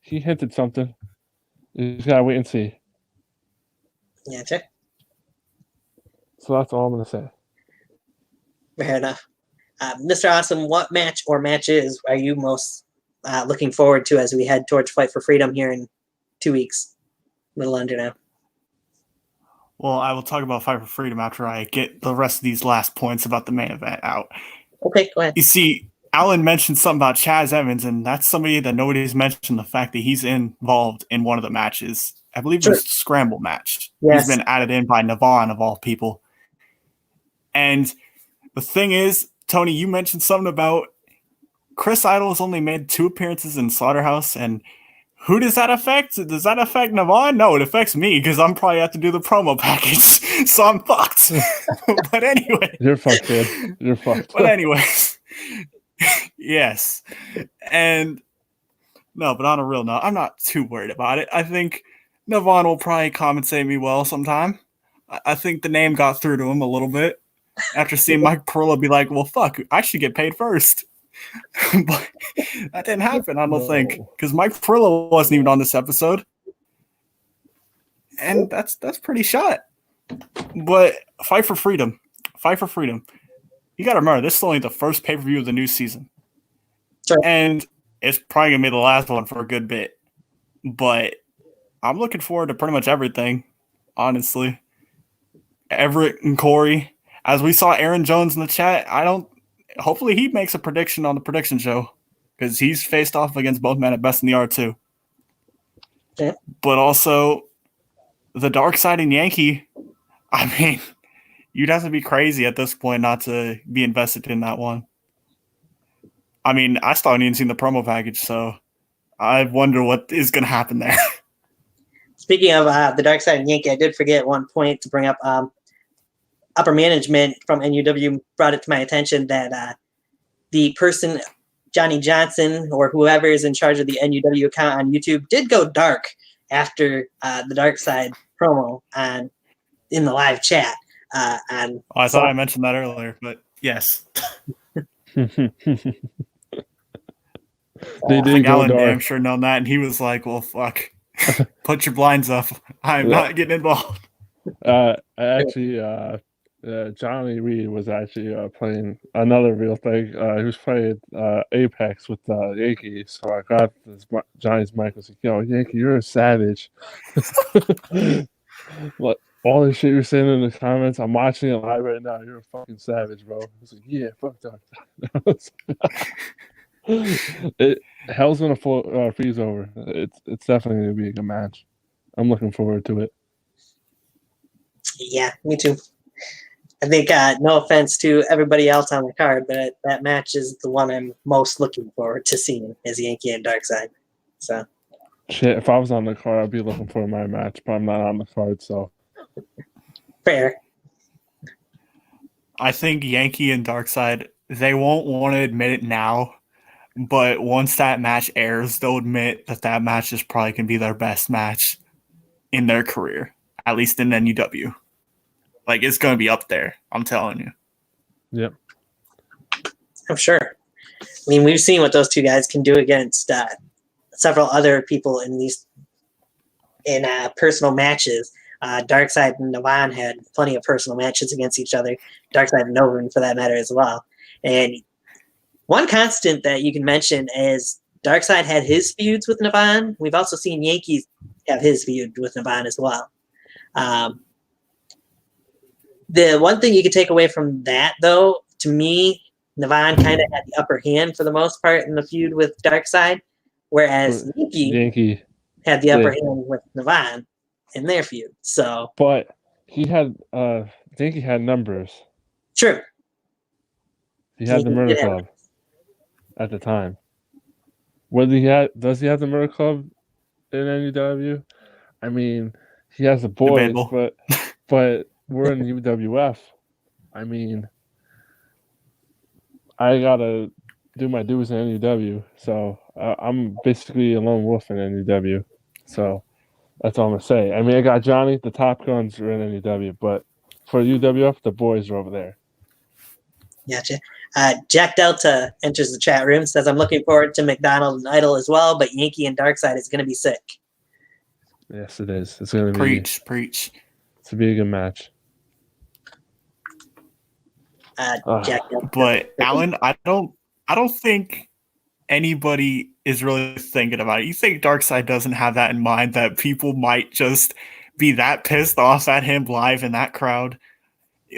He hinted something. You just got to wait and see. Yeah, check. So that's all I'm going to say. Fair enough. Mr. Awesome, what match or matches are you most looking forward to as we head towards Fight for Freedom here in 2 weeks? A little under now. Well, I will talk about Fight for Freedom after I get the rest of these last points about the main event out. Okay, go ahead. You see, Alan mentioned something about Chaz Evans, and that's somebody that nobody's mentioned the fact that he's involved in one of the matches. I believe it was the Scramble match. Yes. He's been added in by Navon, of all people. And the thing is, Tony, you mentioned something about Chris Idol has only made 2 appearances in Slaughterhouse, and who does that affect? Does that affect Navon? No, it affects me because I'm probably have to do the promo package, so I'm fucked. But anyway. You're fucked, kid. You're fucked. But anyways. Yes. And no, but on a real note, I'm not too worried about it. I think Navon will probably compensate me well sometime. I think the name got through to him a little bit after seeing Mike Perillo be like, well, fuck, I should get paid first. But that didn't happen, I don't think, because Mike Perillo wasn't even on this episode. And that's pretty shot. But fight for freedom. Fight for freedom. You got to remember, this is only the first pay-per-view of the new season. Sure. And it's probably going to be the last one for a good bit. But I'm looking forward to pretty much everything, honestly. Everett and Corey. As we saw Aaron Jones in the chat, hopefully he makes a prediction on the prediction show because he's faced off against both men at Best in the Art too. Okay. But also, the Dark Side and Yankee, I mean, you'd have to be crazy at this point not to be invested in that one. I mean, I still haven't even seen the promo package, so I wonder what is going to happen there. Speaking of the Dark Side and Yankee, I did forget one point to bring up. Upper management from NUW brought it to my attention that the person, Johnny Johnson, or whoever is in charge of the NUW account on YouTube, did go dark after the Dark Side promo in the live chat. I thought I mentioned that earlier, but yes. They did go Alan dark. damn sure known that, and he was like, well, fuck. Put your blinds up. I'm not getting involved. Johnny Reed was actually playing another real thing. He was playing Apex with the Yankees. So I got Johnny's mic. Was like, yo, Yankee, you're a savage. Like, all the shit you're saying in the comments, I'm watching it live right now. You're a fucking savage, bro. I was like, yeah, fuck that. Hell's gonna freeze over. It's definitely gonna be a good match. I'm looking forward to it. Yeah, me too. I think, no offense to everybody else on the card, but that match is the one I'm most looking forward to seeing is Yankee and Darkseid. So, shit, if I was on the card, I'd be looking for my match, but I'm not on the card, so. Fair. I think Yankee and Darkseid, they won't want to admit it now, but once that match airs, they'll admit that match is probably going to be their best match in their career, at least in NUW. Like, it's going to be up there, I'm telling you. Yep. I'm sure. I mean, we've seen what those two guys can do against several other people in personal matches. Darkseid and Navon had plenty of personal matches against each other. Darkseid and Novin, for that matter, as well. And one constant that you can mention is Darkseid had his feuds with Navon. We've also seen Yankees have his feud with Navon as well. The one thing you could take away from that, though, to me, Navon kind of had the upper hand for the most part in the feud with Darkseid, whereas Yankee had the upper hand with Navon in their feud. So, but he had Yankee had numbers. True. He had the Murder Club at the time. Does he have the Murder Club in NUW? I mean, he has the boys, but we're in UWF. I mean, I gotta do my dues in NUW, so I'm basically a lone wolf in NUW. So that's all I'm gonna say. I mean, I got Johnny, the Top Guns are in NUW, but for UWF, the boys are over there. Gotcha. Jack Delta enters the chat room, says, I'm looking forward to McDonald and Idol as well, but Yankee and Darkseid is going to be sick. Yes, it is. It's going to be preach. It's to be a good match. Jack Delta. But Alan, I don't think anybody is really thinking about it. You think Darkseid doesn't have that in mind, that people might just be that pissed off at him live in that crowd?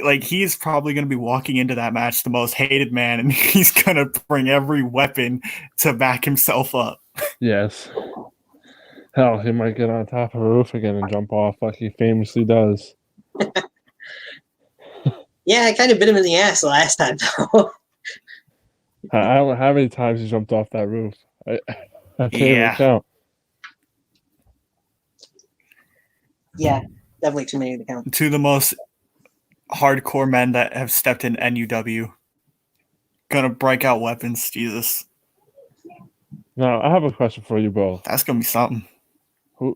like he's probably going to be walking into that match the most hated man, and he's going to bring every weapon to back himself up. Yes. Hell, he might get on top of a roof again and jump off like he famously does. Yeah, I kind of bit him in the ass last time, though. I don't know how many times he jumped off that roof. I can't even count. Yeah, definitely too many to count. Two of the most hardcore men that have stepped in NUW. Gonna break out weapons, Jesus. Now, I have a question for you both. That's gonna be something.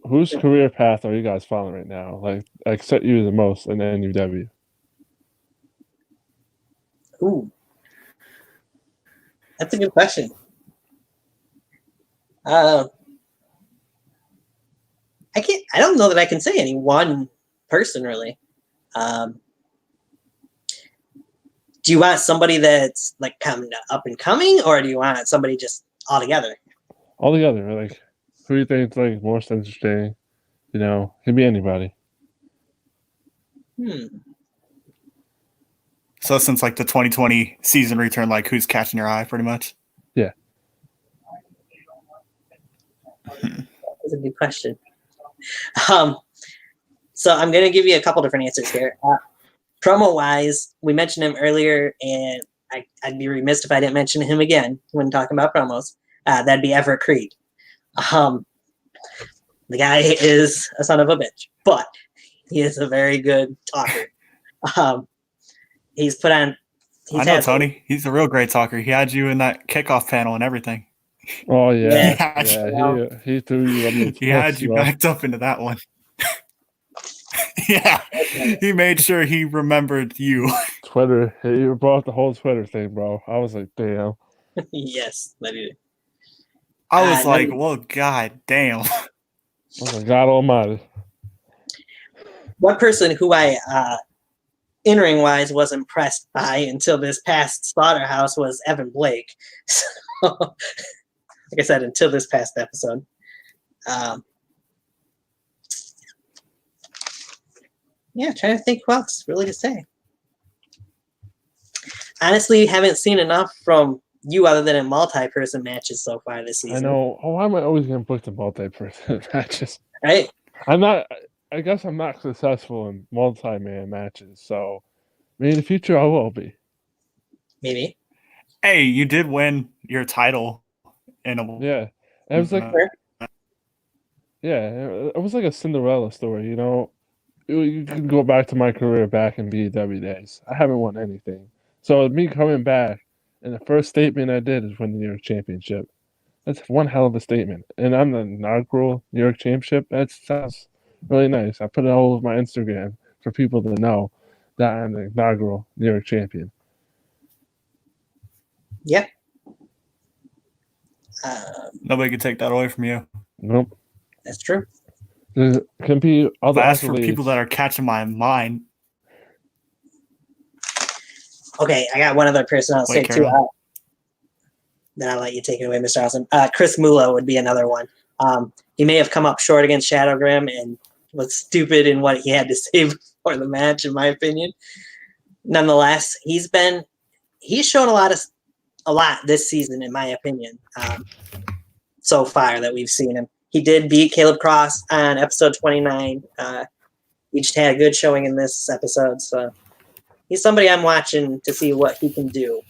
Whose career path are you guys following right now? Like, except you the most in NUW? Ooh. That's a good question. I don't know that I can say any one person really. Do you want somebody that's like coming up and coming, or do you want somebody just all together? All together, like, who do you think is like most interesting? You know, could be anybody. So since like the 2020 season return, like who's catching your eye pretty much? Yeah. That's a good question. So I'm going to give you a couple different answers here. Promo-wise, we mentioned him earlier, and I'd be remiss if I didn't mention him again when talking about promos. That'd be Everett Creed. The guy is a son of a bitch, but he is a very good talker. He's put on. I know, Tony. He's a real great talker. He had you in that kickoff panel and everything. Oh yeah, yeah. He threw you. He had you backed up into that one. Yeah, he made sure he remembered you. Twitter, you brought the whole Twitter thing, bro. I was like, damn. Yes, I did. I was like, well, god damn. I was like, God Almighty. One person who I in-ring wise was impressed by until this past Slaughterhouse was Evan Blake. So, like I said, until this past episode. Yeah, trying to think who else really to say. Honestly, haven't seen enough from you other than in multi-person matches so far this season. I know. Oh, why am I always getting booked in multi-person matches? Right? I guess I'm not successful in multi-man matches, so maybe in the future I will be. Maybe. Hey, you did win your title in a it was like it was like a Cinderella story, you know. You can go back to my career back in BW days. I haven't won anything. So me coming back, and the first statement I did is win the New York Championship. That's one hell of a statement. And I'm the inaugural New York Championship. That sounds really nice. I put it all over my Instagram for people to know that I'm the inaugural New York Champion. Yeah. Nobody can take that away from you. Nope. That's true. There can be other That's for accolades. people that are catching my mind. Okay, I got one other person I'll say too. Then I'll let you take it away, Mr. Allison. Chris Mula would be another one. He may have come up short against Shadowgram and was stupid in what he had to say before the match, in my opinion. Nonetheless, he's shown a lot this season, in my opinion, so far that we've seen him. He did beat Caleb Cross on episode 29. He just had a good showing in this episode, so he's somebody I'm watching to see what he can do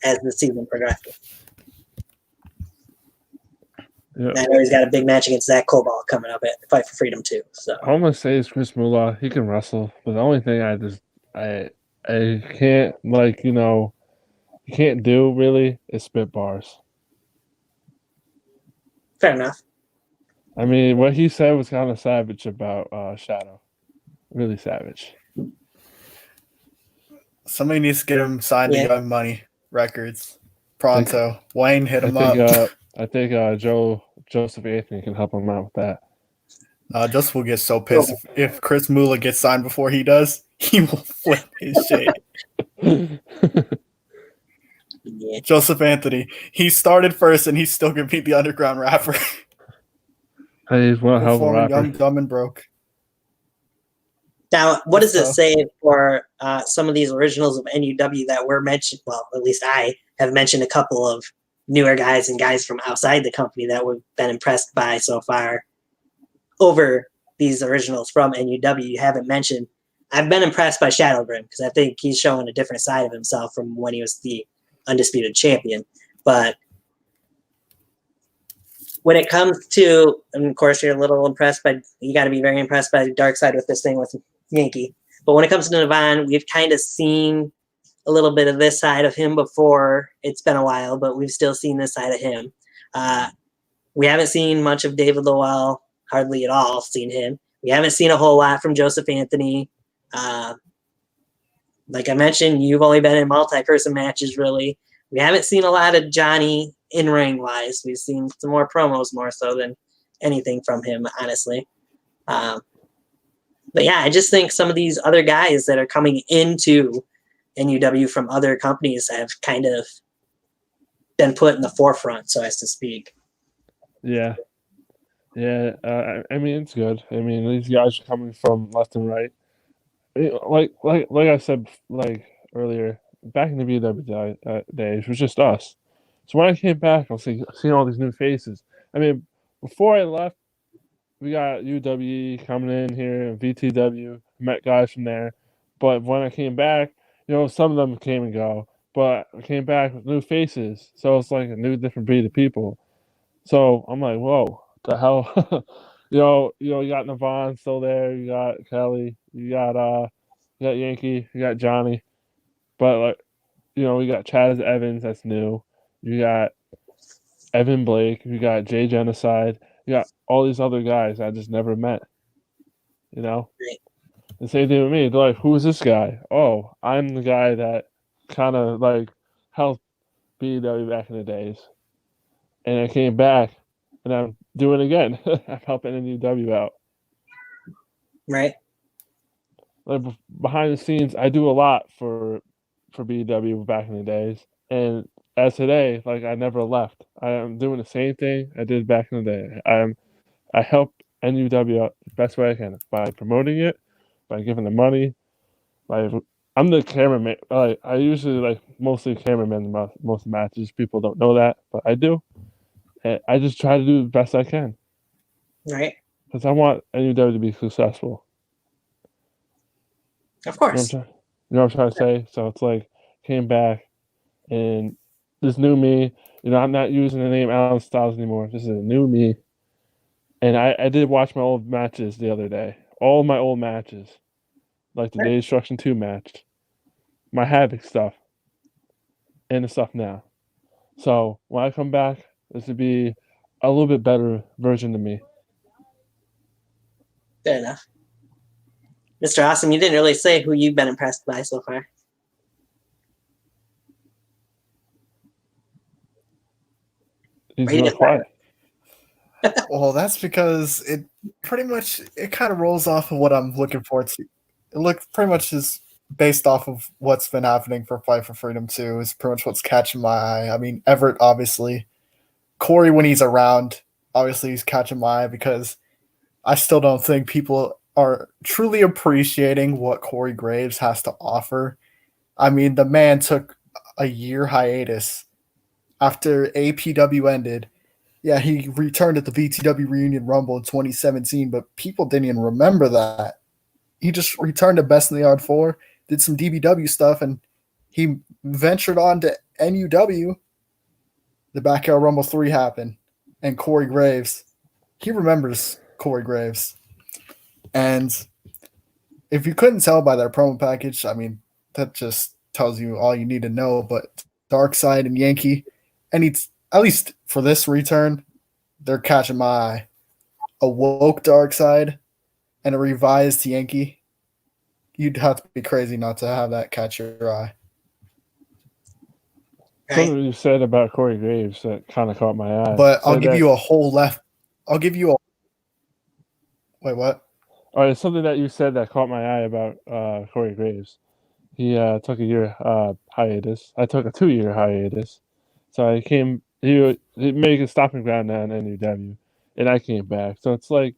as the season progresses. Yeah. I know he's got a big match against Zach Cobalt coming up at Fight for Freedom too. So all I'm gonna say is Chris Mula. He can wrestle, but the only thing I can't you can't do really is spit bars. fair enough. I mean, what he said was kind of savage about Shadow. Really savage. Somebody needs to get him signed to Young Money Records. Pronto. Wayne, hit him up. I think Joseph Anthony can help him out with that. Joseph will get so pissed if Chris Mula gets signed before he does. He will flip his shit. Yeah. Joseph Anthony. He started first and he's still going to beat the underground rapper. Hey, he's one hell of a rapper. Young, Dumb, and Broke. Now, what does it tough. say for some of these originals of NUW that were mentioned? Well, at least I have mentioned a couple of newer guys and guys from outside the company that we've been impressed by so far over these originals from NUW. You haven't mentioned. I've been impressed by Shadowgrim because I think he's showing a different side of himself from when he was the undisputed champion. But when it comes to, and of course, you're a little impressed by, you got to be very impressed by Dark Side with this thing with Yankee. But when it comes to Navon, we've kind of seen a little bit of this side of him before. It's been a while, but we've still seen this side of him. We haven't seen much of David Lowell, hardly at all seen him. We haven't seen a whole lot from Joseph Anthony. Like I mentioned, you've only been in multi-person matches, really. We haven't seen a lot of Johnny in-ring wise. We've seen some more promos more so than anything from him, honestly. But yeah, I just think some of these other guys that are coming into NUW from other companies have kind of been put in the forefront, so as to speak. Yeah. I mean, it's good. I mean, these guys are coming from left and right. Like I said, like earlier, back in the BW days, it was just us. So when I came back, I was seeing all these new faces. I mean, before I left, we got UWE coming in here and VTW, met guys from there. But when I came back, some of them came and go. But I came back with new faces. So it's like a new, different breed of people. So I'm like, whoa, the hell? you got Navon still there. You got Kelly. You got Yankee. You got Johnny. But like, we got Chaz Evans. That's new. You got Evan Blake. You got Jay Genocide. You got all these other guys I just never met. The same thing with me. They're like, who is this guy? Oh, I'm the guy that kind of like helped BW back in the days. And I came back and I'm doing it again. I'm helping NUW out. Right. Like behind the scenes, I do a lot for BW back in the days. And as today, like I never left. I am doing the same thing I did back in the day. I help NUW out the best way I can by promoting it, by giving them money. I'm the cameraman. I usually mostly cameraman most matches. People don't know that, but I do. And I just try to do the best I can. Right. Because I want NUW to be successful. Of course. You know what I'm trying to say? So it's like, came back and this new me, I'm not using the name Alan Styles anymore. This is a new me. And I did watch my old matches the other day. All my old matches. Like the Day Destruction 2 match. My Havoc stuff. And the stuff now. So when I come back, this would be a little bit better version of me. Fair enough. Mr. Awesome, you didn't really say who you've been impressed by so far. He's real quiet. Well, that's because it kind of rolls off of what I'm looking forward to. It looks pretty much is based off of what's been happening for Fight for Freedom 2. Is pretty much what's catching my eye. I mean, Everett, obviously. Corey, when he's around, obviously he's catching my eye because I still don't think people are truly appreciating what Corey Graves has to offer. I mean, the man took a year hiatus after APW ended. Yeah, he returned at the VTW Reunion Rumble in 2017, but people didn't even remember that. He just returned to Best in the Yard 4, did some DBW stuff, and he ventured on to NUW. The Backyard Rumble 3 happened, and Corey Graves, he remembers Corey Graves. And if you couldn't tell by their promo package, I mean, that just tells you all you need to know. But Darkseid and Yankee, at least for this return, they're catching my eye. A woke Darkseid and a revised Yankee. You'd have to be crazy not to have that catch your eye. Something you said about Corey Graves that kind of caught my eye. But I'll give you a whole left. I'll give you a. Wait, what? Oh, it's something that you said that caught my eye about Corey Graves. He took a year hiatus. I took a 2-year hiatus. So I came. He made a stopping ground now in NUW, and I came back. So it's like,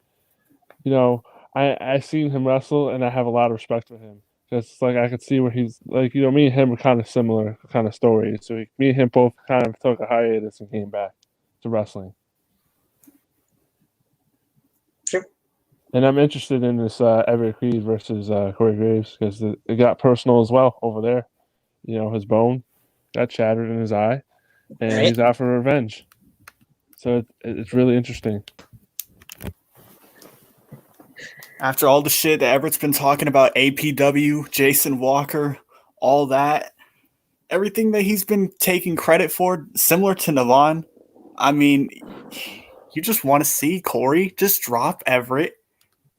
I seen him wrestle, and I have a lot of respect for him. Just like I could see where he's like, me and him are kind of similar kind of stories. So me and him both kind of took a hiatus and came back to wrestling. Sure. And I'm interested in this Everett Creed versus Corey Graves because it got personal as well over there. His bone got shattered in his eye, and he's out for revenge. So it's really interesting. After all the shit that Everett's been talking about, APW, Jason Walker, all that, everything that he's been taking credit for, similar to Navon, I mean, you just want to see Corey just drop Everett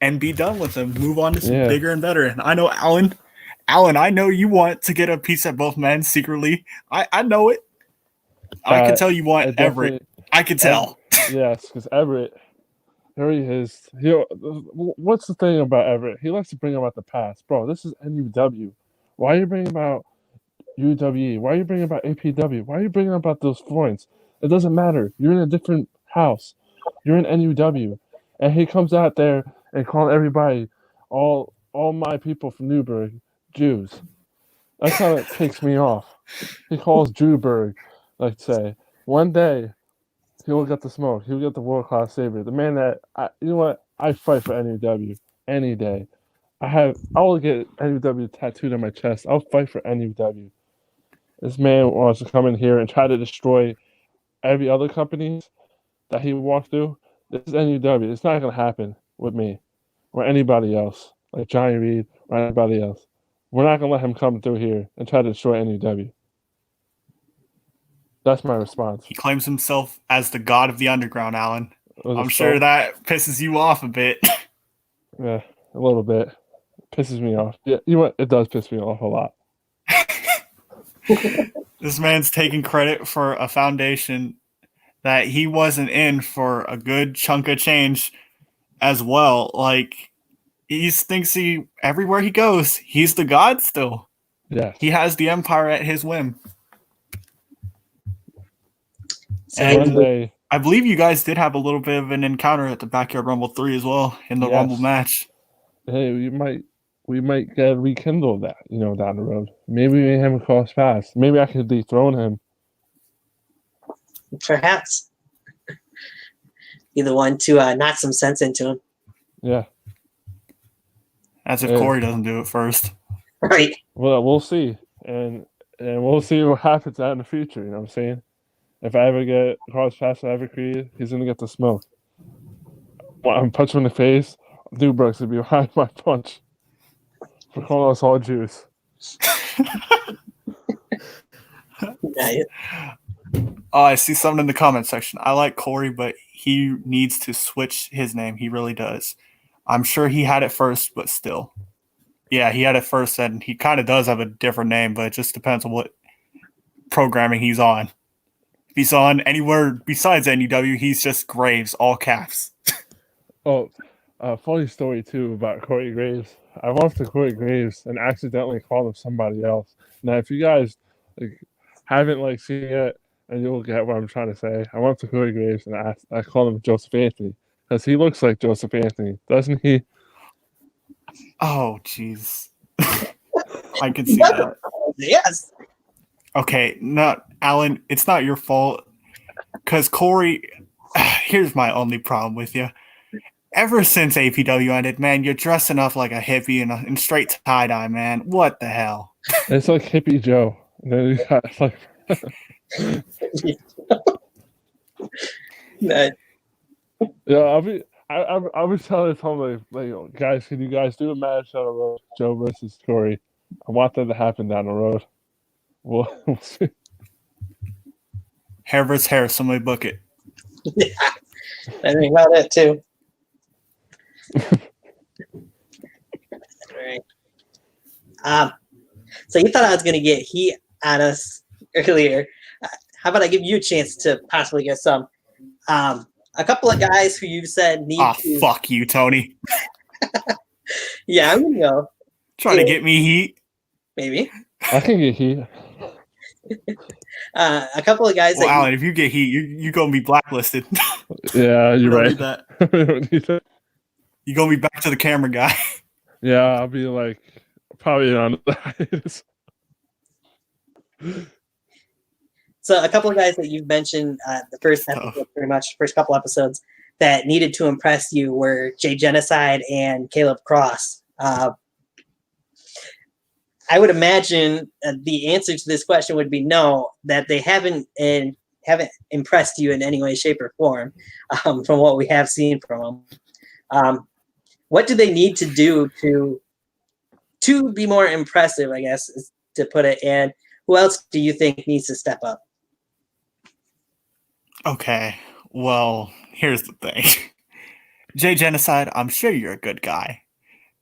and be done with him. Move on to some bigger and better. And I know, Alan, I know you want to get a piece at both men secretly. I know it. I can tell you want Everett. I can tell. Yes, because Everett, there he is. What's the thing about Everett? He likes to bring about the past. Bro, this is NUW. Why are you bringing about UWE? Why are you bringing about APW? Why are you bringing about those points? It doesn't matter. You're in a different house. You're in NUW. And he comes out there and calls everybody, all my people from Newburgh, Jews. That's how it takes me off. He calls Jewberg, like say. One day, he will get the smoke. He will get the world-class saber. The man that, I fight for NUW any day. I will get NUW tattooed on my chest. I'll fight for NUW. This man wants to come in here and try to destroy every other company that he walked through. This is NUW. It's not going to happen with me or anybody else, like Johnny Reed or anybody else. We're not going to let him come through here and try to destroy NUW. That's my response. He claims himself as the god of the underground, Alan. I'm sure that pisses you off a bit. Yeah, a little bit. It pisses me off. Yeah, you know what? It does piss me off a lot. This man's taking credit for a foundation that he wasn't in for a good chunk of change as well. Like, he thinks everywhere he goes, he's the god still. Yeah. He has the empire at his whim. And I believe you guys did have a little bit of an encounter at the Backyard Rumble 3 as well in the Rumble match. Hey, we might get rekindled that, down the road. Maybe we may have him cross paths. Maybe I could dethrone him. Perhaps. Be the one to knock some sense into him. Yeah. As if Corey doesn't do it first. Right. Well, we'll see. And we'll see what happens out in the future, you know what I'm saying? If I ever get cross paths with Everett Creed, he's going to get the smoke. When I'm punching him in the face, Dubrook's going to be behind my punch. For calling us all Jews. Oh, I see something in the comment section. I like Corey, but he needs to switch his name. He really does. I'm sure he had it first, but still. Yeah, he had it first, and he kind of does have a different name, but it just depends on what programming he's on. If he's on anywhere besides NUW, he's just Graves, all caps. Oh, funny story, too, about Corey Graves. I went to Corey Graves and accidentally called him somebody else. Now, if you guys haven't seen it, and you'll get what I'm trying to say, I went to Corey Graves and I called him Joseph Anthony because he looks like Joseph Anthony, doesn't he? Oh, jeez. I can see that. Yes. Okay, Alan, it's not your fault. Because Corey, here's my only problem with you. Ever since APW ended, man, you're dressing up like a hippie in straight tie-dye, man. What the hell? It's like Hippie Joe. And then you got Yeah, I was telling Tom guys, can you guys do a match on the road, Joe versus Corey? I want that to happen down the road. We'll see. Hair versus hair, somebody book it. Yeah, I think about that too. All right. So you thought I was going to get heat on us earlier. How about I give you a chance to possibly get some? A couple of guys who you said need to. Fuck you, Tony. Yeah, I'm going to go. Trying to get me heat? Maybe. I can get heat. A couple of guys. Well, Alan, if you get heat, you're going to be blacklisted. Yeah, you're right. We don't need that. You gonna be back to the camera guy. Yeah, I'll be like probably on the hiatus. So a couple of guys that you've mentioned the first Tough. episode, pretty much first couple episodes that needed to impress you were Jay Genocide and Caleb Cross. I would imagine the answer to this question would be no, that they haven't impressed you in any way, shape, or form from what we have seen from them. What do they need to do to be more impressive, I guess, is to put it, and who else do you think needs to step up? Okay, well, here's the thing. Jay Genocide, I'm sure you're a good guy.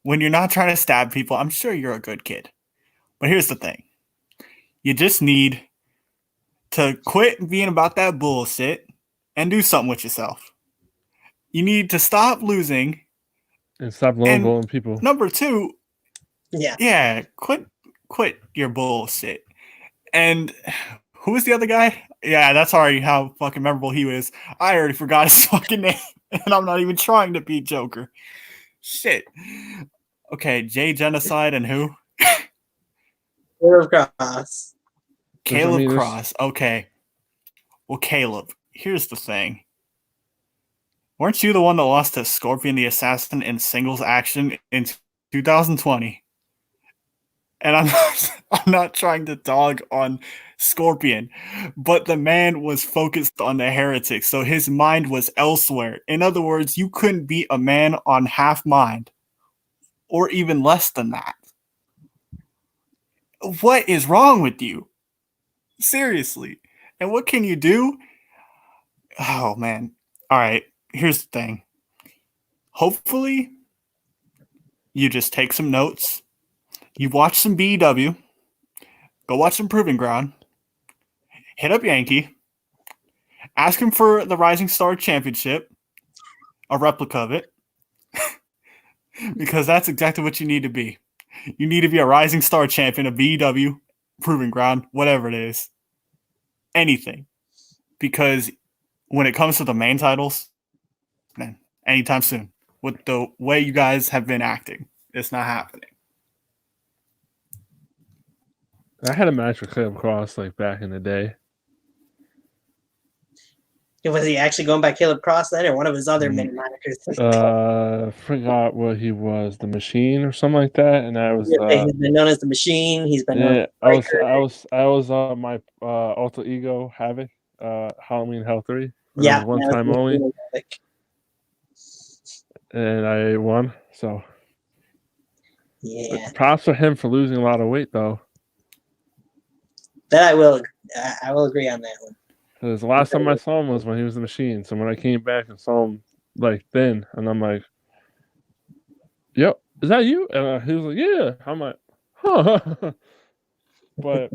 When you're not trying to stab people, I'm sure you're a good kid. But here's the thing. You just need to quit being about that bullshit and do something with yourself. You need to stop losing. And stop lowballing people. Number 2, Yeah, quit your bullshit. And who was the other guy? Yeah, that's already how fucking memorable he was. I already forgot his fucking name, and I'm not even trying to be Joker. Shit. Okay, Jay Genocide and who? Caleb Cross. Caleb Cross. Okay. Well, Caleb, here's the thing. Weren't you the one that lost to Scorpion the Assassin in singles action in 2020? And I'm not trying to dog on Scorpion, but the man was focused on the heretics, so his mind was elsewhere. In other words, you couldn't beat a man on half mind, or even less than that. What is wrong with you? Seriously. And what can you do? Oh, man. All right, here's the thing. Hopefully, you just take some notes. You watch some BEW. Go watch some Proving Ground. Hit up Yankee. Ask him for the Rising Star Championship. A replica of it. Because that's exactly what you need to be. You need to be a Rising Star champion, a BEW, Proving Ground, whatever it is. Anything. Because when it comes to the main titles, man, anytime soon. With the way you guys have been acting, it's not happening. I had a match with Caleb Cross like back in the day. Was he actually going by Caleb Cross then, or one of his other mini monikers? Forgot what he was, the Machine or something like that. And I was he's been known as the Machine. He's been known as I was my alter ego Havoc, Halloween Hell 3. Yeah, one time only. And I won. So yeah, props for him for losing a lot of weight though. That I will agree on that one. Because the last time I saw him was when he was the Machine. So when I came back and saw him like thin, and I'm like, "Yep, is that you?" And he was like, "Yeah." I'm like, "Huh." But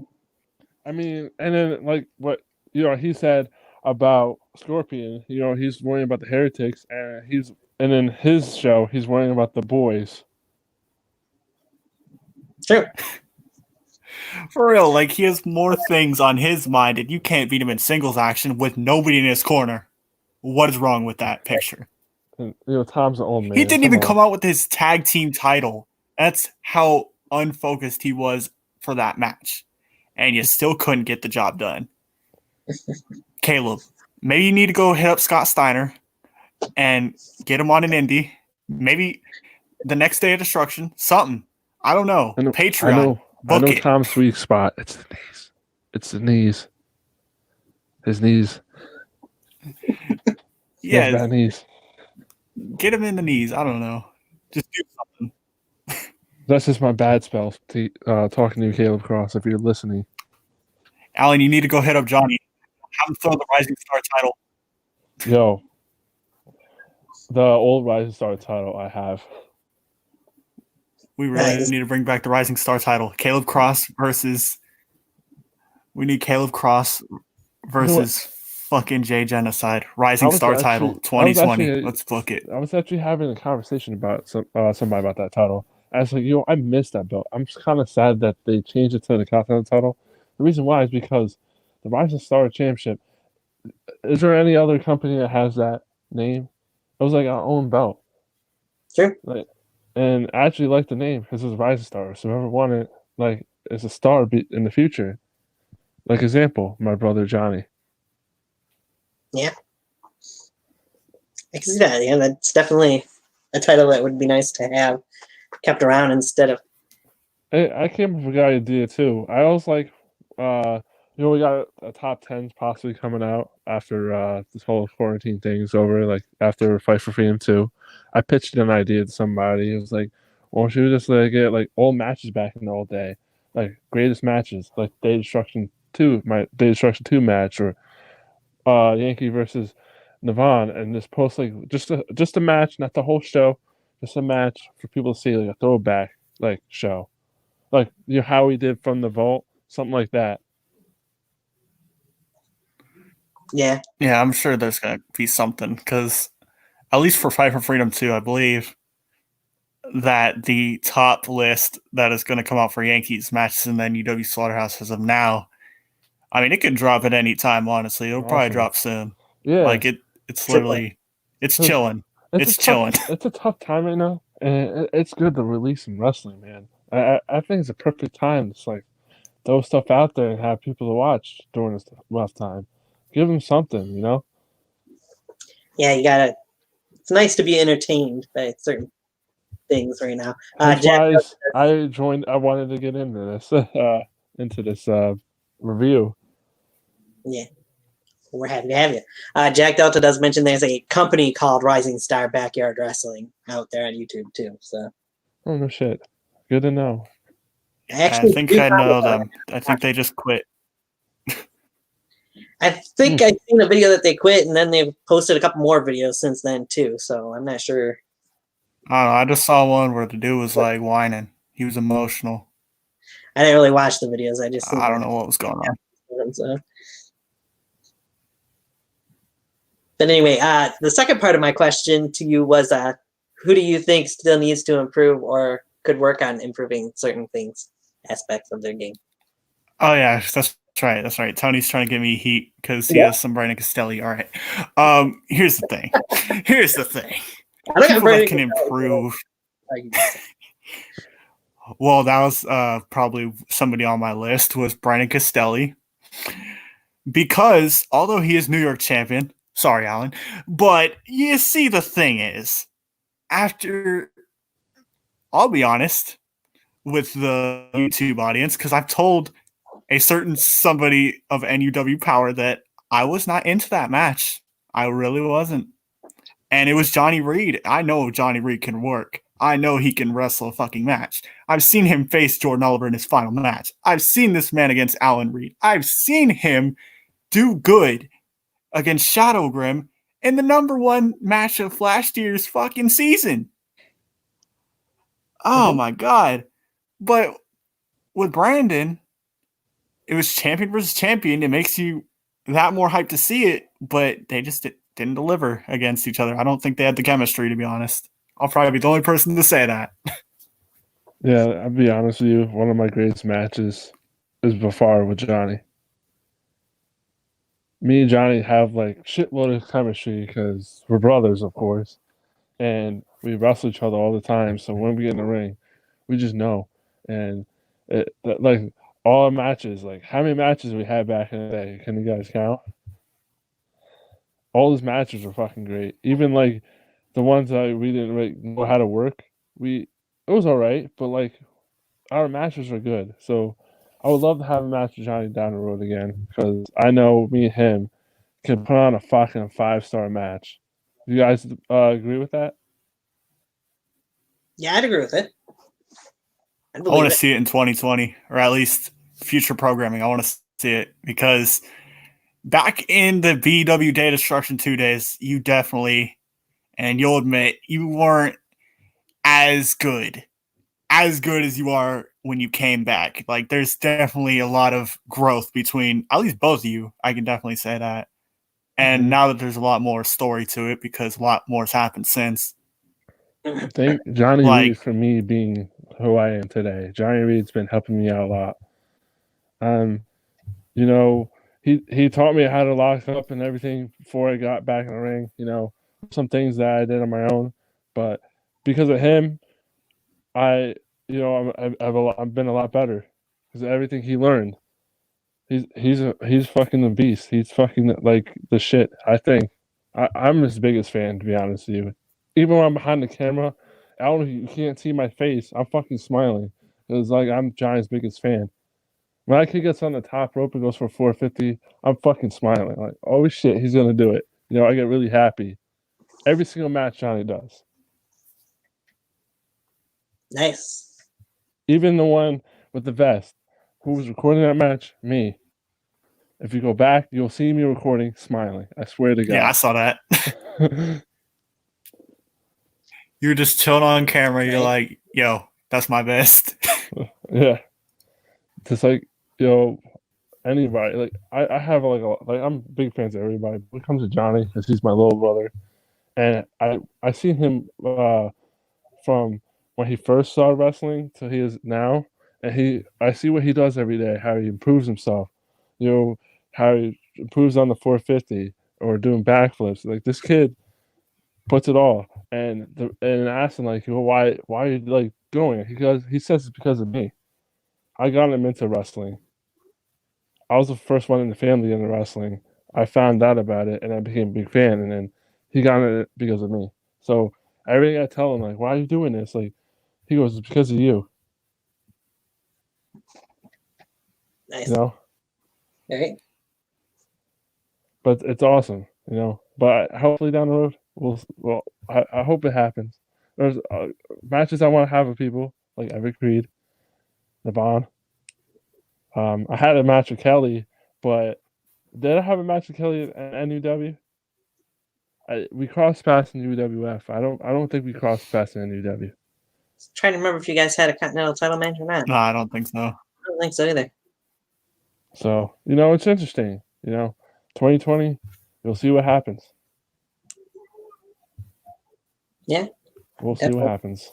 I mean, and then like what he said about Scorpion. He's worrying about the heretics, and in his show he's worrying about the boys. True. For real, like he has more things on his mind, and you can't beat him in singles action with nobody in his corner. What is wrong with that picture? And, Tom's an old man. He didn't even come out with his tag team title. That's how unfocused he was for that match. And you still couldn't get the job done. Caleb, maybe you need to go hit up Scott Steiner and get him on an indie. Maybe the next day of destruction. Something. I don't know. Patreon. I know Tom's weak spot. It's the knees. It's the knees. His knees. Yeah. Bad knees. Get him in the knees. I don't know. Just do something. That's just my bad spell. Talking to you, Caleb Cross, if you're listening. Alan, you need to go hit up Johnny. Have him throw the Rising Star title. Yo. The old Rising Star title I have. We really need to bring back the Rising Star title. Caleb Cross versus... We need Caleb Cross versus fucking Jay Genocide. Rising Star title 2020. Let's book it. I was actually having a conversation about somebody about that title. I was like, I missed that belt. I'm just kind of sad that they changed it to the Continental title. The reason why is because the Rising Star Championship, is there any other company that has that name? It was like our own belt. True. Like, and I actually like the name because it's Rising Star. So whoever won it, like, is a star in the future. Like example, my brother Johnny. Yeah. I can see that. Yeah, that's definitely a title that would be nice to have kept around instead of. I came up with a good idea too. I was like, we got a top 10s possibly coming out after this whole quarantine thing is over. Like after Fight for Freedom 2, I pitched an idea to somebody. It was like, well, should we just get like old matches back in the old day, like greatest matches, like Day Destruction 2, my Day Destruction 2 match, or Yankee versus Navon, and just post like just a match, not the whole show, just a match for people to see, like a throwback like show, like how we did from the vault, something like that. Yeah. Yeah, I'm sure there's gonna be something because at least for Fight for Freedom 2, I believe that the top list that is going to come out for Yankees matches in the NUW Slaughterhouse as of now. I mean, it could drop at any time. Honestly, it'll probably Awesome. drop soon. Yeah, Like it's Triple. literally, it's 'Cause chilling. it's a It's tough chilling. it's a tough time right now, and it's good to release some wrestling, man. I think it's a perfect time to like throw stuff out there and have people to watch during this rough time. Give them something, you know. Yeah, you gotta. It's nice to be entertained by certain things right now. Hence Jack, why I joined. I wanted to get into this review. yeah, we're happy to have you. Jack Delta does mention there's a company called Rising Star Backyard Wrestling out there on YouTube too. So Oh no shit. Good to know. I I actually think do I follow know them. I think they just quit. I think I've seen a video that they quit, and then they've posted a couple more videos since then too. So I'm not sure. I don't know. I just saw one where the dude was like whining. He was emotional. I didn't really watch the videos. I just seen I don't know what was going on. them. So. But anyway, the second part of my question to you was, who do you think still needs to improve or could work on improving certain things, aspects of their game? Oh yeah, that's right. That's right. Tony's trying to give me heat because he Yeah. has some Brandon Castelli. All right. Here's the thing. Here's the thing. I don't got People that Brandon can Castelli, improve. so- Well, that was probably somebody on my list was Brandon Castelli because although he is New York champion, sorry, Alan, but you see, the thing is, after I'll be honest with the YouTube audience because I've told a certain somebody of NUW Power that I was not into that match. I really wasn't. And it was Johnny Reed. I know Johnny Reed can work. I know he can wrestle a fucking match. I've seen him face Jordan Oliver in his final match. I've seen this man against Alan Reed. I've seen him do good against Shadow Grim in the #1 match of last year's fucking season. Oh my god. But with Brandon, it was champion versus champion. It makes you that more hyped to see it, but they just didn't deliver against each other. I don't think they had the chemistry, to be honest. I'll probably be the only person to say that. Yeah, I'll be honest with you. One of my greatest matches is before with Johnny. Me and Johnny have like shitload of chemistry because we're brothers, of course, and we wrestle each other all the time. So when we get in the ring, we just know. And like all our matches, like how many matches we had back in the day? Can you guys count? All those matches were fucking great. Even like the ones that we didn't really know how to work, it was all right, but like our matches were good. So I would love to have a match with Johnny down the road again because I know me and him can put on a fucking 5-star match. You guys agree with that? Yeah, I'd agree with it. I I want believe to it. see it in 2020, or at least future programming. I want to see it because back in the BW Day Destruction 2 days, you definitely, and you'll admit, you weren't as good as you are when you came back. Like, there's definitely a lot of growth between at least both of you. I can definitely say that. And now that there's a lot more story to it because a lot more has happened since. I think Johnny Like, Reed for me being who I am today. Johnny Reed's been helping me out a lot. You know, he taught me how to lock up and everything before I got back in the ring. You know, some things that I did on my own, but because of him, I've been a lot better because of everything he learned. He's fucking the beast. He's fucking like the shit. I think I'm his biggest fan, to be honest with you. Even when I'm behind the camera, I don't know, you can't see my face. I'm fucking smiling. It's like I'm Johnny's biggest fan. When that kid gets on the top rope and goes for 450, I'm fucking smiling. Like, oh shit, he's gonna do it. I get really happy. Every single match Johnny does. Nice. Even the one with the vest. Who was recording that match? Me. If you go back, you'll see me recording, smiling. I swear to God. Yeah, I saw that. You're just chilling on camera. You're like, yo, that's my best. Yeah. Just like, anybody. Like, I have I'm big fans of everybody. When it comes to Johnny, because he's my little brother. And I seen him from when he first started wrestling to he is now. And I see what he does every day, how he improves himself. How he improves on the 450 or doing backflips. Like, this kid puts it all. And asked him, like, why are you like doing it? He says it's because of me. I got him into wrestling. I was the first one in the family into wrestling. I found out about it and I became a big fan, and then he got it because of me. So everything I tell him, like, why are you doing this? Like, he goes, it's because of you. Nice. All right. But it's awesome, But hopefully down the road, I hope it happens. There's matches I want to have with people like Everett Creed, Navon. I had a match with Kelly, but did I have a match with Kelly at NUW? We crossed paths in UWF. I don't think we crossed paths in NUW. Trying to remember if you guys had a Continental title match or not. No, I don't think so. I don't think so either. So, it's interesting. 2020, you'll see what happens. Yeah. We'll see what happens.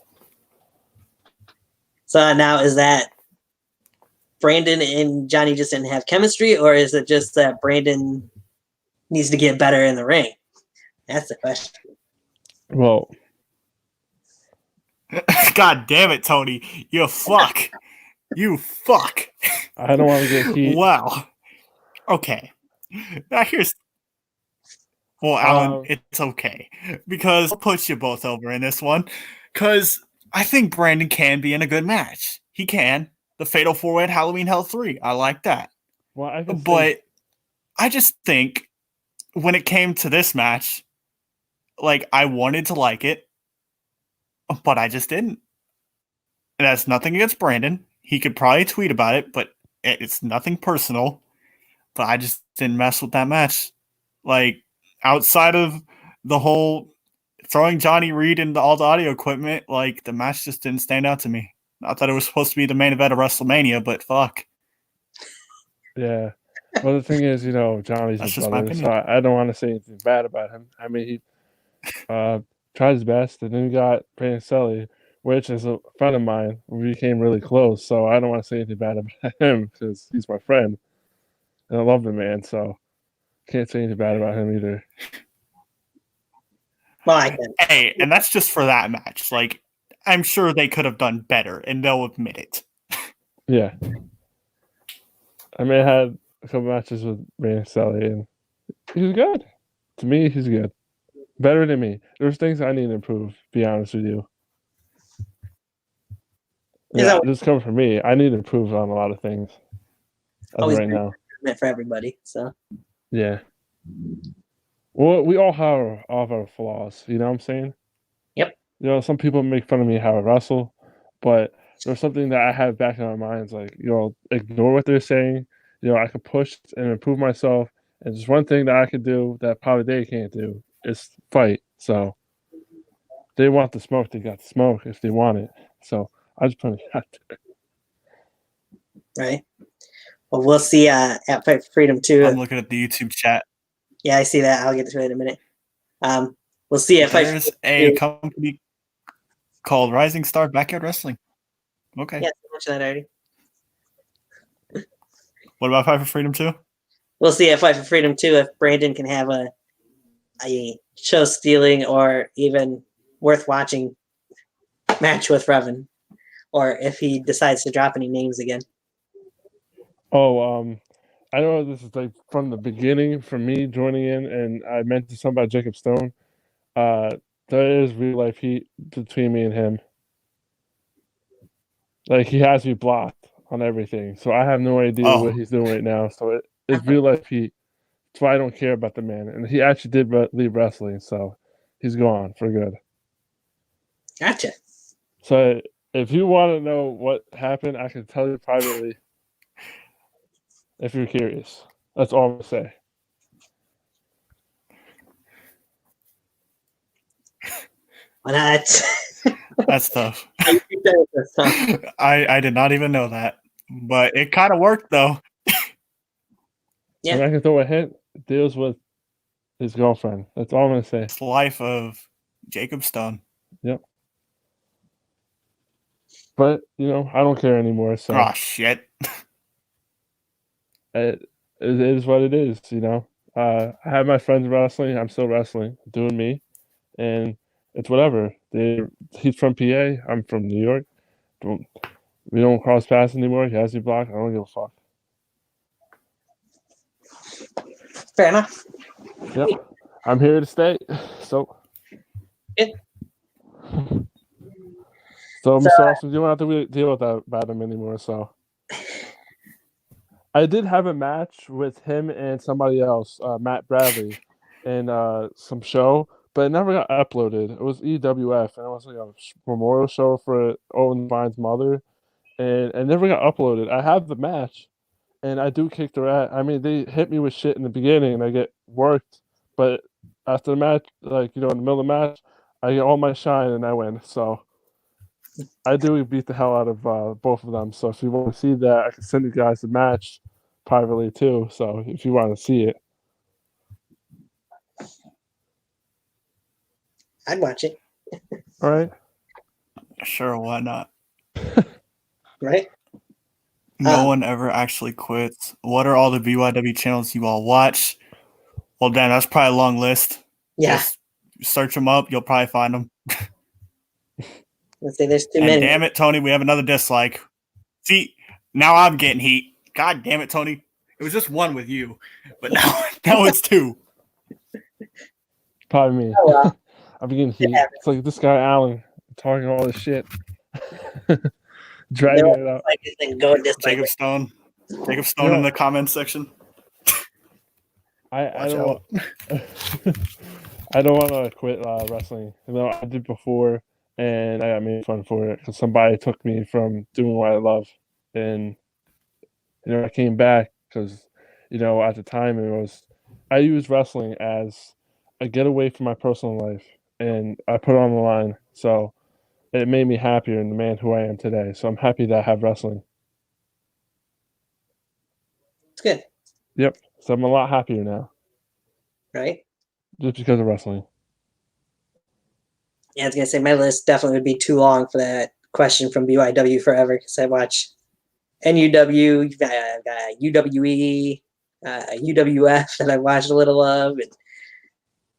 So now, is that Brandon and Johnny just didn't have chemistry, or is it just that Brandon needs to get better in the ring? That's the question. Well, God damn it, Tony. You fuck. You fuck. I don't want to get heat. Wow. Okay. Now here's... Well, Alan, it's okay. Because I'll put you both over in this one. Because I think Brandon can be in a good match. He can. The Fatal 4-Way at Halloween Hell 3. I like that. Well, I just think when it came to this match, like, I wanted to like it, but I just didn't. And that's nothing against Brandon. He could probably tweet about it, but it's nothing personal. But I just didn't mess with that match. Like, outside of the whole throwing Johnny Reed into all the audio equipment, like, the match just didn't stand out to me. Not that it was supposed to be the main event of WrestleMania, but fuck. Yeah. Well, the thing is, Johnny's That's a just my brother, so opinion. I don't want to say anything bad about him. I mean, he tried his best, and then we got Brandon Selly, which is a friend of mine. We became really close, so I don't want to say anything bad about him because he's my friend, and I love the man, so can't say anything bad about him either. Well, I can. Hey, and that's just for that match. Like, I'm sure they could have done better, and they'll admit it. Yeah. I mean, I had a couple matches with Brandon Selly, and he's good. To me, he's good. Better than me. There's things I need to improve, to be honest with you. Yeah, this is coming from me. I need to improve on a lot of things as of right now. Meant for everybody, so. Yeah. Well, we all have our flaws, you know what I'm saying? Yep. Some people make fun of me how I wrestle, but there's something that I have back in my mind. It's like, ignore what they're saying. I could push and improve myself. And just one thing that I could do that probably they can't do is fight. So they want the smoke, they got the smoke if they want it. So I just put it out there. Right. Well, we'll see at Fight for Freedom 2. I'm looking at the YouTube chat. Yeah, I see that. I'll get to it in a minute. We'll see if there's a company called Rising Star Backyard Wrestling. Okay. Yeah, I mentioned that already. What about Fight for Freedom 2? We'll see at Fight for Freedom 2 if Brandon can have a show stealing or even worth watching match with Revan, or if he decides to drop any names again. Oh, I know this is like from the beginning, from me joining in, and I mentioned something about Jacob Stone. There is real life heat between me and him. Like, he has me blocked on everything, so I have no idea what he's doing right now. So it's real life heat. That's why I don't care about the man. And he actually did leave wrestling, so he's gone for good. Gotcha. So if you want to know what happened, I can tell you privately. If you're curious, that's all I'm gonna say. Well, that's That's tough. that's tough. I did not even know that, but it kind of worked though. Yeah. And I can throw a hint. It deals with his girlfriend. That's all I'm gonna say. It's the life of Jacob Stone. Yep. But I don't care anymore. So Oh shit. it is what it is. I have my friends wrestling. I'm still wrestling, doing me, and it's whatever. He's from PA. I'm from New York. We don't cross paths anymore. He has me blocked. I don't give a fuck. Fair enough. Yep. I'm here to stay. So. Yeah. So Mr. Austin, you don't have to deal with that about him anymore. So. I did have a match with him and somebody else, Matt Bradley, in some show, but it never got uploaded. It was EWF, and it was like a memorial show for Owen Vine's mother, and it never got uploaded. I have the match, and I do kick their ass. I mean, they hit me with shit in the beginning, and I get worked, but after the match, in the middle of the match, I get all my shine, and I win. So I do beat the hell out of both of them. So if you want to see that, I can send you guys the match privately too. So if you want to see it, I'd watch it. all right. Sure, why not? Right? No one ever actually quits. What are all the BYW channels you all watch? Well, damn, that's probably a long list. Yeah. Just search them up. You'll probably find them. Let's say there's too And many. damn it, Tony, we have another dislike. See, now I'm getting heat. God damn it, Tony. It was just one with you, but now it's two. Probably me. Oh, well. I'm getting heat. It's like this guy Alan talking all this shit, dragging it up. Like this thing going this Jacob Stone in the comments section. I don't I don't want to quit wrestling. I did before, and I got made fun for it because somebody took me from doing what I love, and I came back because at the time I used wrestling as a getaway from my personal life, and I put it on the line. So it made me happier in the man who I am today. So I'm happy that I have wrestling. It's good. Yep. So I'm a lot happier now. Right? Just because of wrestling. Yeah, I was going to say my list definitely would be too long for that question from BYW forever because I watch NUW, UWE, UWF that I watched a little of, and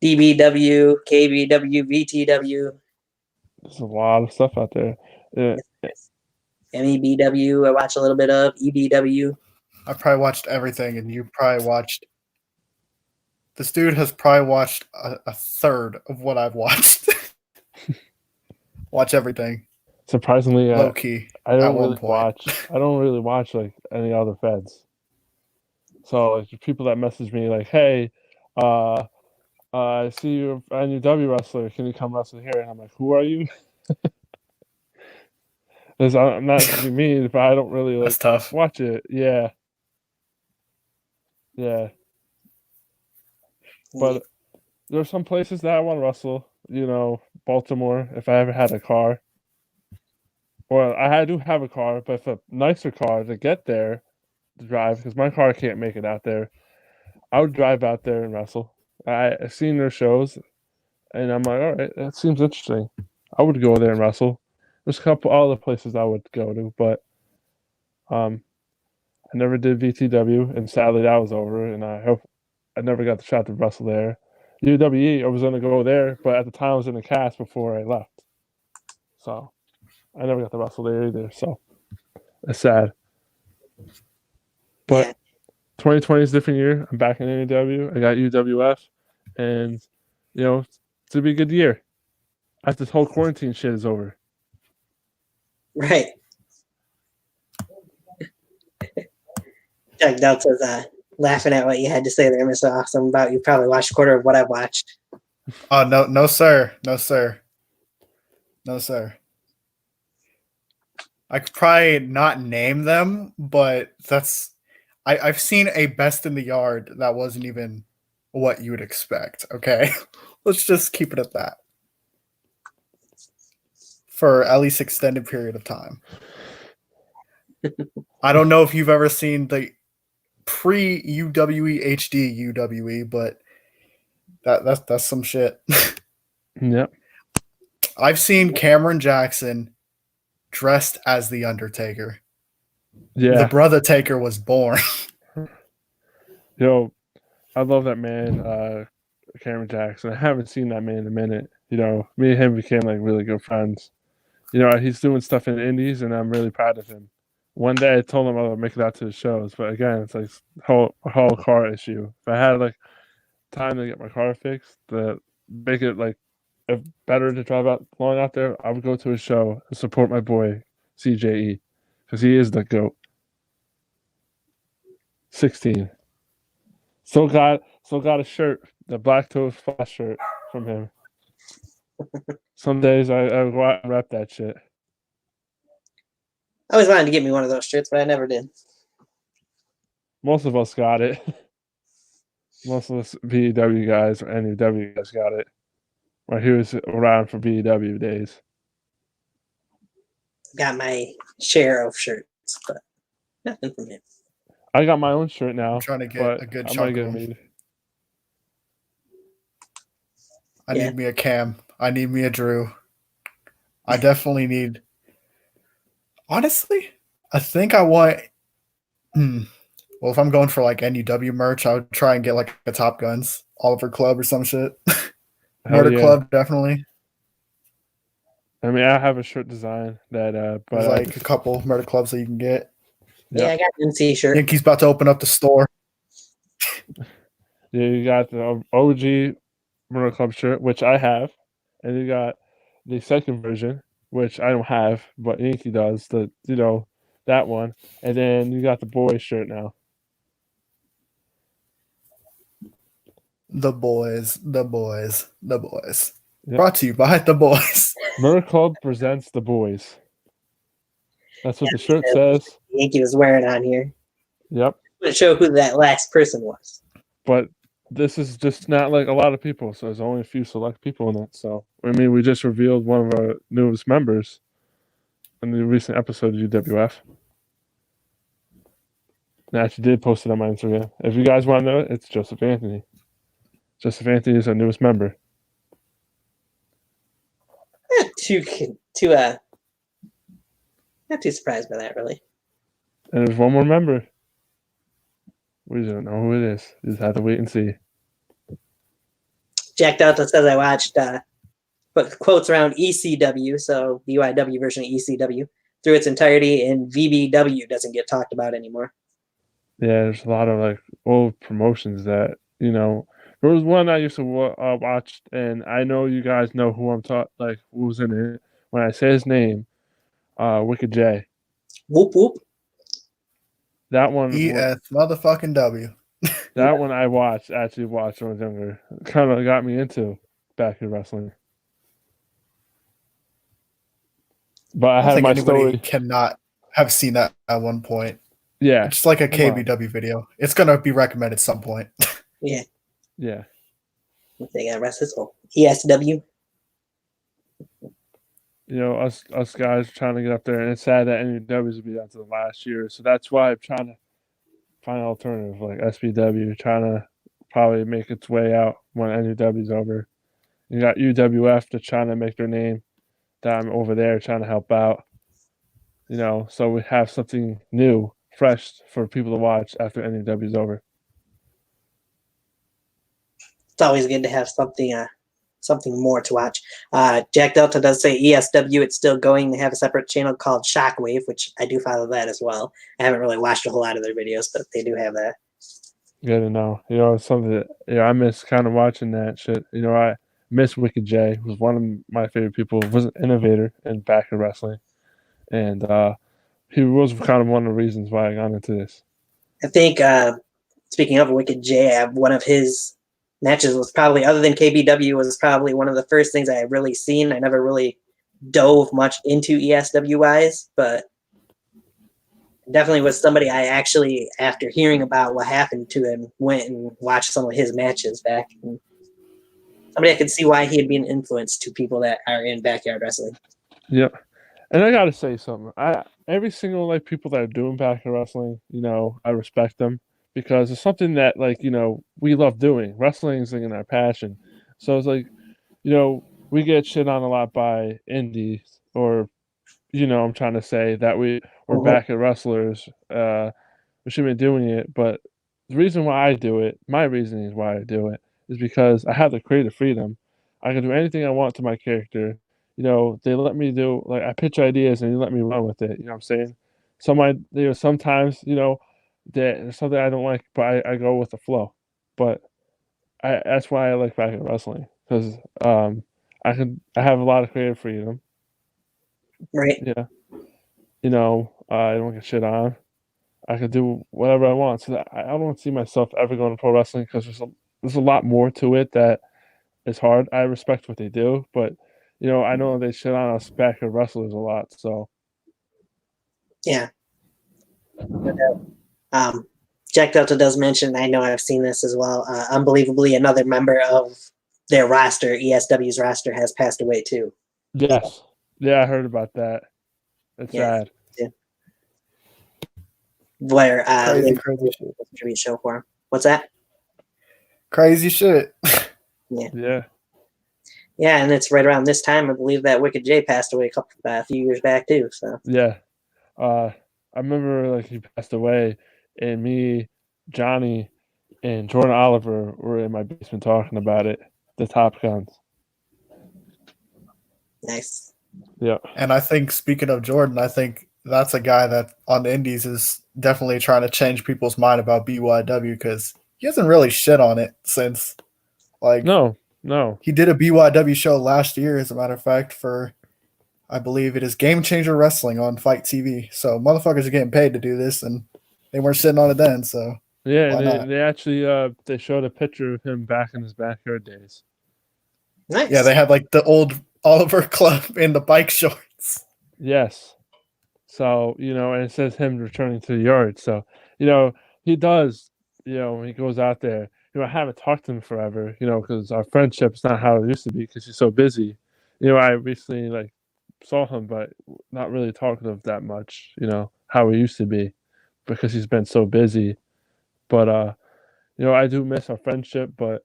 DBW, KBW, VTW. There's a lot of stuff out there. Yeah. MEBW, I watch a little bit of EBW. I probably watched everything, and you probably watched. This dude has probably watched a third of what I've watched. Watch everything. Surprisingly, low key. I don't really watch like any other feds. So like people that message me like, "Hey, I see you're a NUW wrestler. Can you come wrestle here?" And I'm like, "Who are you?" I'm not being mean, but I don't really That's tough. watch it. Yeah. But there's some places that I want to wrestle. Baltimore, if I ever had a car. Well, I do have a car, but if a nicer car to get there, to drive, because my car can't make it out there, I would drive out there and wrestle. I've seen their shows, and I'm like, all right, that seems interesting. I would go there and wrestle. There's a couple other places I would go to, but I never did VTW, and sadly that was over, and I hope I never got the shot to wrestle there. UWE, I was going to go there, but at the time I was in the cast before I left. So I never got to wrestle there either, so it's sad. But Yeah. 2020 is a different year. I'm back in NUW. I got UWF, and it's gonna be a good year. After this whole quarantine shit is over. Right. Jack Delta's laughing at what you had to say there, Mr. Awesome, about you probably watched a quarter of what I watched. Oh no, sir. No, sir. No, sir. I could probably not name them, but I've seen a best in the yard that wasn't even what you would expect. Okay, let's just keep it at that for at least extended period of time. I don't know if you've ever seen the pre UWE HD UWE, but that's some shit. Yep. I've seen Cameron Jackson dressed as the Undertaker. Yeah. The Brother Taker was born. I love that man, Cameron Jackson. I haven't seen that man in a minute. Me and him became like really good friends. He's doing stuff in the indies, and I'm really proud of him. One day I told him I would make it out to the shows, but again, it's like a whole car issue. If I had like time to get my car fixed, to make it like if better to drive out long out there, I would go to a show and support my boy CJE because he is the GOAT. 16. Still got a shirt, the Black Toes Flash shirt from him. Some days I go out and rep that shit. I always wanted to get me one of those shirts, but I never did. Most of us got it. Most of us BEW guys or NUW guys got it. Right, he was around for BEW days. Got my share of shirts, but nothing from him. I got my own shirt now. I'm trying to get a good chunk of them. I need me a Cam. I need me a Drew. I definitely need. Honestly, I think I want. Well, if I'm going for like NUW merch, I would try and get like a Top Guns Oliver Club or some shit. Murder Club, definitely. I mean, I have a shirt design that, but there's like a couple Murder Clubs that you can get. Yeah, I got an NC shirt. Yankees about to open up the store. Yeah, you got the OG Murder Club shirt, which I have, and you got the second version, which I don't have, but Yankee does. That one, and then you got the boys shirt now. The boys. Yep. Brought to you by the boys. Murder Club presents the boys. That's what the shirt says. Yankee was wearing on here. Yep. To show who that last person was. But this is just not like a lot of people, so there's only a few select people in it. So we just revealed one of our newest members in the recent episode of UWF. And I actually did post it on my Instagram. If you guys want to know it, it's Joseph Anthony. Joseph Anthony is our newest member. Not too surprised by that, really. And there's one more member. We don't know who it is. You just have to wait and see. Jack Delta says I watched quotes around ECW, so the UIW version of ECW, through its entirety, and VBW doesn't get talked about anymore. Yeah, there's a lot of like old promotions that, there was one I used to watch, and I know you guys know who I'm talking, who's in it. When I say his name, Wicked J. Whoop whoop. That one. ES motherfucking W. That one I actually watched when I was younger. Kind of got me into back in wrestling. But I had my story. Cannot have seen that at one point. Yeah. It's like a KBW video. It's going to be recommended at some point. Yeah. Yeah. They got wrestlers. ESW. Us guys are trying to get up there, and it's sad that NUWs will be down to the last year. So that's why I'm trying to find an alternative, like SBW, trying to probably make its way out when NUW's over. You got UWF that's trying to make their name. That I'm over there trying to help out. So we have something new, fresh for people to watch after NUW's over. It's always good to have something something more to watch. Jack Delta does say ESW, it's still going. They have a separate channel called Shockwave, which I do follow that as well. I haven't really watched a whole lot of their videos, but they do have that. Good to know. It's something that I miss kind of watching that shit. I miss Wicked J, who's one of my favorite people, was an innovator in back of wrestling. And he was kind of one of the reasons why I got into this. I think, speaking of Wicked J, one of his matches was probably, other than KBW, was probably one of the first things I really seen. I never really dove much into ESW-wise, but definitely was somebody I actually, after hearing about what happened to him, went and watched some of his matches back. And somebody I could see why he'd be an influence to people that are in backyard wrestling. Yep. And I gotta say something. Every single people that are doing backyard wrestling, I respect them because it's something that we love doing. Wrestling is our passion. So it's we get shit on a lot by indies or I'm trying to say that we're back at wrestlers. We shouldn't be doing it, but the reason why I do it, my reasoning is why I do it, is because I have the creative freedom. I can do anything I want to my character. They let me do I pitch ideas and they let me run with it. You know what I'm saying? Sometimes there's something I don't like, but I go with the flow. But that's why I like back at wrestling because I have a lot of creative freedom. Right. Yeah. I don't get shit on. I could do whatever I want. So I don't see myself ever going to pro wrestling because there's a lot more to it that is hard. I respect what they do, but I know they shit on us back at wrestlers a lot. So yeah. Jack Delta does mention, I know I've seen this as well, unbelievably another member of their roster, ESW's roster, has passed away too. Yes. Yeah, I heard about that. It's sad. Yeah. Where crazy shit. tribute show for him. What's that? Crazy shit. Yeah. Yeah, and it's right around this time I believe that Wicked J passed away a few years back too. So yeah, I remember he passed away, and me, Johnny, and Jordan Oliver were in my basement talking about it. The Top Guns. nice. Yeah. And I think, speaking of Jordan, I think that's a guy that on the indies is definitely trying to change people's mind about BYW because he hasn't really shit on it since. No. He did a BYW show last year, as a matter of fact, for, I believe it is Game Changer Wrestling on Fight TV. So motherfuckers are getting paid to do this, and they weren't sitting on it then. So yeah, why not? they actually they showed a picture of him back in his backyard days. Nice. Yeah, they had the old Oliver Club in the bike shorts. Yes. So and it says him returning to the yard. So he does. He goes out there. I haven't talked to him forever. Because our friendship's not how it used to be because he's so busy. I recently saw him, but not really talking to him that much. How he used to be, because he's been so busy. But I do miss our friendship. But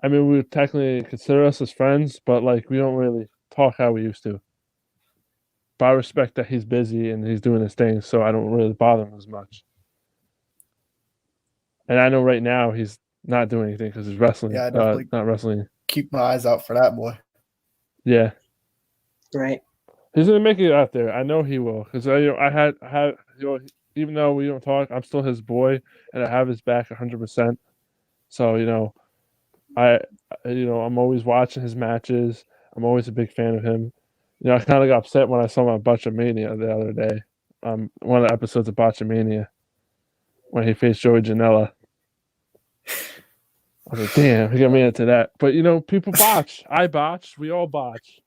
I mean, we would technically consider us as friends, but we don't really talk how we used to. But I respect that he's busy and he's doing his thing, so I don't really bother him as much. And I know right now he's not doing anything because he's wrestling. Yeah, I definitely not wrestling. keep my eyes out for that boy. Yeah, Right. he's gonna make it out there. I know he will because I had even though we don't talk, I'm still his boy and I have his back 100%. So I'm always watching his matches. I'm always a big fan of him. I kind of got upset when I saw him on Botchamania the other day. One of the episodes of Botchamania when he faced Joey Janela. I was like, damn, he got me into that. But people botch. I botch. We all botch.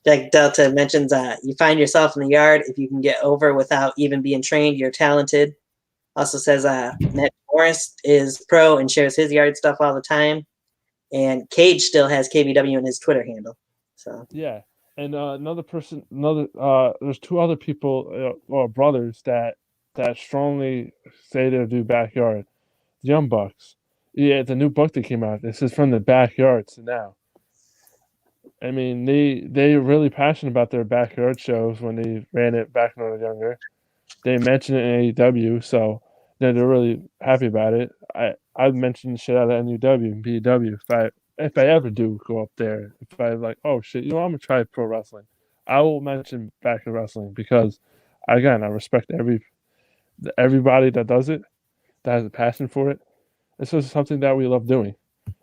Jack Delta mentions you find yourself in the yard. If you can get over without even being trained, you're talented. Also says Matt Morris is pro and shares his yard stuff all the time. And Cage still has KBW in his Twitter handle. So yeah, and there's two other people or brothers that strongly say they do backyard. The Young Bucks. Yeah, the new book that came out. This is from the backyard to now. I mean, they're really passionate about their backyard shows when they ran it back when I was younger. They mentioned it in AEW, so they're really happy about it. I I'd mention shit out of NUW and BW if I ever do go up there. If I like, oh shit, I'm gonna try pro wrestling. I will mention back to wrestling because, again, I respect everybody that does it, that has a passion for it. It's just something that we love doing.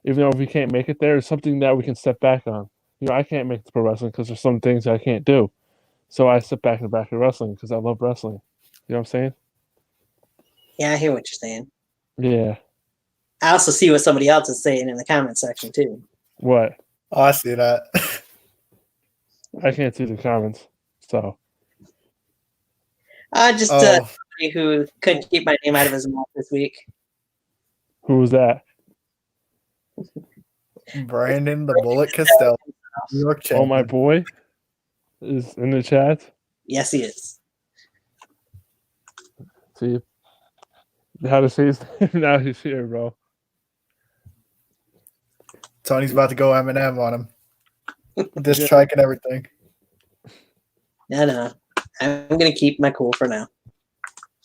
Even though if we can't make it there, it's something that we can step back on. I can't make it to pro wrestling because there's some things I can't do. So I sit back in the back of wrestling because I love wrestling. You know what I'm saying? Yeah, I hear what you're saying. Yeah. I also see what somebody else is saying in the comment section too. What? Oh, I see that. I can't see the comments. So. Just somebody who couldn't keep my name out of his mouth this week. Who was that? Brandon the Bullet Costello, New York champion. Oh, my boy is in the chat. Yes, he is. See how to say his name? Now he's here, bro. Tony's about to go Eminem on him. Diss track and everything. No. I'm going to keep my cool for now.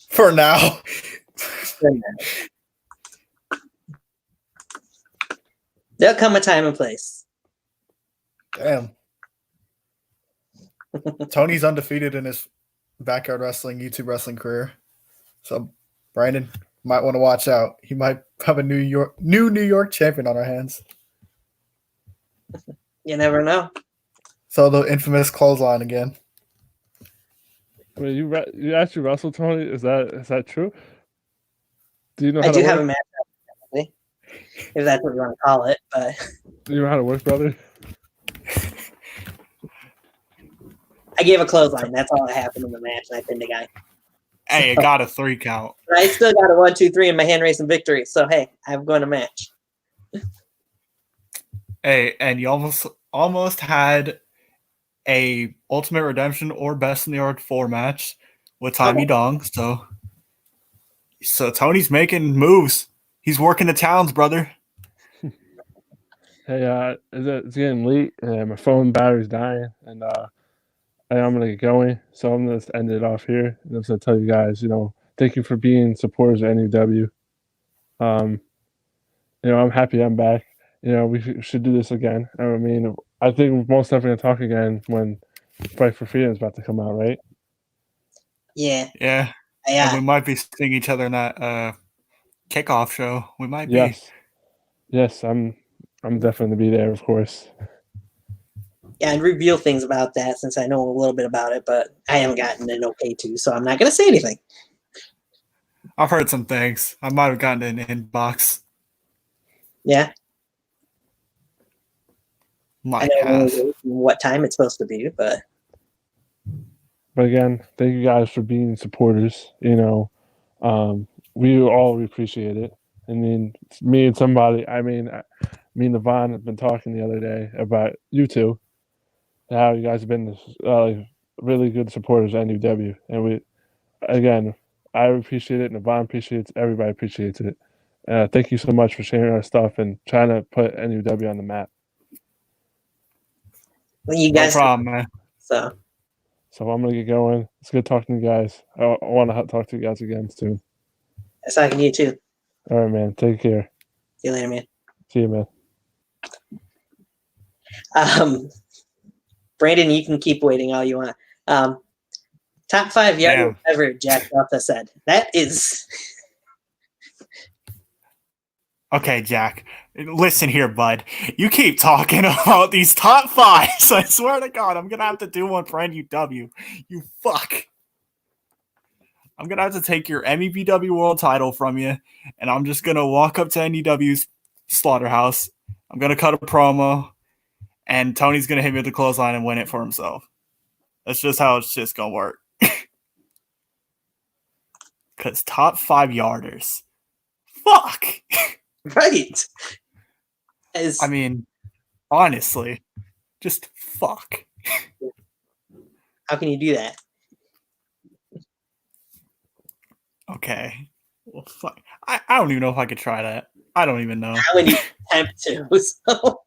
For now. There'll come a time and place. Damn. Tony's undefeated in his backyard wrestling, YouTube wrestling career. So Brandon might want to watch out. He might have a new New York champion on our hands. You never know. So the infamous clothesline again. Wait, you actually wrestled, Tony? Is that true? Do you know how I to do work? have a match, if that's what you want to call it. But Do you know how to work, brother? I gave a clothesline. That's all that happened in the match, and I pinned a guy. Hey, it got a 3 count. But I still got a 1, 2, 3 in my hand racing victory. So hey, I'm going to match. Hey, and you almost had a Ultimate Redemption or Best in the Yard 4 match with Tommy Dong. So Tony's making moves. He's working the towns, brother. Hey, it's getting late, and my phone battery's dying, and I'm gonna get going. So I'm gonna end it off here. And I'm gonna tell you guys, thank you for being supporters of NUW. I'm happy I'm back. We should do this again. I mean, I think we're most definitely gonna talk again when Fight for Freedom is about to come out, right? Yeah. Yeah. And we might be seeing each other in that kickoff show. We might be. Yes, I'm definitely gonna be there, of course. Yeah, and reveal things about that since I know a little bit about it, but I haven't gotten an okay to, so I'm not going to say anything. I've heard some things. I might have gotten an inbox. Yeah. Might I don't have. know what time it's supposed to be, but again, thank you guys for being supporters. We all appreciate it. I mean, me and Yvonne have been talking the other day about you two, how you guys have been really good supporters of NUW. And I appreciate it, and Yvonne appreciates it, everybody appreciates it. Thank you so much for sharing our stuff and trying to put NUW on the map. well, you guys, no problem, man. So I'm going to get going. It's good talking to you guys. I want to talk to you guys again soon. that's talking to you too. All right, man. Take care. See you later, man. See you, man. Brandon, you can keep waiting all you want. Top 5 yards ever, Jack Duff said. That is... Okay, Jack. Listen here, bud. You keep talking about these top 5s. I swear to God, I'm going to have to do one for NUW. You fuck. I'm going to have to take your MEBW world title from you, and I'm just going to walk up to NUW's Slaughterhouse. I'm going to cut a promo, and Tony's going to hit me with the clothesline and win it for himself. That's just how it's just going to work. Because top 5 yarders. Fuck. Right. I mean, honestly, just fuck. How can you do that? Okay. Well, fuck. I don't even know if I could try that. I don't even know. I wouldn't even attempt to. So.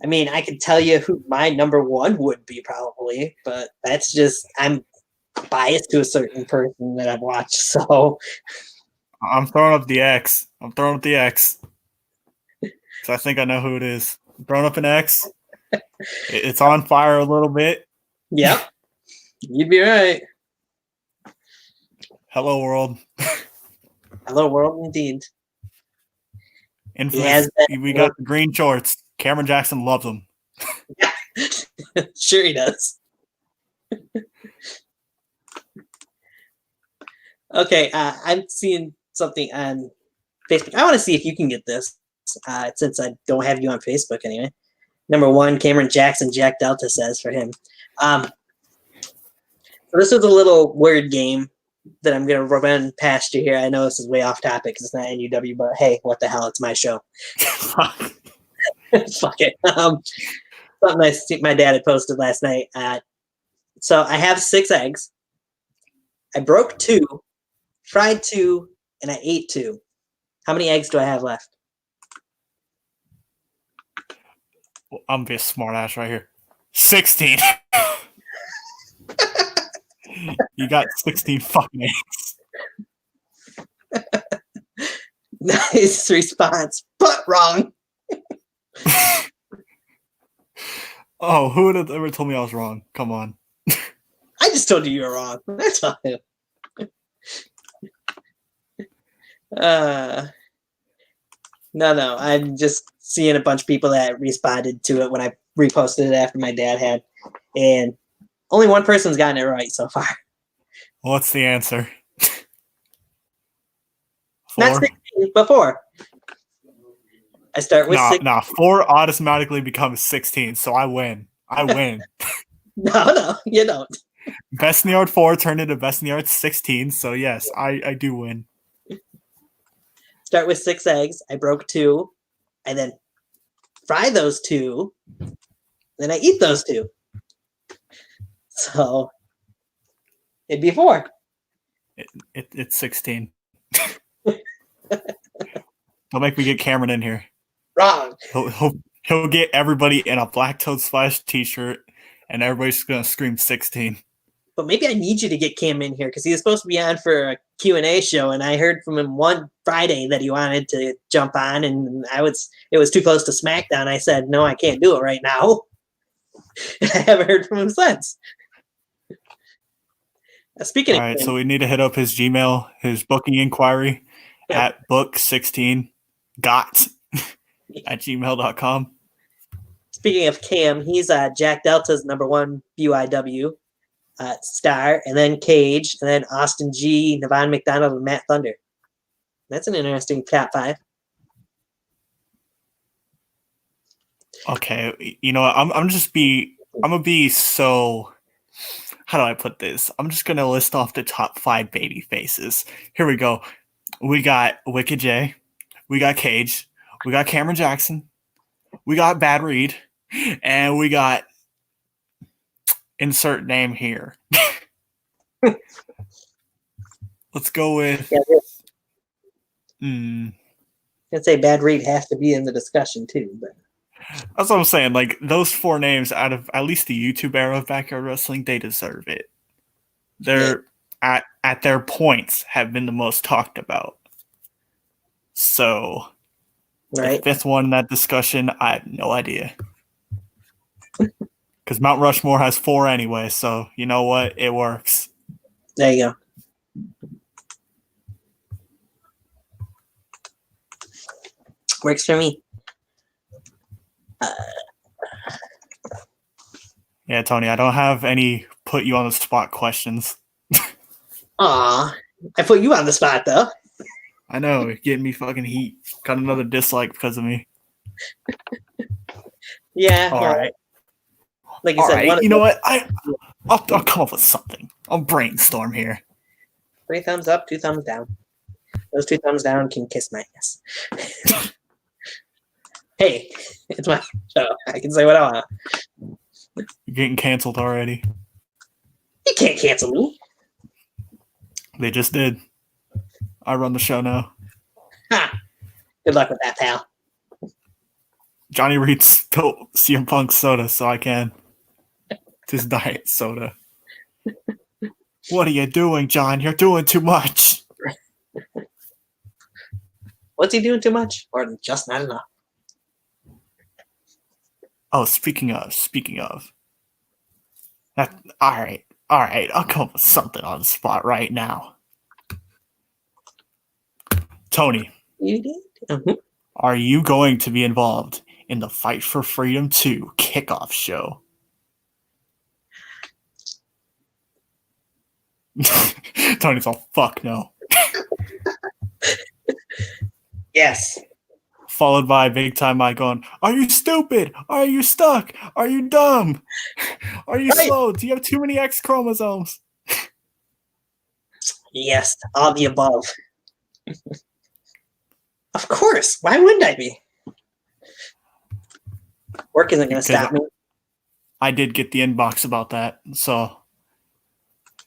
I mean, I could tell you who my number 1 would be probably, but that's just, I'm biased to a certain person that I've watched. So I'm throwing up the X. So I think I know who it is. I'm throwing up an X. It's on fire a little bit. yep, you'd be right. Hello, world. Hello, world, indeed. Infamous. We got the green shorts. Cameron Jackson loves them. Sure he does. Okay, I'm seeing something on Facebook. I want to see if you can get this, since I don't have you on Facebook anyway. Number one, Cameron Jackson, Jack Delta says for him. So this is a little word game that I'm going to run past you here. I know this is way off topic because it's not NUW, but hey, what the hell? It's my show. Fuck it. Something my dad had posted last night. So I have 6 eggs. I broke 2, fried 2, and I ate 2. How many eggs do I have left? I'm being a smart ass right here. 16. You got 16 fucking eggs. Nice response, but wrong. Oh, who would have ever told me I was wrong? Come on. I just told you were wrong. That's fine. No. I'm just seeing a bunch of people that responded to it when I reposted it after my dad had. And only one person's gotten it right so far. What's the answer? 4? Not 16, but 4. I start with 6. No, 4 automatically becomes 16, so I win. No, you don't. Best in the Yard 4 turned into Best in the Yard 16, so yes, I do win. Start with 6 eggs. I broke 2. I then fry those 2. Then I eat those 2. So it'd be 4. It's 16. Don't make me get Cameron in here. Wrong. He'll get everybody in a Black Toad Splash t-shirt, and everybody's going to scream 16. But maybe I need you to get Cam in here because he was supposed to be on for a Q&A show, and I heard from him one Friday that he wanted to jump on, and it was too close to SmackDown. I said, no, I can't do it right now. And I haven't heard from him since. Speaking All right, so we need to hit up his Gmail, his booking inquiry at book16got@gmail.com. Speaking of Cam, he's Jack Delta's #1 BYW star, and then Cage, and then Austin G, Navon McDonald, and Matt Thunder. That's an interesting top 5. Okay, you know what? I'm gonna be so. How do I put this? I'm just gonna list off the top 5 baby faces. Here we go. We got Wicked J, we got Cage, we got Cameron Jackson, we got Bad Reed, and we got insert name here. Let's go with. I'd say Bad Reed has to be in the discussion too, but that's what I'm saying. Like those 4 names out of at least the YouTube era of backyard wrestling, they deserve it. They're at their points have been the most talked about. So right. the 5th one in that discussion, I have no idea. Because Mount Rushmore has 4 anyway, so you know what? It works. There you go. Works for me. Yeah, Tony, I don't have any put you on the spot questions. Aw, I put you on the spot though. I know, you're getting me fucking heat. Got another dislike because of me. Yeah. All right. Like you All said, right. You know what? I'll come up with something. I'll brainstorm here. 3 thumbs up, 2 thumbs down. Those 2 thumbs down can kiss my ass. Hey, it's my show. I can say what I want. You're getting canceled already. You can't cancel me. They just did. I run the show now. Ha! Good luck with that, pal. Johnny Reed spilled CM Punk's soda, so I can. It's his diet soda. What are you doing, John? You're doing too much. What's he doing too much? Or just not enough? Oh, speaking of. That, all right. I'll come up with something on the spot right now. Tony, You did? Mhm. are you going to be involved in the Fight for Freedom 2 kickoff show? Tony's all, fuck no. Yes. Followed by Big Time Mike going, are you stupid? Are you stuck? Are you dumb? Are you Right. slow? Do you have too many X chromosomes? Yes, all the above. Of course. Why wouldn't I be? Work isn't going to stop me. I did get the inbox about that, so.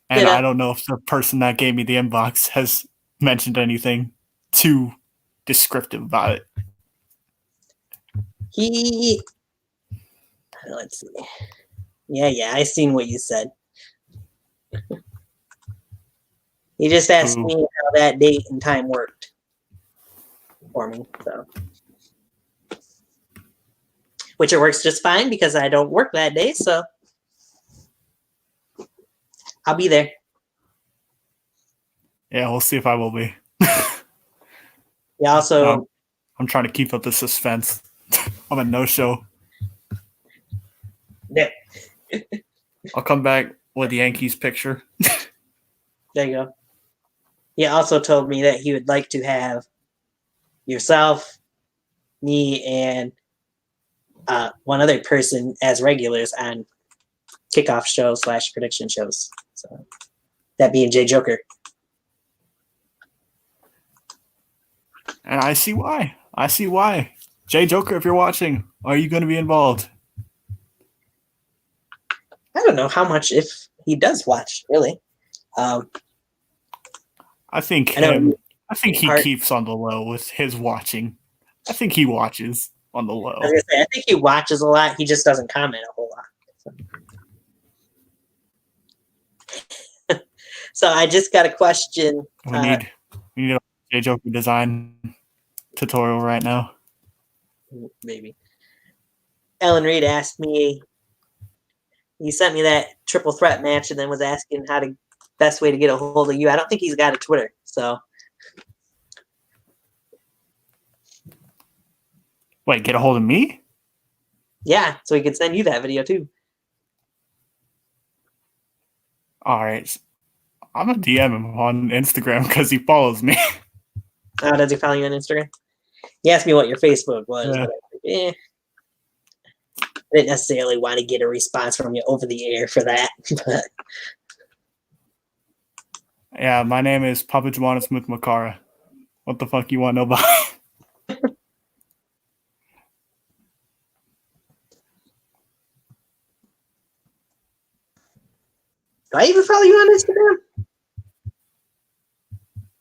And Did I? I don't know if the person that gave me the inbox has mentioned anything too descriptive about it. Let's see. Yeah, I seen what you said. He just asked me how that date and time worked for me, so. Which it works just fine because I don't work that day, so I'll be there. Yeah, we'll see if I will be. Yeah, also, I'm trying to keep up the suspense. I'm a no-show. yeah, I'll come back with the Yankees picture. there you go. He also told me that he would like to have yourself, me, and one other person as regulars on kickoff shows / prediction shows. So that being Jay Joker. And I see why. Jay Joker, if you're watching, are you going to be involved? I don't know how much if he does watch, really. I think he keeps on the low with his watching. I think he watches on the low. I think he watches a lot. He just doesn't comment a whole lot. So I just got a question. We need a Jay Joker design tutorial right now. Maybe. Ellen Reed asked me. He sent me that triple threat match and then was asking how to best way to get a hold of you. I don't think he's got a Twitter, so. Wait, get a hold of me? Yeah, so he could send you that video too. All right. I'm going to DM him on Instagram because he follows me. Oh, does he follow you on Instagram? He asked me what your Facebook was. Yeah. But I didn't necessarily want to get a response from you over the air for that. But Yeah, my name is Papa Juana Smith Makara. What the fuck you want to know about? do I even follow you on Instagram?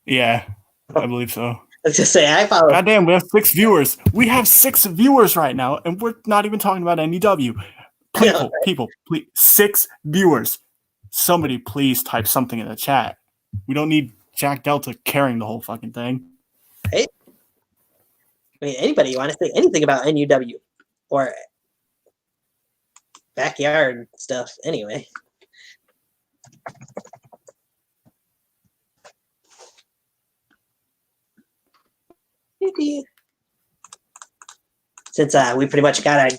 Yeah, I believe so. Let's just say I follow. Goddamn, we have 6 viewers. We have 6 viewers right now, and we're not even talking about NUW. People, please, 6 viewers. Somebody please type something in the chat. We don't need Jack Delta carrying the whole fucking thing. Right? I mean, anybody want to say anything about NUW or backyard stuff anyway. Since we pretty much got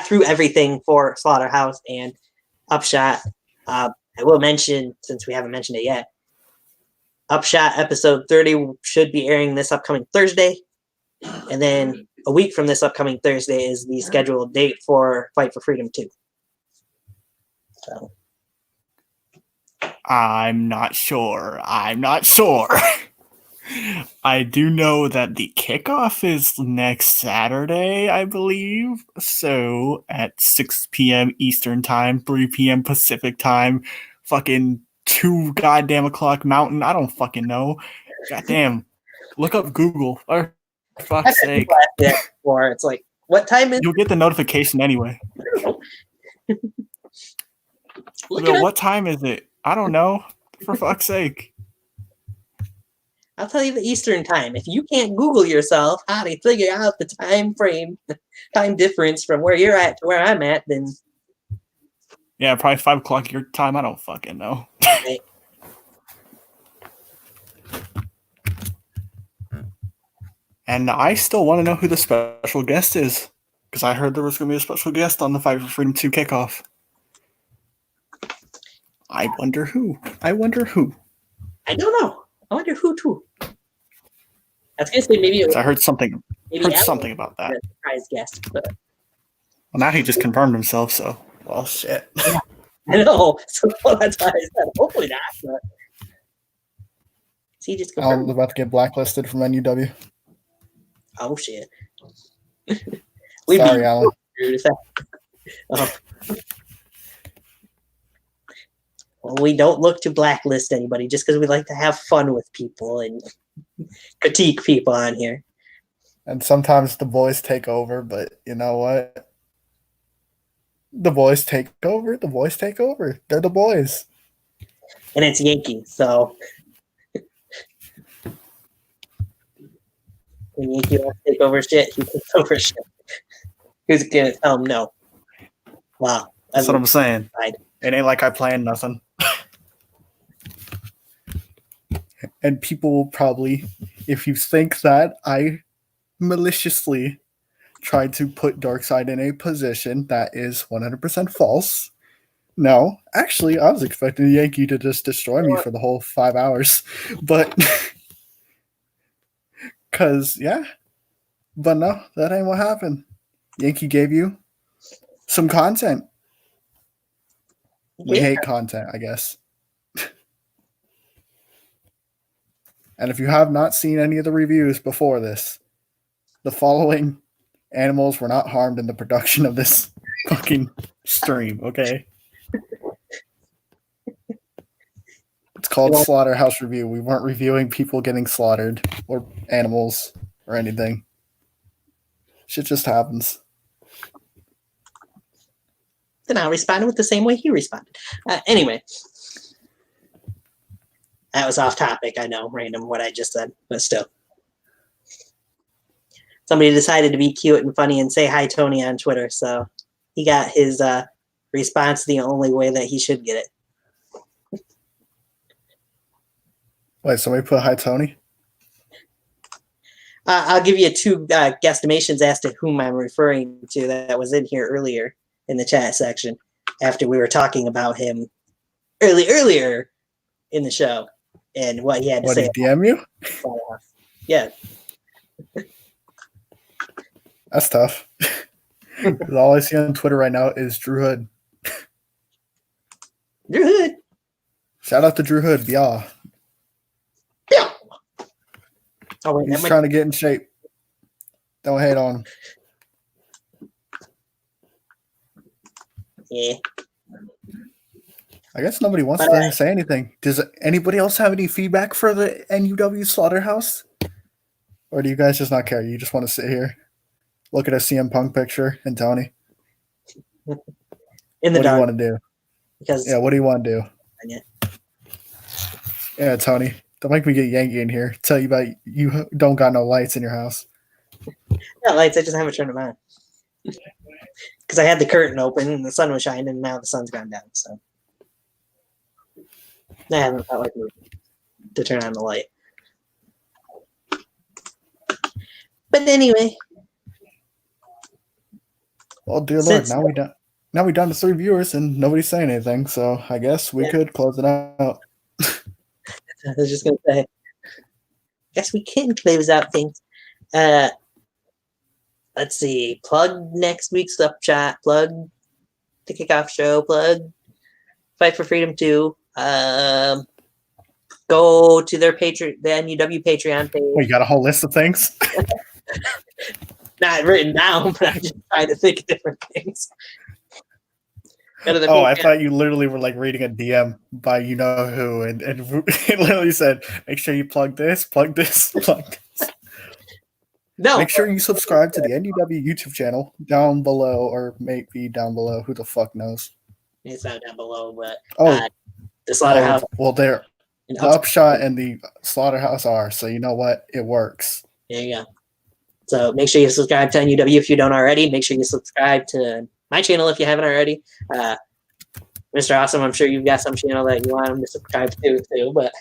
through everything for Slaughterhouse and UpShot. I will mention, since we haven't mentioned it yet, UpShot episode 30 should be airing this upcoming Thursday. And then a week from this upcoming Thursday is the scheduled date for Fight for Freedom 2. So. I'm not sure. I do know that the kickoff is next Saturday, I believe. So at 6 p.m. Eastern time, 3 p.m. Pacific time, fucking 2 goddamn o'clock Mountain. I don't fucking know. Goddamn. Look up Google. For fuck's sake. It's like, what time is You'll get the notification anyway. Look Bill, it up. what time is it? I don't know. For fuck's sake. I'll tell you the Eastern time. If you can't Google yourself how to figure out the time frame, time difference from where you're at to where I'm at, then Yeah, probably 5 o'clock your time. I don't fucking know. right. And I still want to know who the special guest is. Because I heard there was going to be a special guest on the Fight for Freedom 2 kickoff. I wonder who. I don't know. I wonder who too. I was gonna say maybe it was, I heard something. maybe Heard Alan something about that. was a surprise guest, but Well, now he just confirmed himself. So, well, shit. I know. So that's why I said hopefully not. But he just I'm confirmed. about to get blacklisted from NUW. Oh shit. Sorry, Alan. Well, we don't look to blacklist anybody just because we like to have fun with people and critique people on here. And sometimes the boys take over, but you know what? The boys take over. The boys take over. They're the boys. And it's Yankee, so when Yankee wants to take over shit, he takes over shit. Who's gonna tell him no? Wow. That's what I'm saying. Right. It ain't like I planned nothing. And people will probably, if you think that I maliciously tried to put Darkseid in a position that is 100% false. No, actually, I was expecting Yankee to just destroy me for the whole 5 hours. But, but no, that ain't what happened. Yankee gave you some content. We hate content, I guess. And if you have not seen any of the reviews before this, the following animals were not harmed in the production of this fucking stream, okay? It's called Slaughterhouse Review. We weren't reviewing people getting slaughtered or animals or anything. Shit just happens. Then I responded with the same way he responded. Anyway. That was off topic, I know, random what I just said, but still. Somebody decided to be cute and funny and say hi, Tony, on Twitter, so he got his response the only way that he should get it. Wait, somebody put hi, Tony? I'll give you two guesstimations as to whom I'm referring to that was in here earlier in the chat section after we were talking about him earlier in the show. And what he had to say. What, he DM you? Yeah. That's tough. All I see on Twitter right now is Drew Hood. Drew Hood. Shout out to Drew Hood. Yeah. Oh, wait, he's trying to get in shape. Don't hate on him. Yeah. I guess nobody wants to say anything. Does anybody else have any feedback for the NUW Slaughterhouse? Or do you guys just not care? You just want to sit here, look at a CM Punk picture, and Tony? In the what dark. do you want to do? Because what do you want to do? Yeah, Tony. Don't make me get Yankee in here. Tell you about you don't got no lights in your house. Yeah, lights. I just haven't turned them on. Because I had the curtain open and the sun was shining, and now the sun's gone down. So I haven't felt like to turn on the light. But anyway. Well, dear Lord, now we down to 3 viewers and nobody's saying anything. So I guess we could close it out. I was just gonna say. Guess we can close out things. Let's see. Plug next week's UpShot. Plug the kickoff show. Plug Fight for Freedom 2. Go to their Patreon, the NUW Patreon page. Well, you got a whole list of things? Not written down, but I'm just trying to think of different things. I thought you literally were like reading a DM by you know who, and it literally said, make sure you plug this, plug this, plug this. No. Make sure you subscribe to the NUW YouTube channel down below, or maybe down below. Who the fuck knows? It's not down below, but Oh, the Slaughterhouse. well, there. and The UpShot and the Slaughterhouse are. So you know what? It works. There you go. So make sure you subscribe to NUW if you don't already. Make sure you subscribe to my channel if you haven't already. Mr. Awesome, I'm sure you've got some channel that you want him to subscribe to too, but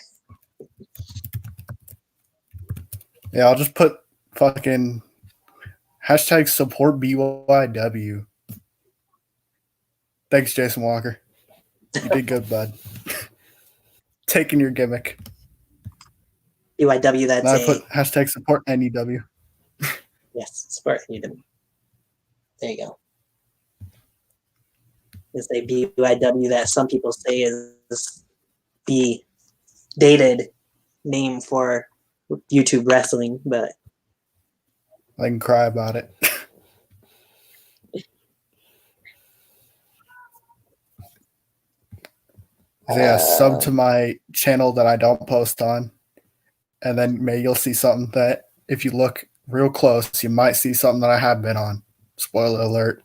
Yeah, I'll just put fucking hashtag support BYW. Thanks, Jason Walker. You did good, bud. Taking your gimmick. BYW, that's Now I put hashtag support NUW. yes, support NUW. There you go. It's a BYW that some people say is the dated name for YouTube wrestling, but I can cry about it. Yeah, sub to my channel that I don't post on, and then maybe you'll see something that if you look real close, you might see something that I have been on. Spoiler alert.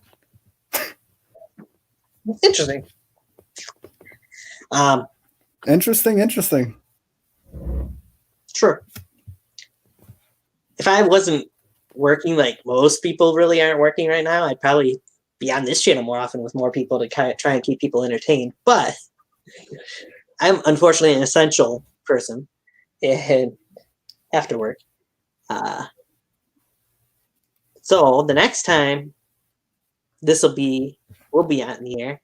interesting. Interesting. Sure. If I wasn't working like most people really aren't working right now, I'd probably be on this channel more often with more people to kind of try and keep people entertained. But I'm unfortunately an essential person and have to work. So the next time we'll be on the air.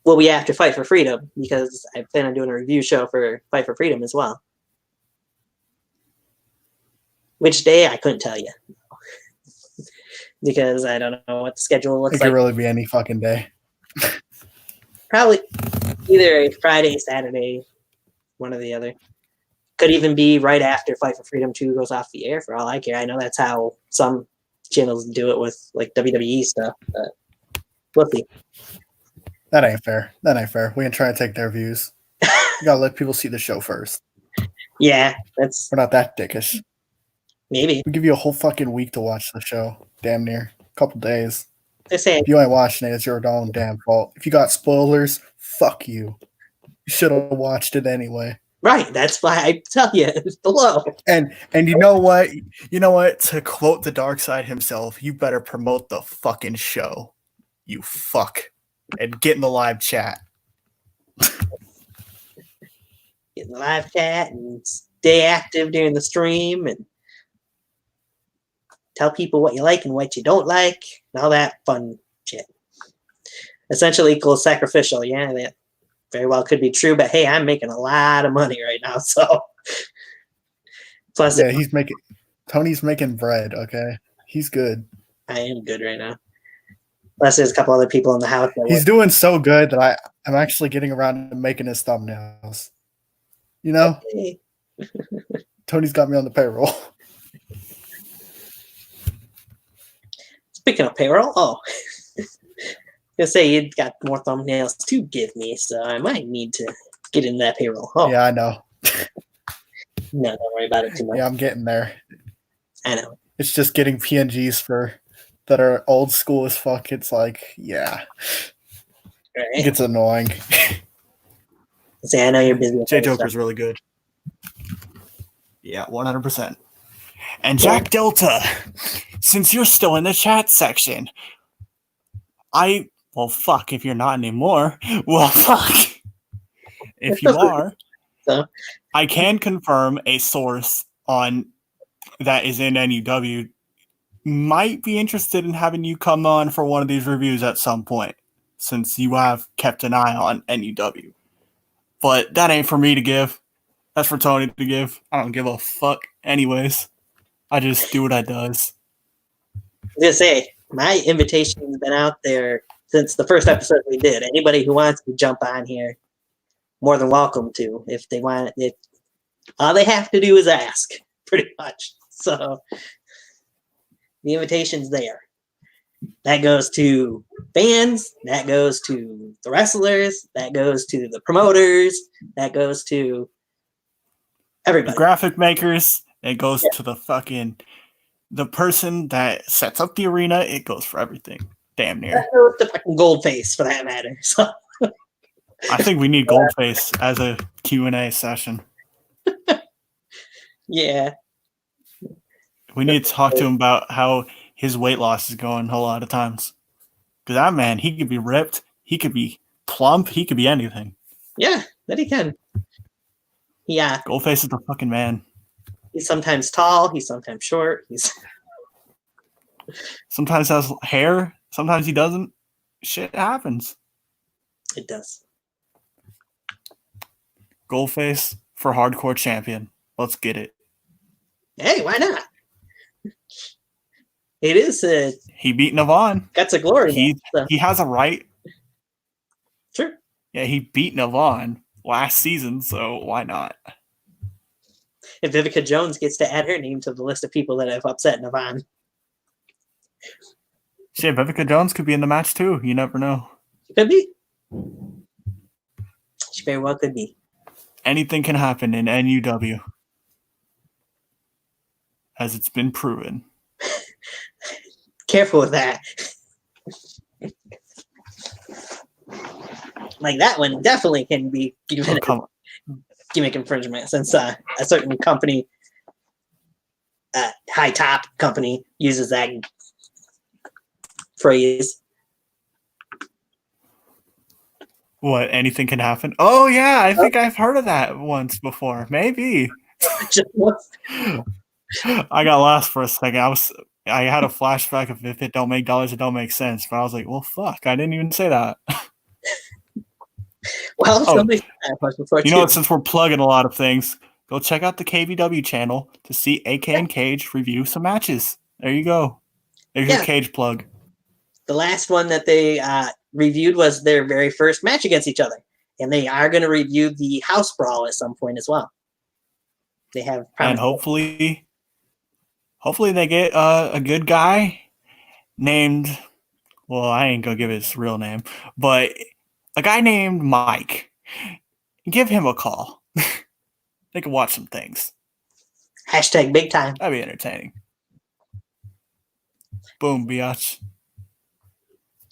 Will be after Fight for Freedom because I plan on doing a review show for Fight for Freedom as well. Which day I couldn't tell you because I don't know what the schedule looks It like. could really be any fucking day. Probably either a Friday, Saturday, one or the other. Could even be right after Fight for Freedom 2 goes off the air for all I care. I know that's how some channels do it with like WWE stuff, but we'll see. That ain't fair. We ain't trying to take their views. You gotta let people see the show first. Yeah, We're not that dickish. maybe. We give you a whole fucking week to watch the show. Damn near. A couple days. They're saying If you ain't watching it, it's your own damn fault. If you got spoilers, fuck you. You should have watched it anyway. right. That's why I tell you it's below. And you know what? To quote the Dark Side himself, you better promote the fucking show. You fuck. And get in the live chat. Get in the live chat and stay active during the stream and tell people what you like and what you don't like and all that fun shit. Essentially equals sacrificial. Yeah, that very well could be true, but hey, I'm making a lot of money right now, so plus Yeah, Tony's making bread, okay? He's good. I am good right now. Plus there's a couple other people in the house. He's doing so good that I'm actually getting around to making his thumbnails. You know? Hey. Tony's got me on the payroll. Speaking of payroll, gonna say you got more thumbnails to give me, so I might need to get in that payroll. Oh, Yeah, I know. no, don't worry about it too much. Yeah, I'm getting there. I know. It's just getting PNGs that are old school as fuck. It's like, yeah, Right? it gets annoying. Say, I know you're busy. J Joker's really good. Yeah, 100%. And Jack Delta, since you're still in the chat section, well, fuck, if you're not anymore. Well, fuck. If you are, So? I can confirm a source that is in NUW might be interested in having you come on for one of these reviews at some point, since you have kept an eye on NUW. But that ain't for me to give. That's for Tony to give. I don't give a fuck anyways. I just do what I does. I was gonna say, my invitation's been out there since the first episode we did. Anybody who wants to jump on here, more than welcome to. If they want it, all they have to do is ask, pretty much. So the invitation's there. That goes to fans, that goes to the wrestlers, that goes to the promoters, that goes to everybody. The graphic makers, it goes to the person that sets up the arena, it goes for everything. Damn near. The fucking gold face for that matter. So I think we need Goldface as a Q&A session. yeah. We need to talk to him about how his weight loss is going a lot of times. Because that man, he could be ripped, he could be plump, he could be anything. Yeah, that he can. Yeah. Goldface is the fucking man. He's sometimes tall, he's sometimes short, he's Sometimes has hair, sometimes he doesn't. Shit happens. it does. Goldface for hardcore champion. Let's get it. Hey, why not? It is He beat Navon. Guts of Glory. He has a right. Sure. Yeah, he beat Navon last season, so why not? If Vivica Jones gets to add her name to the list of people that have upset Navon. Shit, Vivica Jones could be in the match too. You never know. She could be. She very well could be. Anything can happen in NUW. As it's been proven. Careful with that. Like that one definitely can be given gimmick infringement since a certain company, high top company, uses that phrase. What? Anything can happen? Oh yeah, I think I've heard of that once before. Maybe. I got lost for a second. I had a flashback of if it don't make dollars, it don't make sense. But I was like, well, fuck, I didn't even say that. Well, somebody before you know what? Since we're plugging a lot of things, go check out the KVW channel to see AK and Cage review some matches. There you go. There's your Cage plug. The last one that they reviewed was their very first match against each other, and they are going to review the House Brawl at some point as well. They have, and hopefully they get a good guy named. Well, I ain't gonna give his real name, but a guy named Mike. Give him a call. They can watch some things. Hashtag big time. That'd be entertaining. Boom, biatch.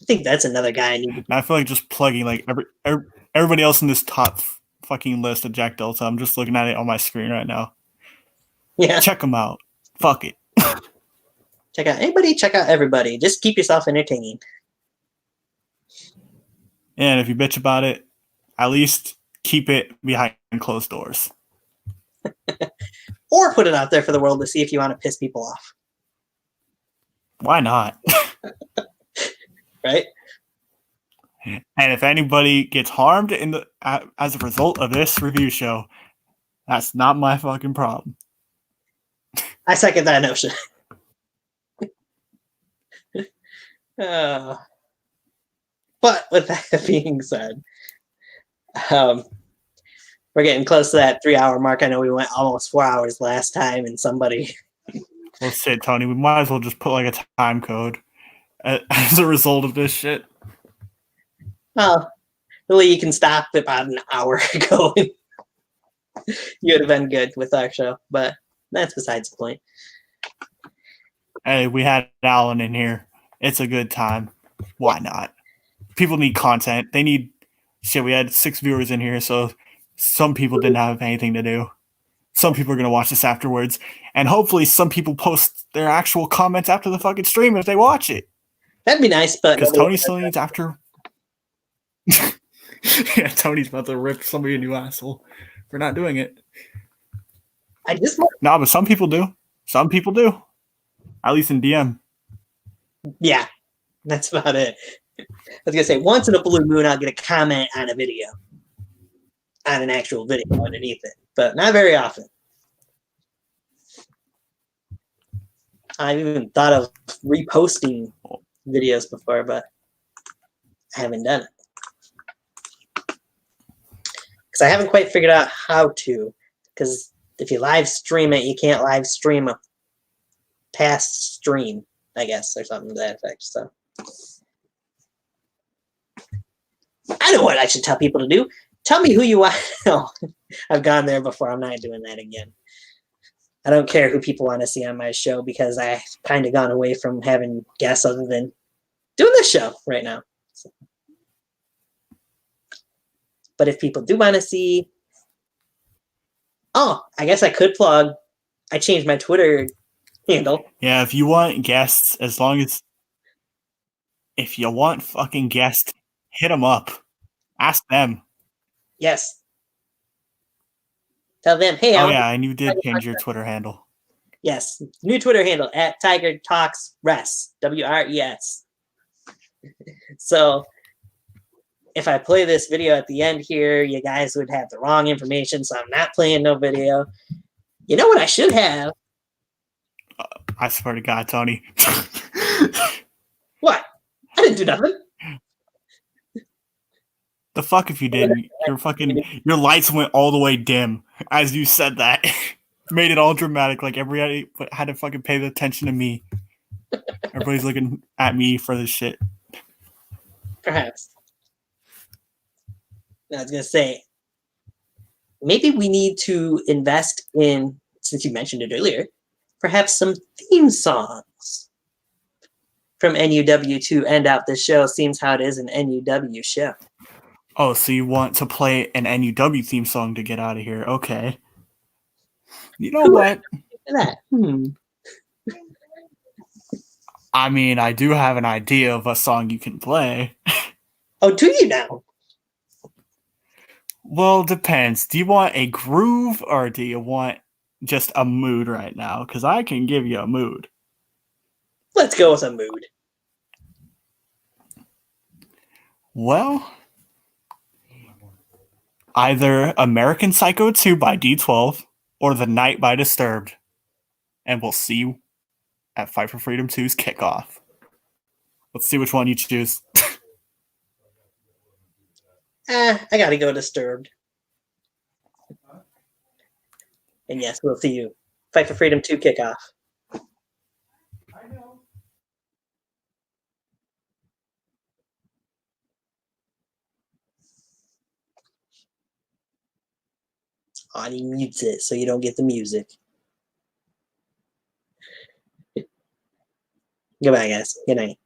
I think that's another guy I need to. I feel like just plugging like everybody else in this top fucking list of Jack Delta. I'm just looking at it on my screen right now. Yeah. Check them out. Fuck it. Check out anybody, check out everybody. Just keep yourself entertaining. And if you bitch about it, at least keep it behind closed doors. Or put it out there for the world to see if you want to piss people off. Why not? Right? And if anybody gets harmed as a result of this review show, that's not my fucking problem. I second that notion. But with that being said, we're getting close to that 3-hour mark. I know we went almost 4 hours last time, and somebody. Well, shit, Tony, we might as well just put like a time code as a result of this shit. Well, really, you can stop about an hour ago. You would have been good with our show, but that's besides the point. Hey, we had Alan in here. It's a good time. Why not? People need content. They need shit. We had 6 viewers in here, so some people didn't have anything to do. Some people are going to watch this afterwards. And hopefully some people post their actual comments after the fucking stream if they watch it. That'd be nice, but... Because Tony still needs after... Yeah, Tony's about to rip somebody a new asshole for not doing it. No, but some people do. Some people do. At least in DM. Yeah, that's about it. I was going to say, once in a blue moon, I'll get a comment on a video. On an actual video underneath it. But not very often. I've even thought of reposting videos before, but I haven't done it. Because I haven't quite figured out how to. Because if you live stream it, you can't live stream a past stream, I guess, or something to that effect. So I know what I should tell people to do. Tell me who you want. No, I've gone there before. I'm not doing that again. I don't care who people want to see on my show because I've kind of gone away from having guests other than doing this show right now. So. But if people do want to see, oh, I guess I could plug. I changed my Twitter handle. Yeah, if you want guests, as long as if you want fucking guests, hit them up. Ask them. Yes. Tell them, hey, Oh yeah, and you did change your Twitter handle. Yes, new Twitter handle at Tiger Talks Res, WRES. So if I play this video at the end here, you guys would have the wrong information, so I'm not playing no video. You know what I should have? I swear to God, Tony. What? I didn't do nothing. The fuck if you didn't? Your lights went all the way dim as you said that. Made it all dramatic, like everybody had to fucking pay the attention to me. Everybody's looking at me for this shit. Perhaps. I was gonna say, maybe we need to invest in, since you mentioned it earlier, perhaps some theme songs from NUW to end out this show. Seems how it is an NUW show. Oh, so you want to play an NUW theme song to get out of here? Okay. You know what? That. I mean, I do have an idea of a song you can play. Oh, do you now? Well, depends. Do you want a groove or do you want just a mood right now? Because I can give you a mood. Let's go with a mood. Well, either American Psycho 2 by D12 or The Night by Disturbed. And we'll see you at Fight for Freedom 2's kickoff. Let's see which one you choose. I gotta go Disturbed. And yes, we'll see you. Fight for Freedom 2 kickoff. Oh, and he mutes it so you don't get the music. Goodbye, guys. Good night.